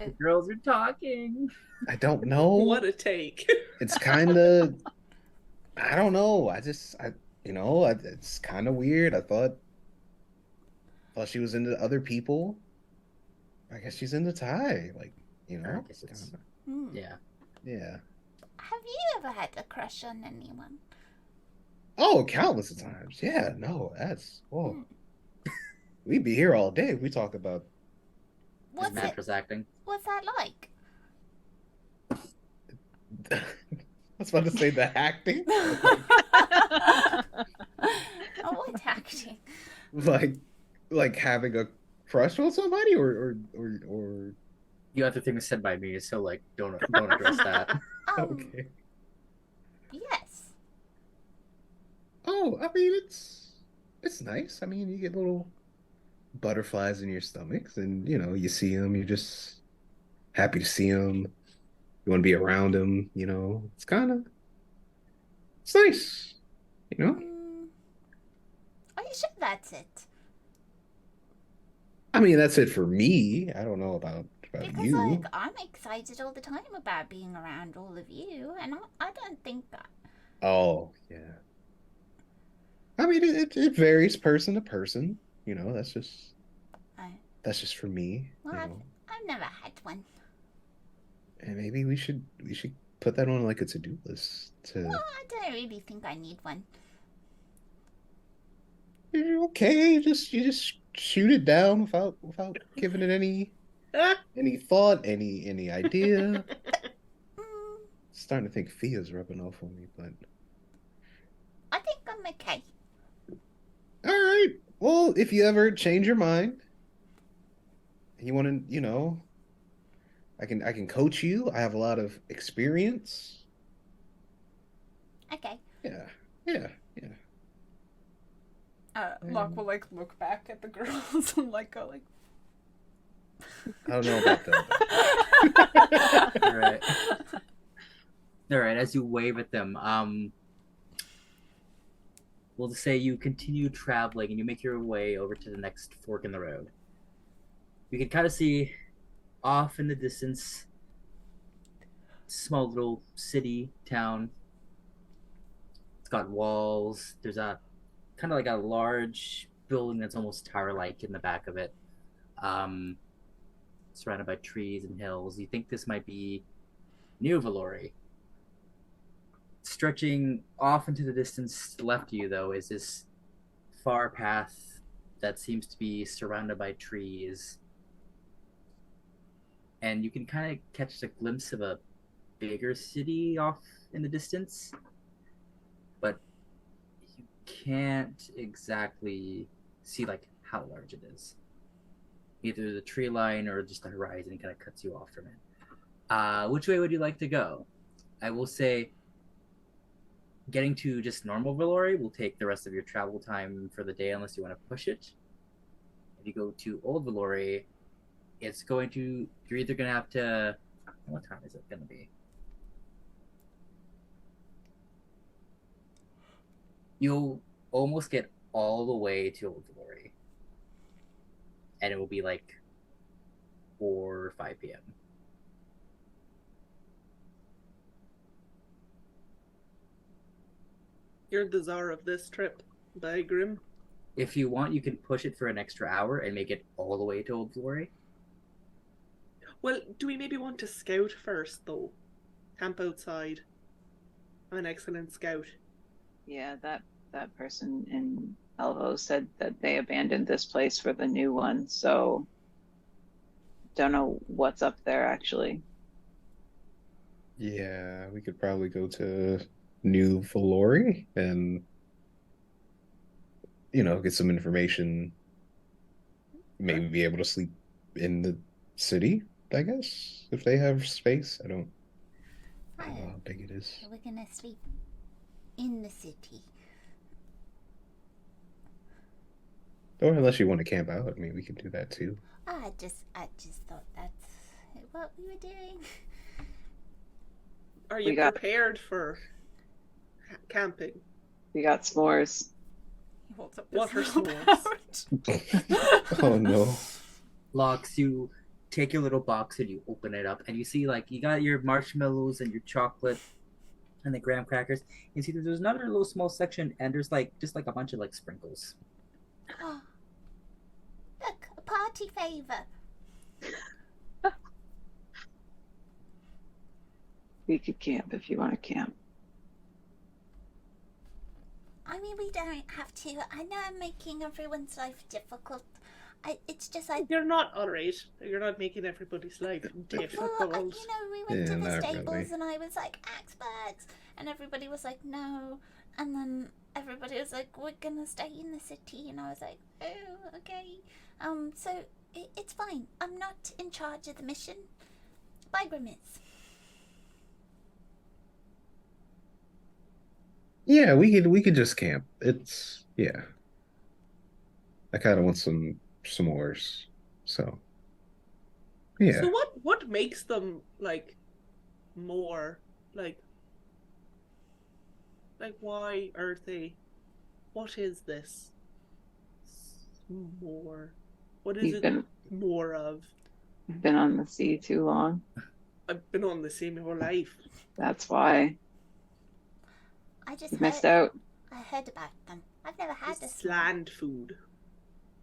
the girls are talking. I don't know. What a take. It's kind of. I don't know. It's kind of weird. I thought she was into other people. I guess she's into Ty. Like, you know. I guess it's- Hmm. Yeah. Yeah. Have you ever had a crush on anyone? Oh, countless of times. Yeah, no, that's we'd be here all day if we talk about What's Mattress acting. What's that like? I was about to say the acting. Oh, what acting? like having a crush on somebody or You have the thing said by me, so like don't address that. okay. Yes. Oh, I mean it's nice. I mean, you get little butterflies in your stomachs, and you see them. You're just happy to see them. You want to be around them. It's nice. Are you sure that's it? I mean, that's it for me. I don't know about Because you. like I'm excited all the time about being around all of you, and I don't think that. Oh, yeah. I mean, it varies person to person. That's just for me. Well, I've never had one. And maybe we should put that on like a to-do list. Well, I don't really think I need one. Okay, you just shoot it down without giving it any thought, any idea. Starting to think Fia's rubbing off on me, but I think I'm okay. all right. Well, Well, if you ever change your mind, you want to, I can coach you. I have a lot of experience. Okay. Yeah, yeah, yeah. Locke will like look back at the girls and like go like. I don't know about that. All right. All right. As you wave at them, we'll just say you continue traveling and you make your way over to the next fork in the road. You can kind of see off in the distance, small little city town. It's got walls. There's a kind of like a large building that's almost tower-like in the back of it, surrounded by trees and hills. You think this might be New Valori. Stretching off into the distance left of you, though, is this far path that seems to be surrounded by trees. And you can kind of catch a glimpse of a bigger city off in the distance. But you can't exactly see like how large it is. Either the tree line or just the horizon kind of cuts you off from it. Which way would you like to go? I will say getting to just normal Valori will take the rest of your travel time for the day unless you want to push it. If you go to Old Valori, it's going to... You're either going to have to... What time is it going to be? You'll almost get all the way to Old Valori. And it will be like 4 or 5 p.m. You're the czar of this trip, Bygrim. If you want, you can push it for an extra hour and make it all the way to Old Glory. Well, do we maybe want to scout first, though? Camp outside. I'm an excellent scout. Yeah, that person in Elvo said that they abandoned this place for the new one, so don't know what's up there actually. Yeah, we could probably go to New Valori and get some information. Maybe be able to sleep in the city, I guess, if they have space. I don't know how big it is. We're gonna sleep in the city. Or unless you want to camp out, I mean, we could do that too. I just thought that's what we were doing. Are you prepared for camping? We got s'mores. Holds up what are s'mores? Oh no. Locks, you take your little box and you open it up and you see like you got your marshmallows and your chocolate and the graham crackers. You see there's another little small section and there's like just like a bunch of like sprinkles. Oh, look, a party favor. We could camp if you want to camp. I mean, we don't have to. I know I'm making everyone's life difficult. It's just You're not, alright. You're not making everybody's life difficult. Well, we went to the stables and I was like, Axebugs! And everybody was like, no. And then everybody was like, we're gonna stay in the city. And I was like, oh, okay. So it's fine. I'm not in charge of the mission. Bygrim is. Yeah, we could just camp. Yeah. I kind of want some s'mores. So, yeah. So what makes them like more like why are they? What is this? More. What is it more of? You've been on the sea too long. I've been on the sea my whole life. That's why. I just missed out. I heard about them. I've never had this. Land food.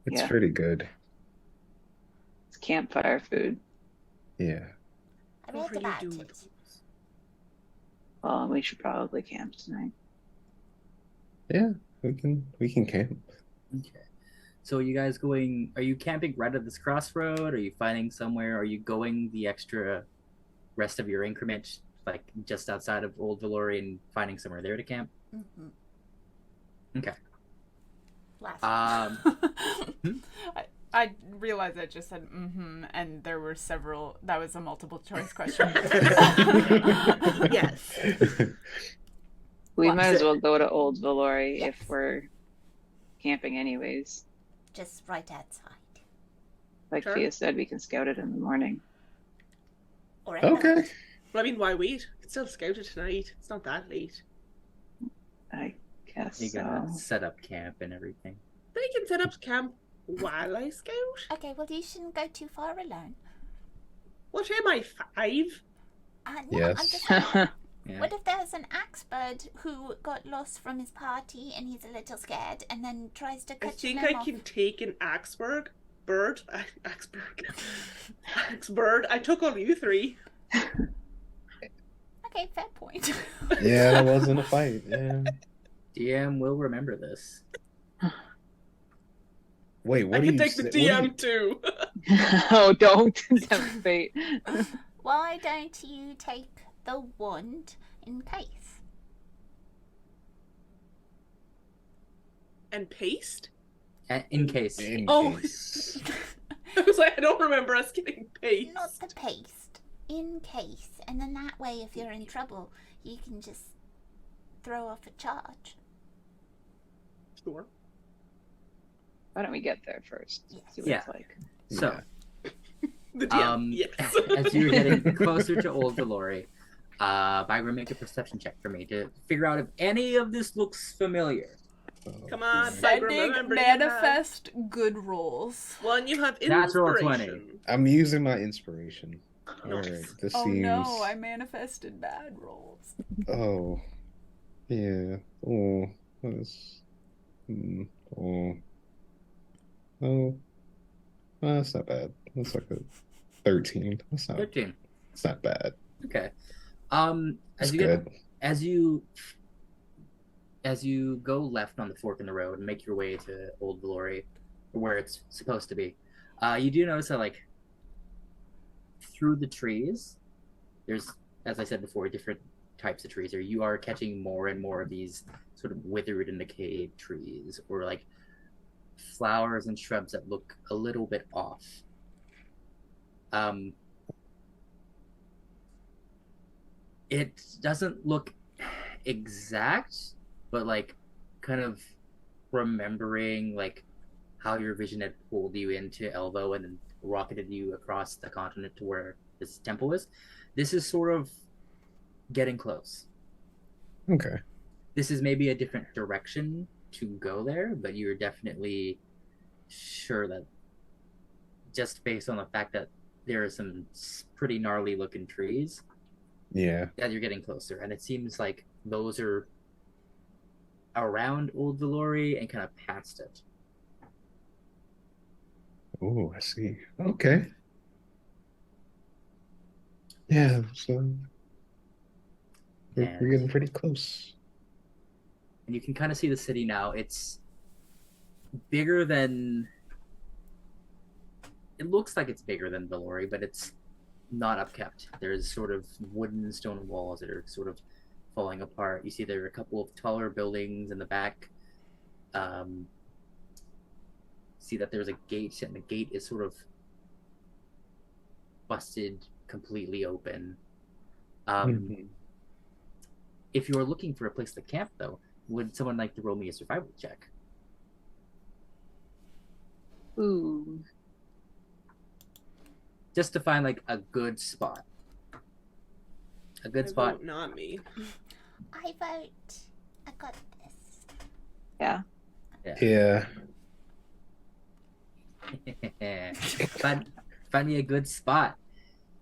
It's pretty good. It's campfire food. Yeah. I read about it. Well, we should probably camp tonight. Yeah, we can camp. Okay. So are you guys going, are you camping right at this crossroad? Are you finding somewhere? Are you going the extra rest of your increment, like just outside of Old Valori and finding somewhere there to camp? Mm-hmm. Okay. Last. I realized I just said and there were several. That was a multiple choice question. Yes. We might as well go to Old Valori Yes. if we're camping anyways. Just right outside. Like Sure. Fia said, we can scout it in the morning. Or at Okay. night. Well, I mean, why wait? We can still scout it tonight. It's not that late. I guess You're so. gonna set up camp and everything. They can set up camp while I scout. Okay, well, you shouldn't go too far alone. What am I, 5? No, I'm Yes. just saying, Yeah. what if there's an axe bird who got lost from his party and he's a little scared and then tries to I catch think them I off? can take an Axberg. Bird. Axbird. I took all you 3. Okay, fair point. Yeah, that wasn't a fight. Yeah. DM will remember this. Wait, what I do can you take the say- what do DM too. Oh, don't tempt fate. Why don't you take the wand in case? And paste? In case. In Oh. case. I was like, I don't remember us getting paste. Not the paste. In case. And then that way, if you're in trouble, you can just throw off a charge. Sure. Why don't we get there first? Yes. See what Yeah. it's like. So, The DM. Yes. as you're getting closer to Old Valori, Bygram, make a perception check for me to figure out if any of this looks familiar. Come on, Sending remember you have manifest good rolls. one. You have Natural inspiration. 20. I'm using my inspiration. All Nice. right, this Oh seems. no, I manifested bad rolls. Oh, yeah. Oh, that's. Oh. Oh. That's not bad. That's like a 13. That's not. 13. It's not bad. Okay. It's As you good. get as you go left on the fork in the road and make your way to Old Valori, where it's supposed to be, you do notice that like through the trees, there's, as I said before, different types of trees. Or you are catching more and more of these sort of withered and decayed trees, or like flowers and shrubs that look a little bit off. It doesn't look exact, but like kind of remembering like how your vision had pulled you into Elvo and then rocketed you across the continent to where this temple is. This is sort of getting close. Okay. This is maybe a different direction to go there, but you're definitely sure that just based on the fact that there are some pretty gnarly looking trees, Yeah. that you're getting closer. And it seems like those are around Old Valori and kind of past it. Oh, I see. Okay. Yeah, so we're getting pretty close. And you can kind of see the city now. It's bigger than... It looks like it's bigger than Valori, but it's not upkept. There's sort of wooden stone walls that are sort of falling apart. You see there are a couple of taller buildings in the back. See that there's a gate, and the gate is sort of busted completely open. If you're looking for a place to camp, though, would someone like to roll me a survival check? Ooh. Just to find like a good spot. A good spot. Vote not me. I vote. I got this. Yeah. Yeah. Find me a good spot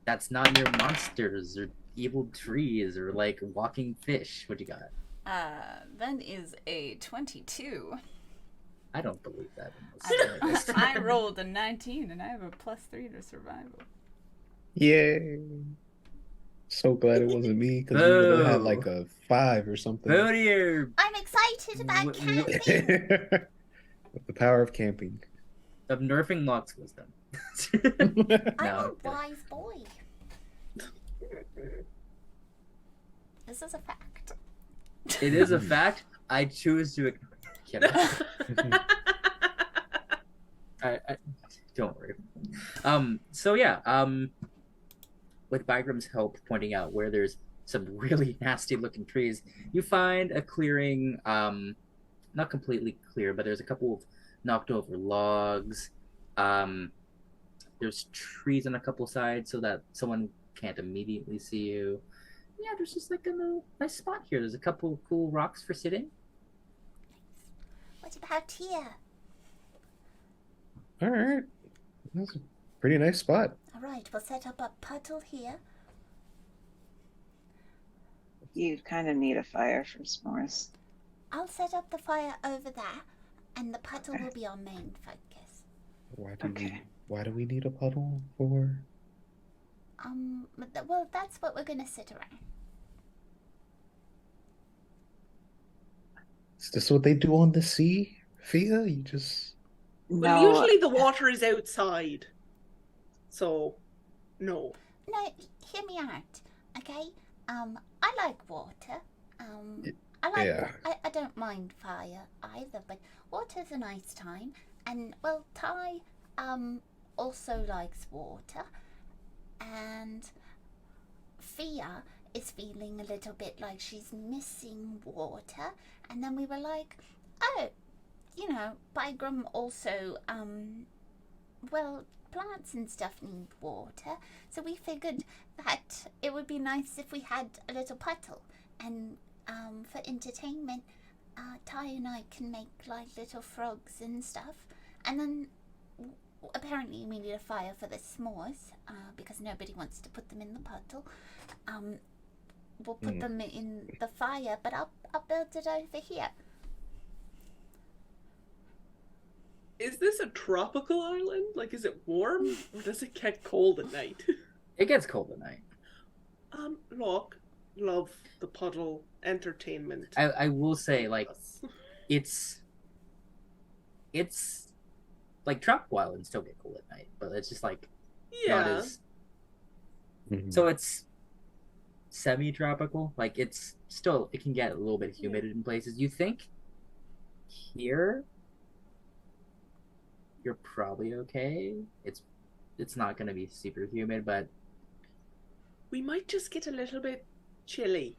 that's not near monsters or evil trees or like walking fish. What you got? That is a 22. I don't believe that. In this I rolled a 19 and I have a +3 to survival. Yay. So glad it wasn't me, because we would have had like a 5 or something. Go to your... I'm excited about camping. With the power of camping. Of nerfing Locke's wisdom. I'm a wise boy. This is a fact. It is a fact. I choose to... I don't worry. So yeah, with Bygram's help pointing out where there's some really nasty looking trees, you find a clearing, not completely clear, but there's a couple of knocked over logs. There's trees on a couple sides so that someone can't immediately see you. Yeah, there's just like a little nice spot here. There's a couple of cool rocks for sitting. What about here? All right. That's a pretty nice spot. All right, we'll set up a puddle here. You kind of need a fire for s'mores. I'll set up the fire over there, and the puddle will be our main focus. Why do we need a puddle for? Well, that's what we're gonna sit around. Is this what they do on the sea, Fia? You just... Well, No. usually the water is outside. So, no. No, hear me out, okay? I like water. I like. Yeah. I don't mind fire either, but water's a nice time. And well, Ty also likes water, and Fia is feeling a little bit like she's missing water. And then we were like, oh, you know, Bygram also well, plants and stuff need water, so we figured that it would be nice if we had a little puddle, and for entertainment, Ty and I can make like little frogs and stuff, and then apparently we need a fire for the s'mores, because nobody wants to put them in the puddle. We'll put them in the fire, but I'll build it over here. Is this a tropical island? Like, is it warm? Or does it get cold at night? It gets cold at night. Look, love the puddle entertainment. I will say, like, it's like tropical islands still get cold at night, but it's just like not Yeah. as. So it's semi-tropical. Like it's still, it can get a little bit humid in places. You think here you're probably okay. It's not going to be super humid, but We might just get a little bit chilly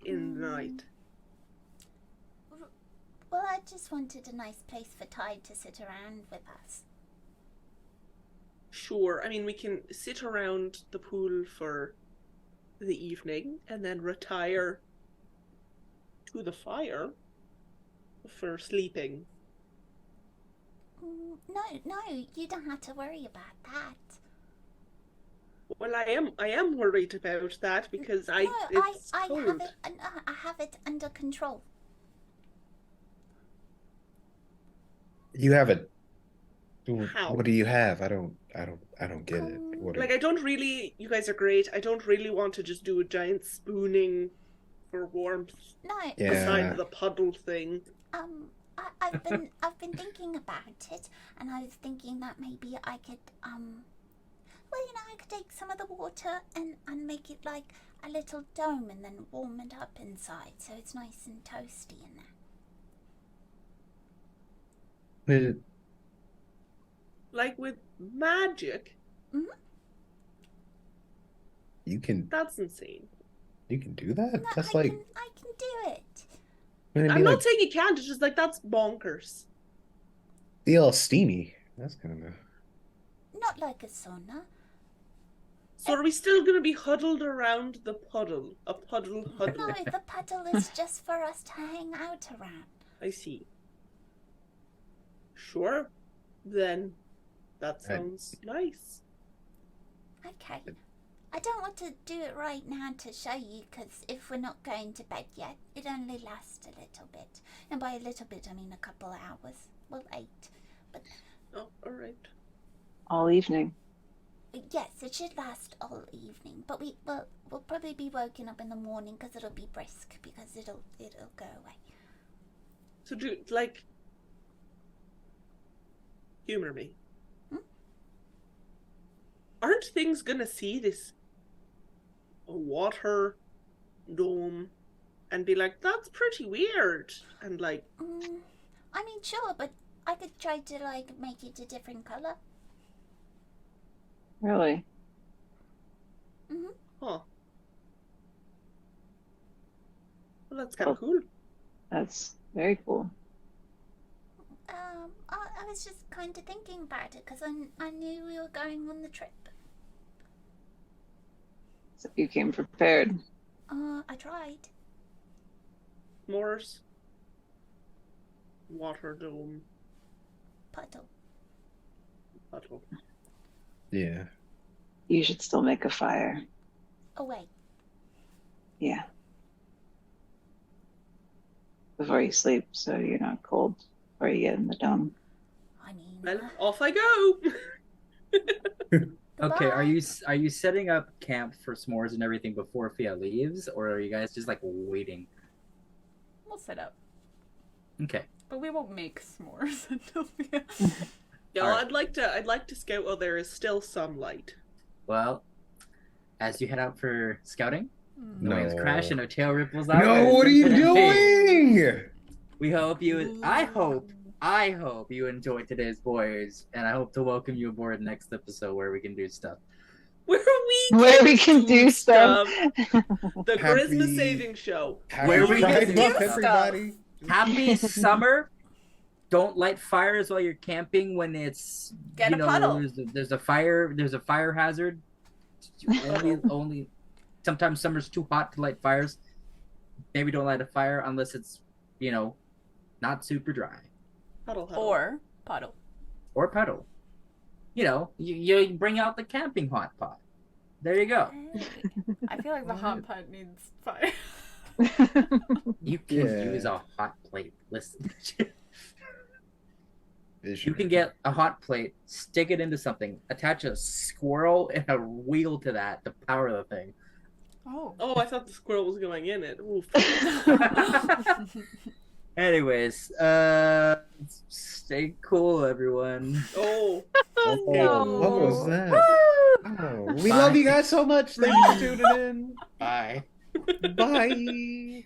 in the night. Well, I just wanted a nice place for Ty to sit around with us. Sure, I mean, we can sit around the pool for the evening and then retire to the fire for sleeping. No, you don't have to worry about that. Well, I am worried about that because No, it's I cold. have it under control. You have it. How? What do you have? I don't get it. What Like, I don't really, you guys are great. I don't really want to just do a giant spooning for warmth No. beside the puddle thing. I've been thinking about it, and I was thinking that maybe I could well, you know, I could take some of the water and make it like a little dome and then warm it up inside so it's nice and toasty in there. Like with magic. You can That's insane. do that? No, That's I like can do it. it'd I'm be not like saying you can't, it's just like that's bonkers. be all steamy. That's kind of Not like a sauna. So are we still gonna be huddled around the puddle? A puddle huddle. No, the puddle is just for us to hang out around. I see. Sure. Then that sounds nice. Okay. I don't want to do it right now to show you, because if we're not going to bed yet, it only lasts a little bit. And by a little bit, I mean a couple hours. Well, 8. But Oh, alright. All evening. yes, it should last all evening. But we'll probably be woken up in the morning because it'll be brisk, because it'll go away. So like, humor me. Aren't things gonna see this water dome and be like, that's pretty weird? And like, I mean, sure, but I could try to like make it a different color. Really? Mhm. Huh. Well, that's kind of cool. That's very cool. I was just kind of thinking about it because I knew we were going on the trip. So you came prepared. I tried. S'mores. Water dome. Puddle. Puddle. Yeah. You should still make a fire. Oh wait. Yeah. Before you sleep, so you're not cold before you get in the dome. I mean. Well, off I go. Okay, are you setting up camp for s'mores and everything before Fia leaves, or are you guys just like waiting? We'll set up. Okay. But we won't make s'mores until we... Yeah, All right. I'd like to scout while there is still some light. Well, as you head out for scouting, the No. waves crash and no tail ripples out. No, what are you doing? We hope you. I hope you enjoyed today's voyage, and I hope to welcome you aboard next episode where we can do stuff. Where we can do stuff. The Charisma Saving Show. Where we can do stuff. everybody. Happy summer. Don't light fires while you're camping when it's Get a puddle. There's a fire hazard. only sometimes summer's too hot to light fires. Maybe don't light a fire unless it's not super dry. Puddle. Or puddle. Or puddle. You bring out the camping hot pot. There you go. I feel like the hot pot needs fire. You can use a hot plate. Listen. You can get a hot plate, stick it into something, attach a squirrel and a wheel to that to power the thing. Oh, I thought the squirrel was going in it. Oof. Anyways, stay cool, everyone. Oh. What was that? Oh, we love you guys so much. Thank you for tuning in. Bye. Bye.